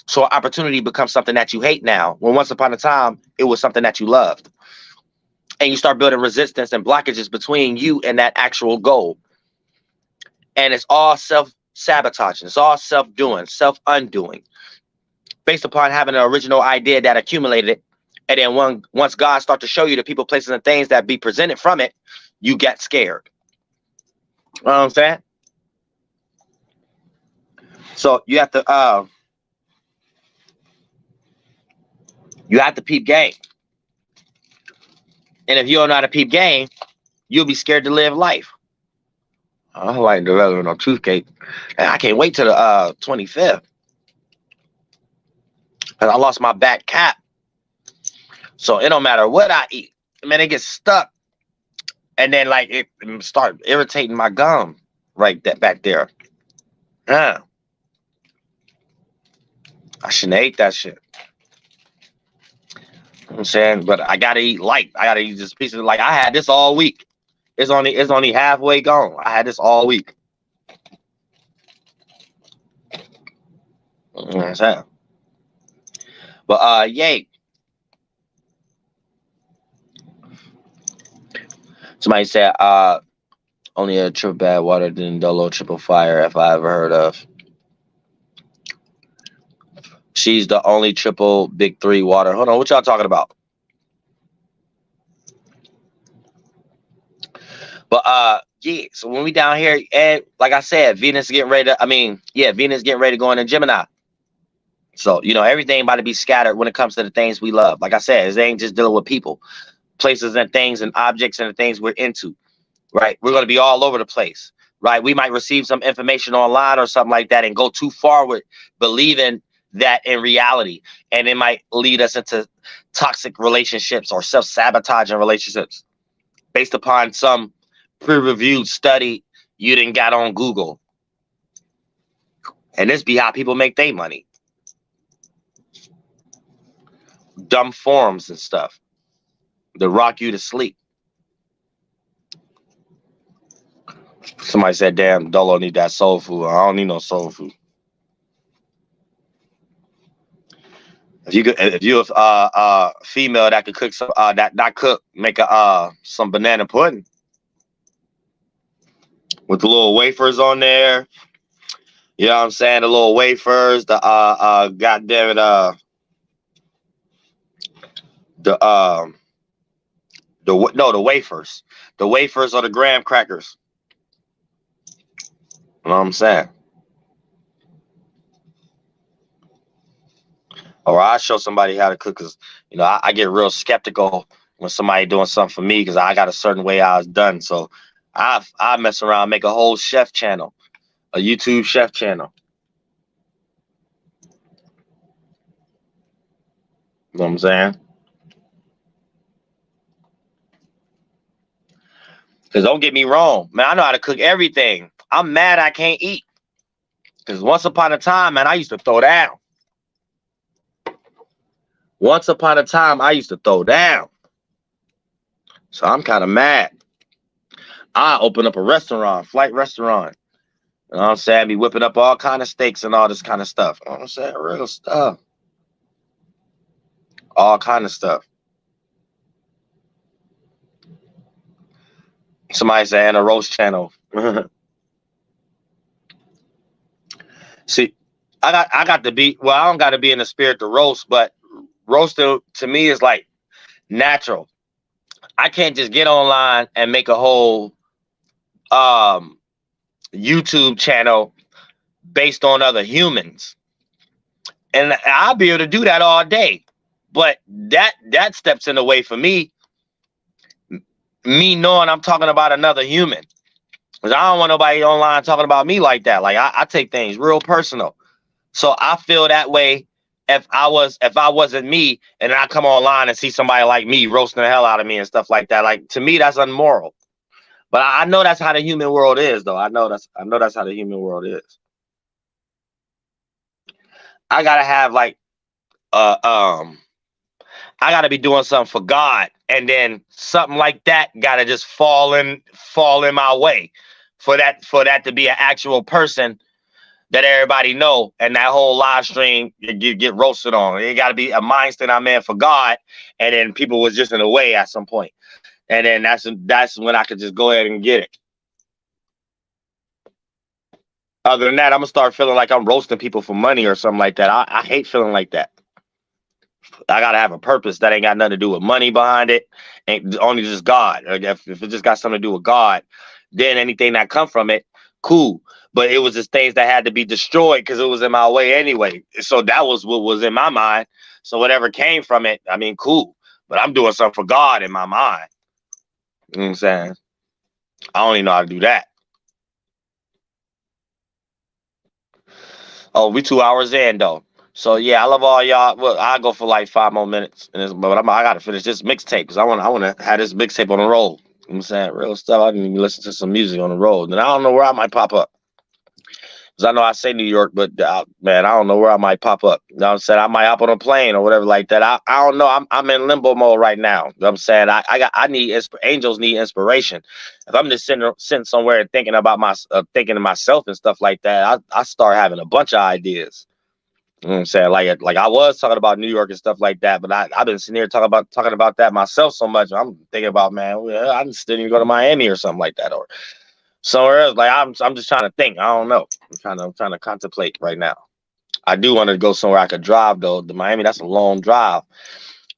So opportunity becomes something that you hate now, when once upon a time, it was something that you loved. And you start building resistance and blockages between you and that actual goal. And it's all self-sabotaging. It's all self-doing, self-undoing, based upon having an original idea that accumulated it. And then once God starts to show you the people, places, and things that be presented from it, you get scared. You know what I'm saying? So you have to peep game. And if you don't know how to peep game, you'll be scared to live life. I don't like developing no toothcake. And I can't wait till the 25th. Because I lost my back cap. So it don't matter what I eat. Man, it gets stuck and then like it started irritating my gum right that back there. Yeah, I shouldn't have ate that shit. You know what I'm saying, but I gotta eat light. I gotta eat this piece of like I had this all week. It's only halfway gone. I had this all week. You know what I'm saying? But yay. Somebody said only a triple bad water than Dolo triple fire if I ever heard of. She's the only triple big three water. Hold on, what y'all talking about? But yeah, so when we down here, and like I said, Venus getting ready to Venus getting ready to go into Gemini. So, everything about to be scattered when it comes to the things we love. Like I said, it ain't just dealing with people, places and things and objects and the things we're into, right? We're going to be all over the place, right? We might receive some information online or something like that and go too far with believing that in reality. And it might lead us into toxic relationships or self-sabotaging relationships based upon some peer-reviewed study you didn't got on Google. And this be how people make their money. Dumb forums and stuff that rock you to sleep. Somebody said, damn, Dolo need that soul food. I don't need no soul food. If you're a female that could cook some make some banana pudding with the little wafers on there. You know what I'm saying? The little wafers, the goddamn it, the wafers. The wafers or the graham crackers. You know what I'm saying? Or I'll show somebody how to cook, because I get real skeptical when somebody doing something for me because I got a certain way I was done. So I mess around, make a whole chef channel, a YouTube chef channel. You know what I'm saying? Because don't get me wrong, man, I know how to cook everything. I'm mad I can't eat. Because once upon a time, man, I used to throw down. Once upon a time, I used to throw down. So I'm kind of mad. I open up a restaurant, flight restaurant. You know what I'm saying? Be whipping up all kind of steaks and all this kind of stuff. You know what I'm saying? Real stuff. All kind of stuff. Somebody saying a roast channel. See, I got to be, well, I don't got to be in the spirit to roast, but roasting to me is like natural. I can't just get online and make a whole YouTube channel based on other humans. And I'll be able to do that all day. But that steps in the way for me knowing I'm talking about another human. Because I don't want nobody online talking about me like that. Like I take things real personal. So I feel that way if I wasn't me and I come online and see somebody like me roasting the hell out of me and stuff like that. Like to me, that's unmoral. But I know that's how the human world is, though. I know that's how the human world is. I gotta have like I gotta be doing something for God, and then something like that gotta just fall in my way for that to be an actual person that everybody know, and that whole live stream get roasted on. It gotta be a mindset I'm in for God, and then people was just in the way at some point, and then that's when I could just go ahead and get it. Other than that, I'm gonna start feeling like I'm roasting people for money or something like that. I hate feeling like that. I gotta have a purpose that ain't got nothing to do with money behind it, ain't only just God. Like if it just got something to do with God, then anything that come from it, cool. But it was just things that had to be destroyed because it was in my way anyway. So that was what was in my mind. So whatever came from it, I mean, cool. But I'm doing something for God in my mind. You know what I'm saying? I don't even know how to do that. Oh, we 2 hours in though. So yeah, I love all y'all. Well, I'll go for like 5 more minutes, but I gotta finish this mixtape because I want to have this mixtape on the roll. I'm saying real stuff. I didn't even listen to some music on the road, and I don't know where I might pop up. Cause I know I say New York, but man, I don't know where I might pop up. You know what I'm saying? I might hop on a plane or whatever like that. I don't know. I'm in limbo mode right now. You know what I'm saying? I need angels need inspiration. If I'm just sitting somewhere and thinking about thinking to myself and stuff like that, I start having a bunch of ideas. You know what I'm saying? Like I was talking about New York and stuff like that, but I've been sitting here talking about that myself so much. I'm thinking about, man, well, I just didn't even go to Miami or something like that, or somewhere else. Like I'm just trying to think. I don't know. I'm trying to contemplate right now. I do want to go somewhere I could drive though. The Miami, that's a long drive.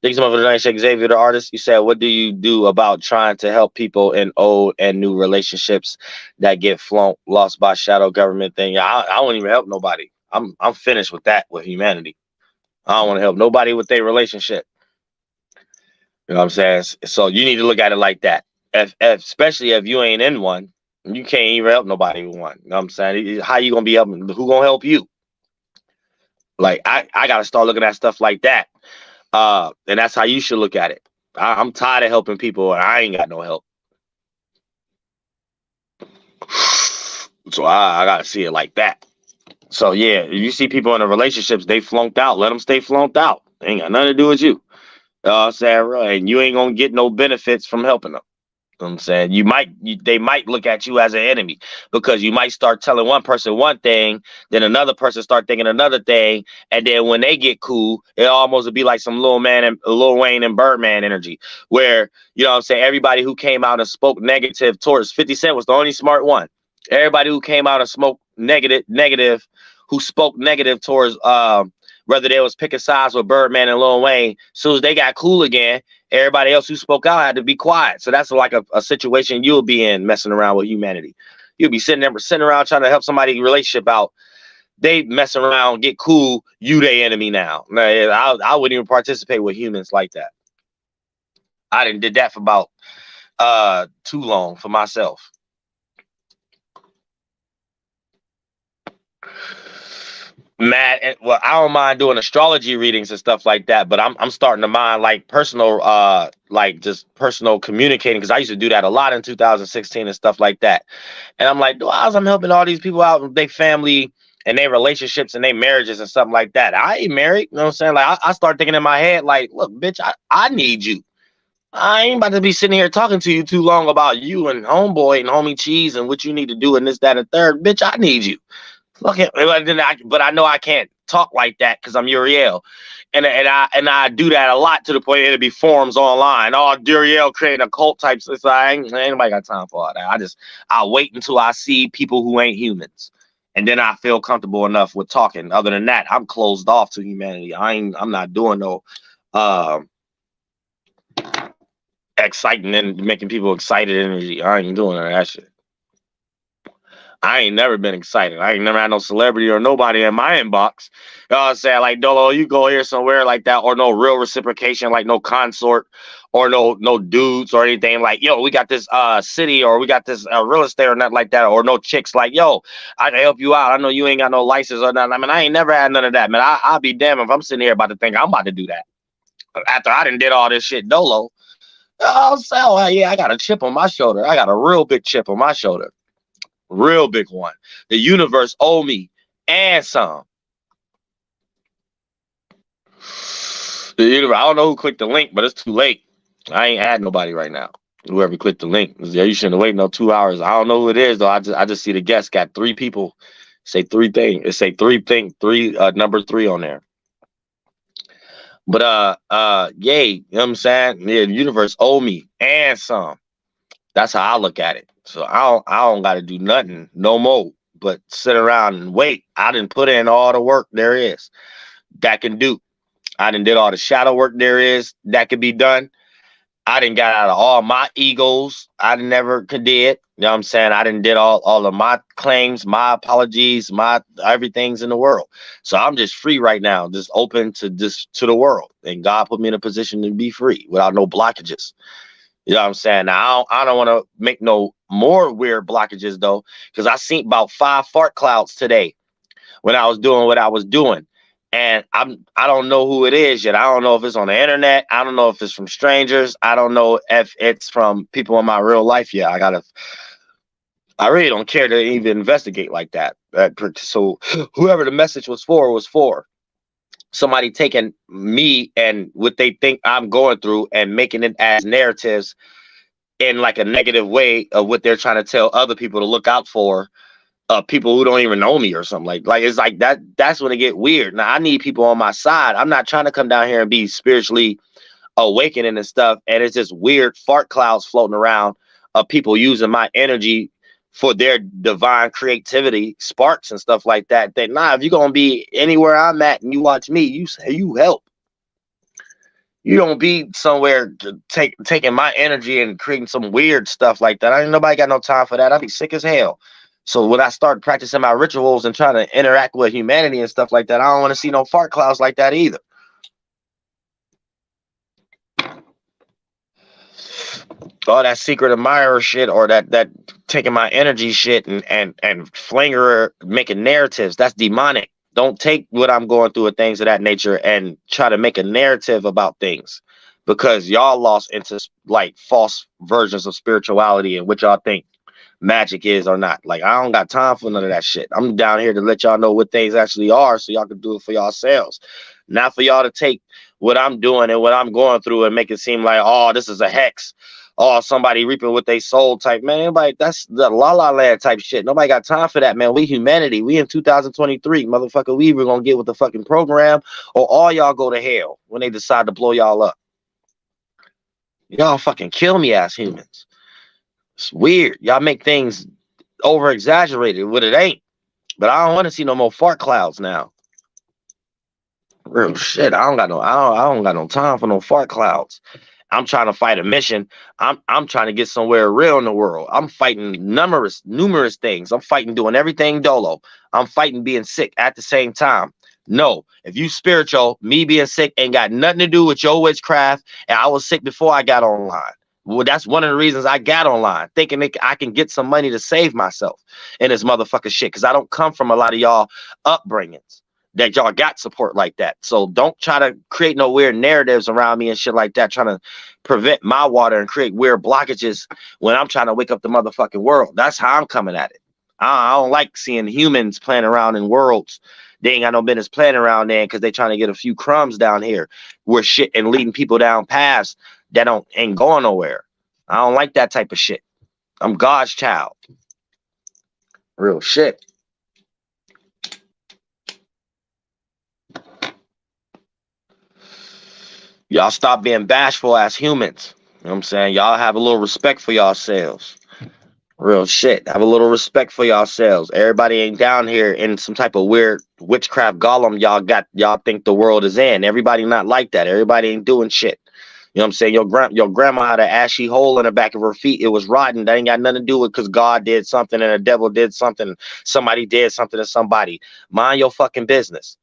Thank you so much for the night, Xavier, the artist. You said, what do you do about trying to help people in old and new relationships that get lost by shadow government thing? I don't even help nobody. I'm finished with that with humanity. I don't want to help nobody with their relationship. You know what I'm saying? So you need to look at it like that. Especially if you ain't in one, you can't even help nobody with one. You know what I'm saying? How you gonna be helping? Who gonna help you? Like I gotta start looking at stuff like that. And that's how you should look at it. I'm tired of helping people, and I ain't got no help. So I gotta see it like that. So yeah, if you see people in the relationships, they flunked out. Let them stay flunked out. Ain't got nothing to do with you. Sarah, and you ain't gonna get no benefits from helping them. You know what I'm saying they might look at you as an enemy because you might start telling one person one thing, then another person start thinking another thing, and then when they get cool, it almost would be like some Lil Wayne and Birdman energy, where you know what I'm saying everybody who came out and spoke negative towards 50 Cent was the only smart one. Everybody who came out and spoke negative, who spoke negative towards whether they was picking sides with Birdman and Lil Wayne, as soon as they got cool again, everybody else who spoke out had to be quiet. So that's like a situation you'll be in messing around with humanity. You'll be sitting around trying to help somebody's relationship out. They mess around, get cool, you they enemy now. I wouldn't even participate with humans like that. I didn't did that for about too long for myself. Matt, well, I don't mind doing astrology readings and stuff like that, but I'm starting to mind like personal, like just personal communicating, because I used to do that a lot in 2016 and stuff like that. And I'm like, as I'm helping all these people out with their family and their relationships and their marriages and something like that. I ain't married, you know what I'm saying? Like I start thinking in my head, like, look, bitch, I need you. I ain't about to be sitting here talking to you too long about you and homeboy and homie cheese and what you need to do and this, that, and third. Bitch, I need you. Okay, but I know I can't talk like that because I'm Uriel, and I do that a lot to the point it'll be forums online. Oh, Uriel creating a cult type. So ain't nobody got time for all that. I wait until I see people who ain't humans, and then I feel comfortable enough with talking. Other than that, I'm closed off to humanity. I'm not doing no exciting and making people excited energy. I ain't doing that shit. I ain't never been excited. I ain't never had no celebrity or nobody in my inbox. You know what I'm saying? Like, Dolo, you go here somewhere like that, or no real reciprocation, like no consort or no dudes or anything. Like, yo, we got this city, or we got this real estate or nothing like that, or no chicks like, yo, I can help you out. I know you ain't got no license or nothing. I mean, I ain't never had none of that, man. I'll be damned if I'm sitting here about to think I'm about to do that. After I done did all this shit Dolo. Oh, so yeah, I got a chip on my shoulder. I got a real big chip on my shoulder. Real big one. The universe owe me and some. The universe, I don't know who clicked the link, but it's too late. I ain't add nobody right now. Whoever clicked the link, yeah, you shouldn't have waited no 2 hours. I don't know who it is though. I just see the guest got 3 people. Say 3 things. It say 3 number 3 on there. But yay, you know what I'm saying? Yeah, the universe owe me and some. That's how I look at it. So I don't got to do nothing no more but sit around and wait. I didn't put in all the work there is that can do. I done did all the shadow work there is that could be done. I didn't got out of all my egos. I never did. You know what I'm saying? I didn't did all of my claims, my apologies, my everything's in the world. So I'm just free right now, just open to the world. And God put me in a position to be free without no blockages. You know what I'm saying? Now, I don't want to make no more weird blockages, though, because I seen about 5 fart clouds today when I was doing what I was doing. And I don't know who it is yet. I don't know if it's on the internet. I don't know if it's from strangers. I don't know if it's from people in my real life yet. I really don't care to even investigate like that. So whoever the message was for somebody taking me and what they think I'm going through and making it as narratives in like a negative way of what they're trying to tell other people to look out for. People who don't even know me or something like it's like that. That's when it get weird. Now I need people on my side. I'm not trying to come down here and be spiritually awakening and stuff. And it's just weird fart clouds floating around of people using my energy for their divine creativity, sparks and stuff like that. That nah, if you're gonna be anywhere I'm at and you watch me, you help. You don't be somewhere taking my energy and creating some weird stuff like that. I ain't nobody got no time for that. I'd be sick as hell. So when I start practicing my rituals and trying to interact with humanity and stuff like that, I don't want to see no fart clouds like that either. All that secret admirer shit or that taking my energy shit and flinger making narratives, that's demonic. Don't take what I'm going through and things of that nature and try to make a narrative about things because y'all lost into like false versions of spirituality and what y'all think magic is or not. Like I don't got time for none of that shit. I'm down here to let y'all know what things actually are so y'all can do it for yourselves. Not for y'all to take what I'm doing and what I'm going through and make it seem like, oh, this is a hex. Oh, somebody reaping what they sold type. Man, anybody, that's the la la land type shit. Nobody got time for that, man. We humanity. We in 2023. Motherfucker, we either gonna get with the fucking program or all y'all go to hell when they decide to blow y'all up. Y'all fucking kill me as humans. It's weird. Y'all make things over exaggerated what it ain't. But I don't want to see no more fart clouds now. Real shit. I don't got no time for no fart clouds. I'm trying to fight a mission. I'm trying to get somewhere real in the world. I'm fighting numerous things. I'm fighting doing everything dolo. I'm fighting being sick at the same time. No, if you spiritual, me being sick ain't got nothing to do with your witchcraft. And I was sick before I got online. Well, that's one of the reasons I got online, thinking that I can get some money to save myself in this motherfucker shit. Because I don't come from a lot of y'all upbringings that y'all got support like that. So don't try to create no weird narratives around me and shit like that, trying to prevent my water and create weird blockages when I'm trying to wake up the motherfucking world. That's how I'm coming at it. I don't like seeing humans playing around in worlds they ain't got no business playing around there because they trying to get a few crumbs down here. We're shit and leading people down paths that ain't going nowhere. I don't like that type of shit. I'm God's child. Real shit. Y'all stop being bashful as humans. You know what I'm saying? Y'all have a little respect for yourselves. Real shit. Have a little respect for yourselves. Everybody ain't down here in some type of weird witchcraft golem y'all think the world is in. Everybody not like that. Everybody ain't doing shit. You know what I'm saying? Your grandma had an ashy hole in the back of her feet. It was rotten. That ain't got nothing to do with because God did something and the devil did something. Somebody did something to somebody. Mind your fucking business.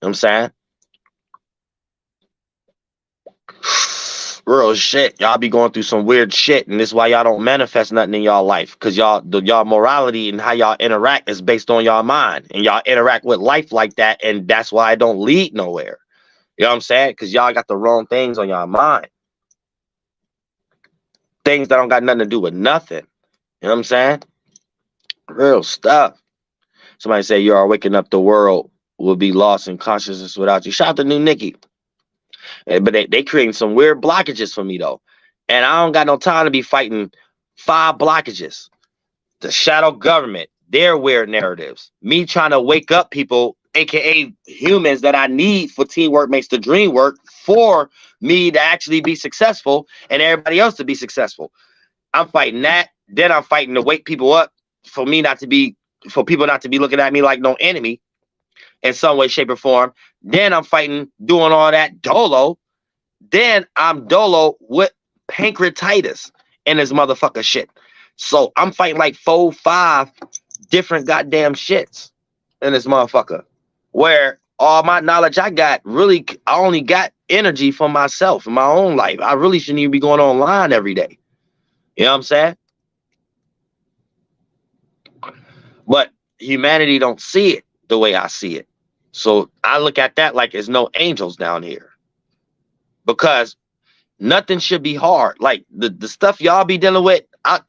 You know what I'm saying? Real shit. Y'all be going through some weird shit, and this is why y'all don't manifest nothing in y'all life. Cause y'all morality and how y'all interact is based on y'all mind. And y'all interact with life like that, and that's why it don't lead nowhere. You know what I'm saying? Cause y'all got the wrong things on y'all mind. Things that don't got nothing to do with nothing. You know what I'm saying? Real stuff. Somebody say you are waking up the world will be lost in consciousness without you. Shout out to New Nikki. But they creating some weird blockages for me though. And I don't got no time to be fighting 5 blockages. The shadow government, their weird narratives. Me trying to wake up people, aka humans that I need for teamwork makes the dream work for me to actually be successful and everybody else to be successful. I'm fighting that. Then I'm fighting to wake people up for people not to be looking at me like no enemy in some way, shape, or form. Then I'm fighting doing all that dolo. Then I'm dolo with pancreatitis and this motherfucker shit. So I'm fighting like 4, 5 different goddamn shits in this motherfucker. Where all my knowledge I got, really, I only got energy for myself in my own life. I really shouldn't even be going online every day. You know what I'm saying? But humanity don't see it the way I see it. So I look at that like there's no angels down here, because nothing should be hard. Like the stuff y'all be dealing with,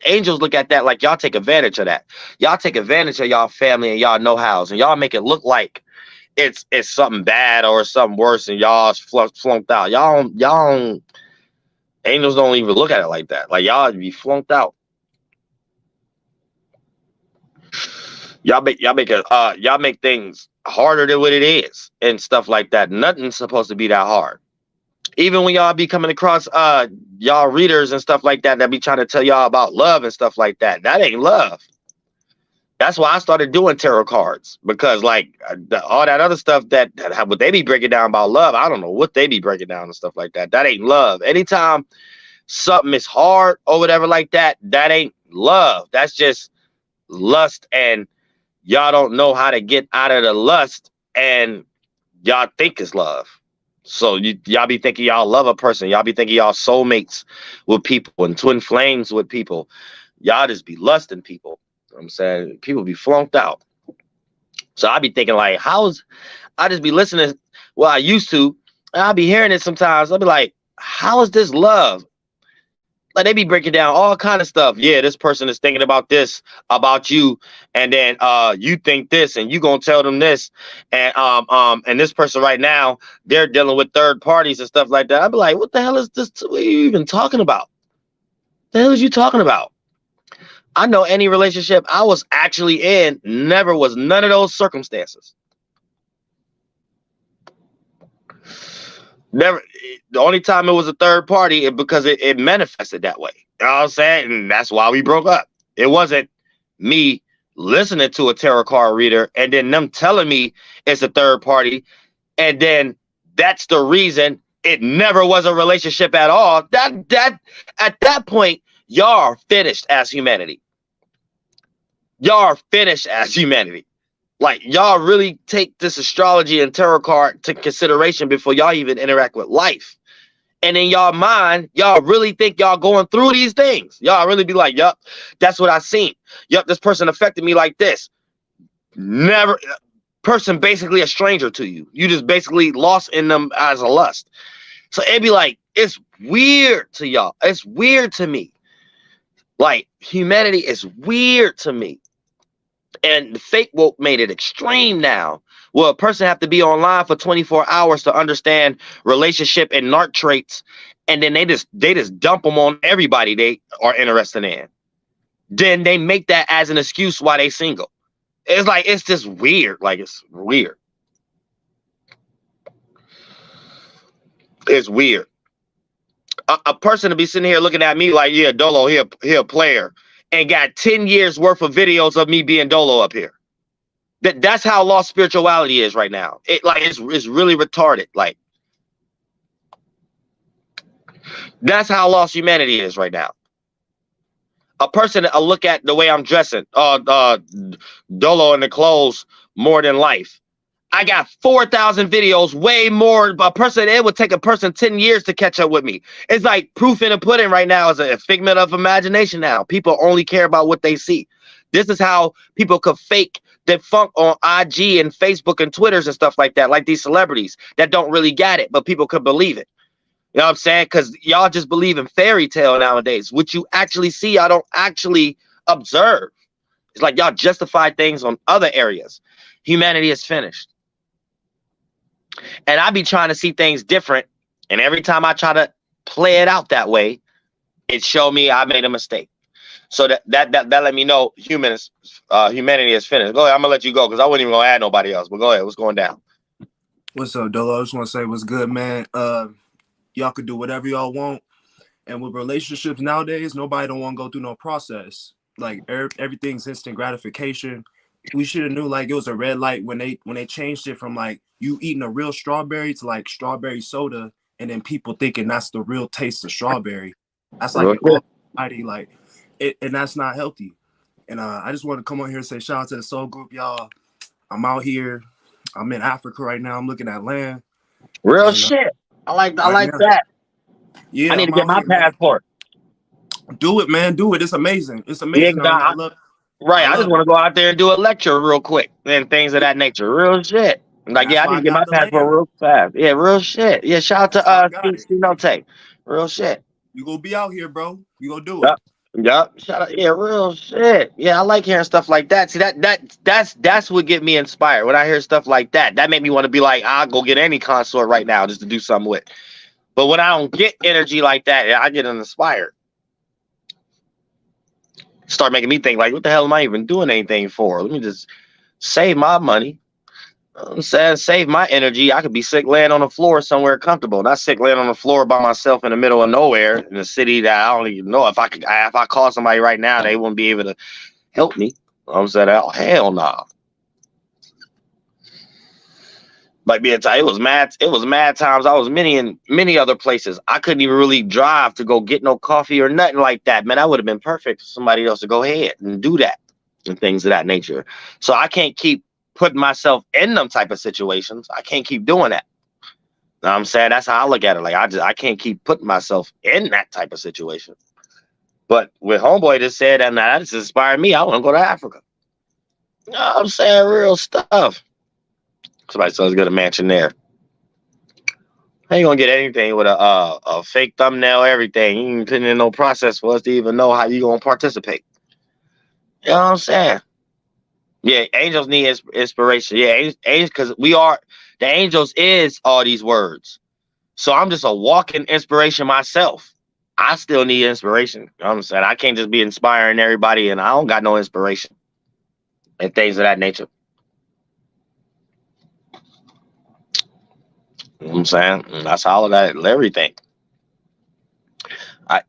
angels look at that like y'all take advantage of that. Y'all take advantage of y'all family and y'all know-hows, and y'all make it look like it's something bad or something worse, and y'all flunked out. Angels don't even look at it like that. Like y'all be flunked out. Y'all make things harder than what it is and stuff like that. Nothing's supposed to be that hard. Even when y'all be coming across y'all readers and stuff like that be trying to tell y'all about love and stuff like that. That ain't love. That's why I started doing tarot cards, because like all that other stuff that what they be breaking down about love, I don't know what they be breaking down and stuff like that. That ain't love. Anytime something is hard or whatever like that, that ain't love. That's just lust, and y'all don't know how to get out of the lust, and y'all think it's love. So y'all be thinking y'all love a person. Y'all be thinking y'all soulmates with people and twin flames with people. Y'all just be lusting people. You know what I'm saying? People be flunked out. So I be thinking like, I just be listening. Well, I used to. And I'll be hearing it sometimes. I'll be like, how is this love? Like they be breaking down all kind of stuff. Yeah, this person is thinking about this about you, and then you think this, and you gonna tell them this, and this person right now, they're dealing with third parties and stuff like that. I'd be like, what the hell is this? What are you even talking about? The hell is you talking about? I know any relationship I was actually in never was none of those circumstances. Never. The only time it was a third party because it manifested that way. You know what I'm saying? And that's why we broke up. It wasn't me listening to a tarot card reader and then them telling me it's a third party, and then that's the reason it never was a relationship at all. That at that point, y'all are finished as humanity. Y'all are finished as humanity. Like, y'all really take this astrology and tarot card to consideration before y'all even interact with life. And in y'all mind, y'all really think y'all going through these things. Y'all really be like, yup, that's what I seen. Yup, this person affected me like this. Never, person basically a stranger to you. You just basically lost in them as a lust. So it'd be like, it's weird to y'all. It's weird to me. Like, humanity is weird to me. And the fake woke made it extreme now. Well, a person have to be online for 24 hours to understand relationship and narc traits, and then they just dump them on everybody they are interested in. Then they make that as an excuse why they single. It's like, it's just weird. Like, it's weird. It's weird. A person to be sitting here looking at me like, yeah, Dolo, he a player, and got 10 years worth of videos of me being Dolo up here. That's how lost spirituality is right now. It's really retarded. Like, that's how lost humanity is right now. A person that look at the way I'm dressing, Dolo in the clothes more than life. I got 4,000 videos, way more. A person, it would take a person 10 years to catch up with me. It's like proof in the pudding right now is a figment of imagination now. People only care about what they see. This is how people could fake the funk on IG and Facebook and Twitters and stuff like that, like these celebrities that don't really get it, but people could believe it. You know what I'm saying? Because y'all just believe in fairy tale nowadays. What you actually see, y'all don't actually observe. It's like y'all justify things on other areas. Humanity is finished. And I be trying to see things different. And every time I try to play it out that way, it showed me I made a mistake. So that let me know humanity is finished. Go ahead. I'm gonna let you go because I wasn't even gonna add nobody else. But go ahead. What's going down? What's up, Dolo? I just want to say what's good, man. Y'all could do whatever y'all want. And with relationships nowadays, nobody don't want to go through no process. Like everything's instant gratification. We should have knew like it was a red light when they changed it from like you eating a real strawberry to like strawberry soda, and then people thinking that's the real taste of strawberry. That's like an all society, like it, and that's not healthy. And I just want to come on here and say shout out to the Soul Group, y'all. I'm out here. I'm in Africa right now. I'm looking at land. Real shit. I like that. Yeah, I need to get my passport. Man. Do it, man. Do it. It's amazing. It's amazing. Yeah, I love. Right. I just want to go out there and do a lecture real quick and things of that nature. Real shit. Like, That's yeah, I why need I to get my got the passport land. real fast. Yeah, real shit. Yeah, shout out That's to why I got it. Note. Real shit. You gonna be out here, bro. You gonna do it. Yup. Yup. Shout out. Yeah, real shit. Yeah, I like hearing stuff like that. See, that's what get me inspired. When I hear stuff like that, that make me want to be like, I'll go get any consort right now just to do something with. But when I don't get energy like that, I get uninspired. Start making me think like, what the hell am I even doing anything for? Let me just save my money. I'm saying save my energy. I could be sick laying on the floor somewhere comfortable, not sick laying on the floor by myself in the middle of nowhere in a city that I don't even know. If I call somebody right now, they wouldn't be able to help me. I'm saying, oh hell no. Nah. Like being tight, it was mad. It was mad times. I was in many other places. I couldn't even really drive to go get no coffee or nothing like that. Man, that would have been perfect for somebody else to go ahead and do that and things of that nature. So I can't keep putting myself in them type of situations. I can't keep doing that. Know what I'm saying? That's how I look at it. Like I can't keep putting myself in that type of situation. But with homeboy just said that just inspired me. I want to go to Africa. You know what I'm saying? Real stuff. Somebody says get a mansion there. How you gonna get anything with a fake thumbnail, everything? You ain't putting in no process for us to even know how you gonna participate. You know what I'm saying? Yeah, angels need inspiration. Yeah, angels, because the angels is all these words. So I'm just a walking inspiration myself. I still need inspiration. You know what I'm saying? I can't just be inspiring everybody and I don't got no inspiration and things of that nature. You know what I'm saying? And that's how everything.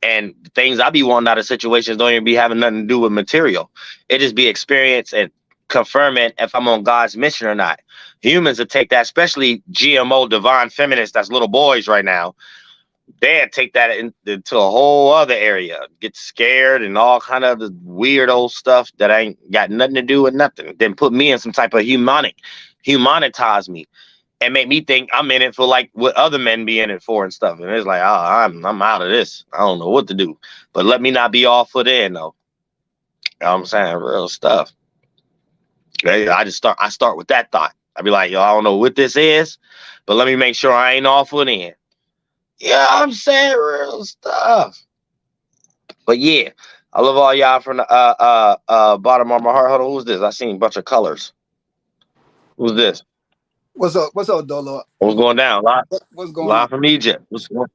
And things I be wanting out of situations don't even be having nothing to do with material. It just be experience and confirming if I'm on God's mission or not. Humans would take that, especially GMO divine feminists, that's little boys right now. They'd take that into a whole other area, get scared and all kind of the weird old stuff that ain't got nothing to do with nothing. Then put me in some type of humanitize me and make me think I'm in it for like what other men be in it for and stuff. And it's like, oh, I'm out of this. I don't know what to do. But let me not be all foot in though. You know what I'm saying? Real stuff. I start with that thought. I be like, yo, I don't know what this is, but let me make sure I ain't all foot in. Yeah, I'm saying real stuff. But yeah, I love all y'all from the bottom of my heart. Hold on, who's this? I seen a bunch of colors. Who's this? What's up? What's up, Dolo? What's going down? What's going on? Live from Egypt. What's going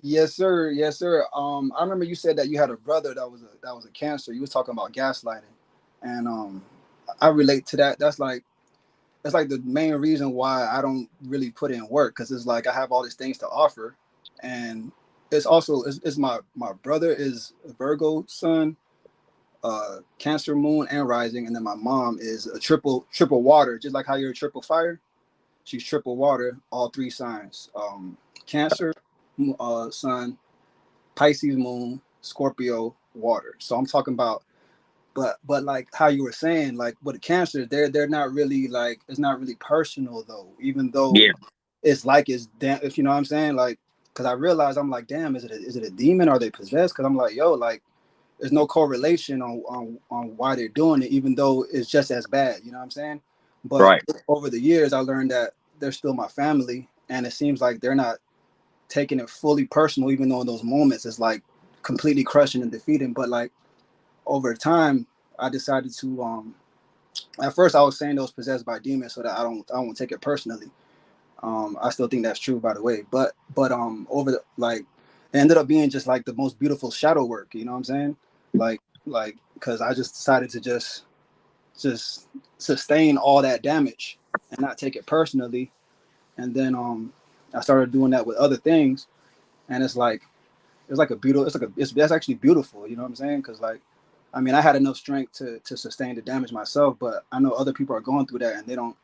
Yes, sir. Yes, sir. I remember you said that you had a brother that was a Cancer. You was talking about gaslighting, and I relate to that. That's like the main reason why I don't really put in work, because it's like I have all these things to offer, and it's also it's my brother is a Virgo sun, Cancer moon and rising, and then my mom is a triple water, just like how you're a triple fire. She's triple water, all three signs. Cancer, sun, Pisces moon, Scorpio water. So I'm talking about, but like how you were saying, like with the Cancer, they're not really like, it's not really personal though, even though Yeah. it's like it's damn, if you know what I'm saying, like, because I realized I'm like, damn, is it a demon? Are they possessed? Because I'm like, yo, like, there's no correlation on why they're doing it, even though it's just as bad. You know what I'm saying? But Right. over the years, I learned that they're still my family, and it seems like they're not taking it fully personal, even though in those moments it's like completely crushing and defeating. But like over time, I decided to at first I was saying those possessed by demons so that I won't take it personally. I still think that's true, by the way. But over the like, it ended up being just like the most beautiful shadow work. You know what I'm saying? Like because I just decided to just sustain all that damage and not take it personally. And then I started doing that with other things, and it's like a beautiful, that's actually beautiful. You know what I'm saying? Because like, I mean, I had enough strength to sustain the damage myself, but I know other people are going through that and they don't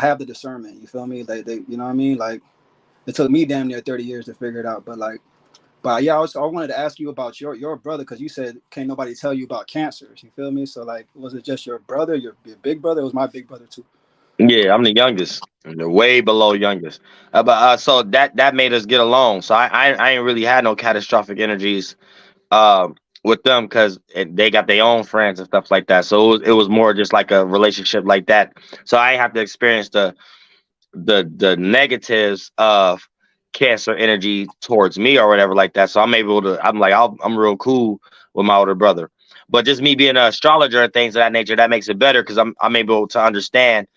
have the discernment. You feel me? They you know what I mean? Like, it took me damn near 30 years to figure it out. But yeah, I wanted to ask you about your brother, because you said can't nobody tell you about cancers. You feel me? So like, was it just your brother, your big brother? It was my big brother too. Yeah, I'm the youngest. They're way below youngest. So that made us get along. So I ain't really had no catastrophic energies with them because they got their own friends and stuff like that. So it was more just like a relationship like that. So I ain't have to experience the negatives of Cancer energy towards me or whatever like that. So I'm able to. I'm real cool with my older brother. But just me being an astrologer and things of that nature, that makes it better because I'm able to understand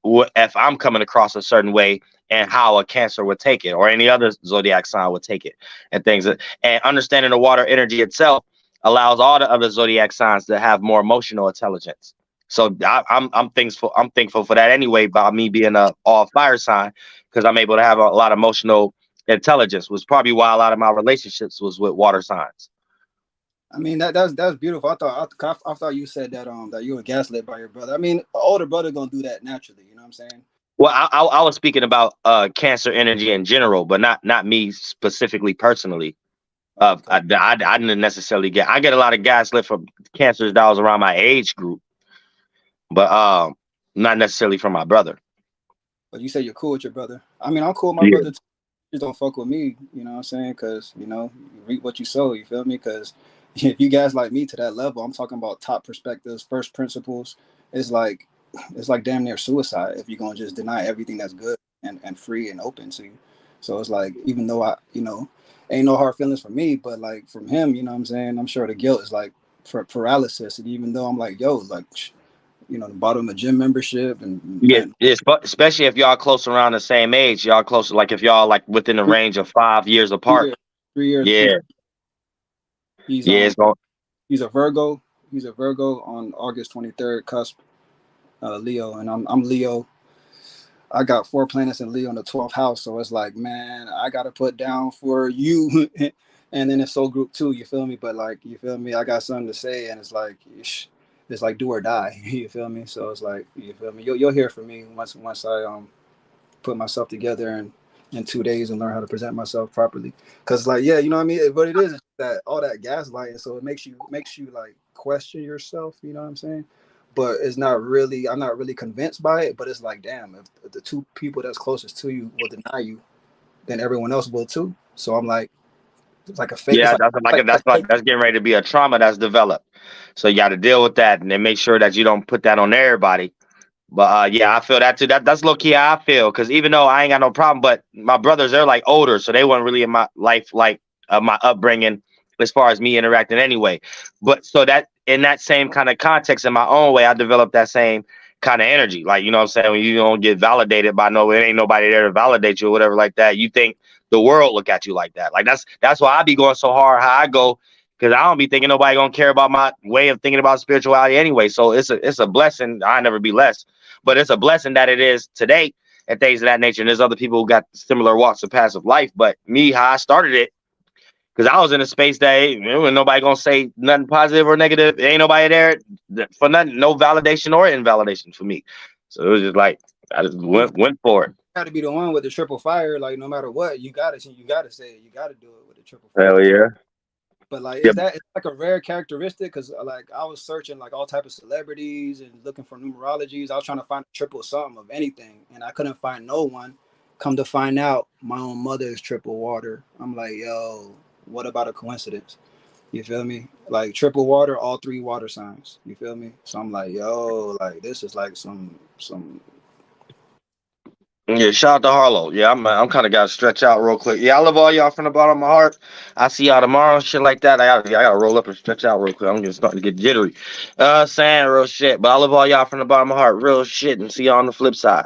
what if I'm coming across a certain way and how a Cancer would take it or any other zodiac sign would take it and things. And understanding the water energy itself allows all the other zodiac signs to have more emotional intelligence. So I'm thankful. I'm thankful for that anyway. By me being a all fire sign, because I'm able to have a lot of emotional intelligence. Was probably why a lot of my relationships was with water signs. I mean that's beautiful. I thought you said that that you were gaslit by your brother. I mean, an older brother gonna do that naturally. You know what I'm saying? Well, I was speaking about Cancer energy in general, but not me specifically personally. Okay. I didn't necessarily I get a lot of gaslit from Cancers that was around my age group, but not necessarily from my brother. But you say you're cool with your brother. I mean, I'm cool with my Yeah. brother too. Just don't fuck with me. You know what I'm saying? Because you reap what you sow. You feel me? Because if you guys like me to that level, I'm talking about top perspectives, first principles. It's like it's like damn near suicide if you're gonna just deny everything that's good and free and open to you. So it's like even though ain't no hard feelings for me, but like from him, you know what I'm saying? I'm sure the guilt is like for paralysis. And even though I'm like, yo, like the bottom of gym membership and Yeah, plant especially if y'all close around the same age, y'all close. Like if y'all like within the range of 5 years three apart. years, 3 years. Yeah, He's yeah, it's going. he's a Virgo. He's a Virgo on August 23rd cusp. Leo, and I'm Leo. I got 4 planets in Leo in the 12th house, so it's like, man, I gotta put down for you, and then it's soul group too. You feel me? But like, you feel me? I got something to say, and it's like do or die. You feel me? So it's like, you feel me? You'll hear from me once I put myself together in 2 days and learn how to present myself properly. Cause like, yeah, you know what I mean? What it is that all that gaslighting, so it makes you like question yourself, you know what I'm saying? But I'm not really convinced by it, but it's like, damn, if the two people that's closest to you will deny you, then everyone else will too. So I'm like, it's like a fake, Yeah, that's like like fake. that's getting ready to be a trauma that's developed. So you got to deal with that and then make sure that you don't put that on everybody. But yeah, I feel that too. That's low key how I feel. Because even though I ain't got no problem, but my brothers they're like older, so they weren't really in my life like my upbringing as far as me interacting anyway. But so that in that same kind of context, in my own way, I developed that same kind of energy. Like you know what I'm saying, when you don't get validated by no, it ain't nobody there to validate you or whatever like that. You think the world look at you like that. Like that's why I be going so hard how I go. Because I don't be thinking nobody gonna care about my way of thinking about spirituality anyway. So it's a blessing. I never be less, but it's a blessing that it is today and things of that nature. And there's other people who got similar walks of passive life. But me, how I started it, because I was in a space that ain't nobody gonna say nothing positive or negative. Ain't nobody there for nothing, no validation or invalidation for me. So it was just like I just went for it. Got to be the one with the triple fire. Like no matter what, you gotta say it. You gotta do it with the triple fire. Hell yeah. But like, Yep. it's like a rare characteristic? Because like I was searching like all type of celebrities and looking for numerologies. I was trying to find a triple something of anything, and I couldn't find no one. Come to find out, my own mother is triple water. I'm like, yo, what about a coincidence? You feel me? Like triple water, all 3 water signs. You feel me? So I'm like, yo, like this is like some. Yeah, shout out to Harlow. Yeah, I'm kind of got to stretch out real quick. Yeah, I love all y'all from the bottom of my heart. I see y'all tomorrow and shit like that. I got to roll up and stretch out real quick. I'm just starting to get jittery. Saying real shit. But I love all y'all from the bottom of my heart. Real shit. And see y'all on the flip side.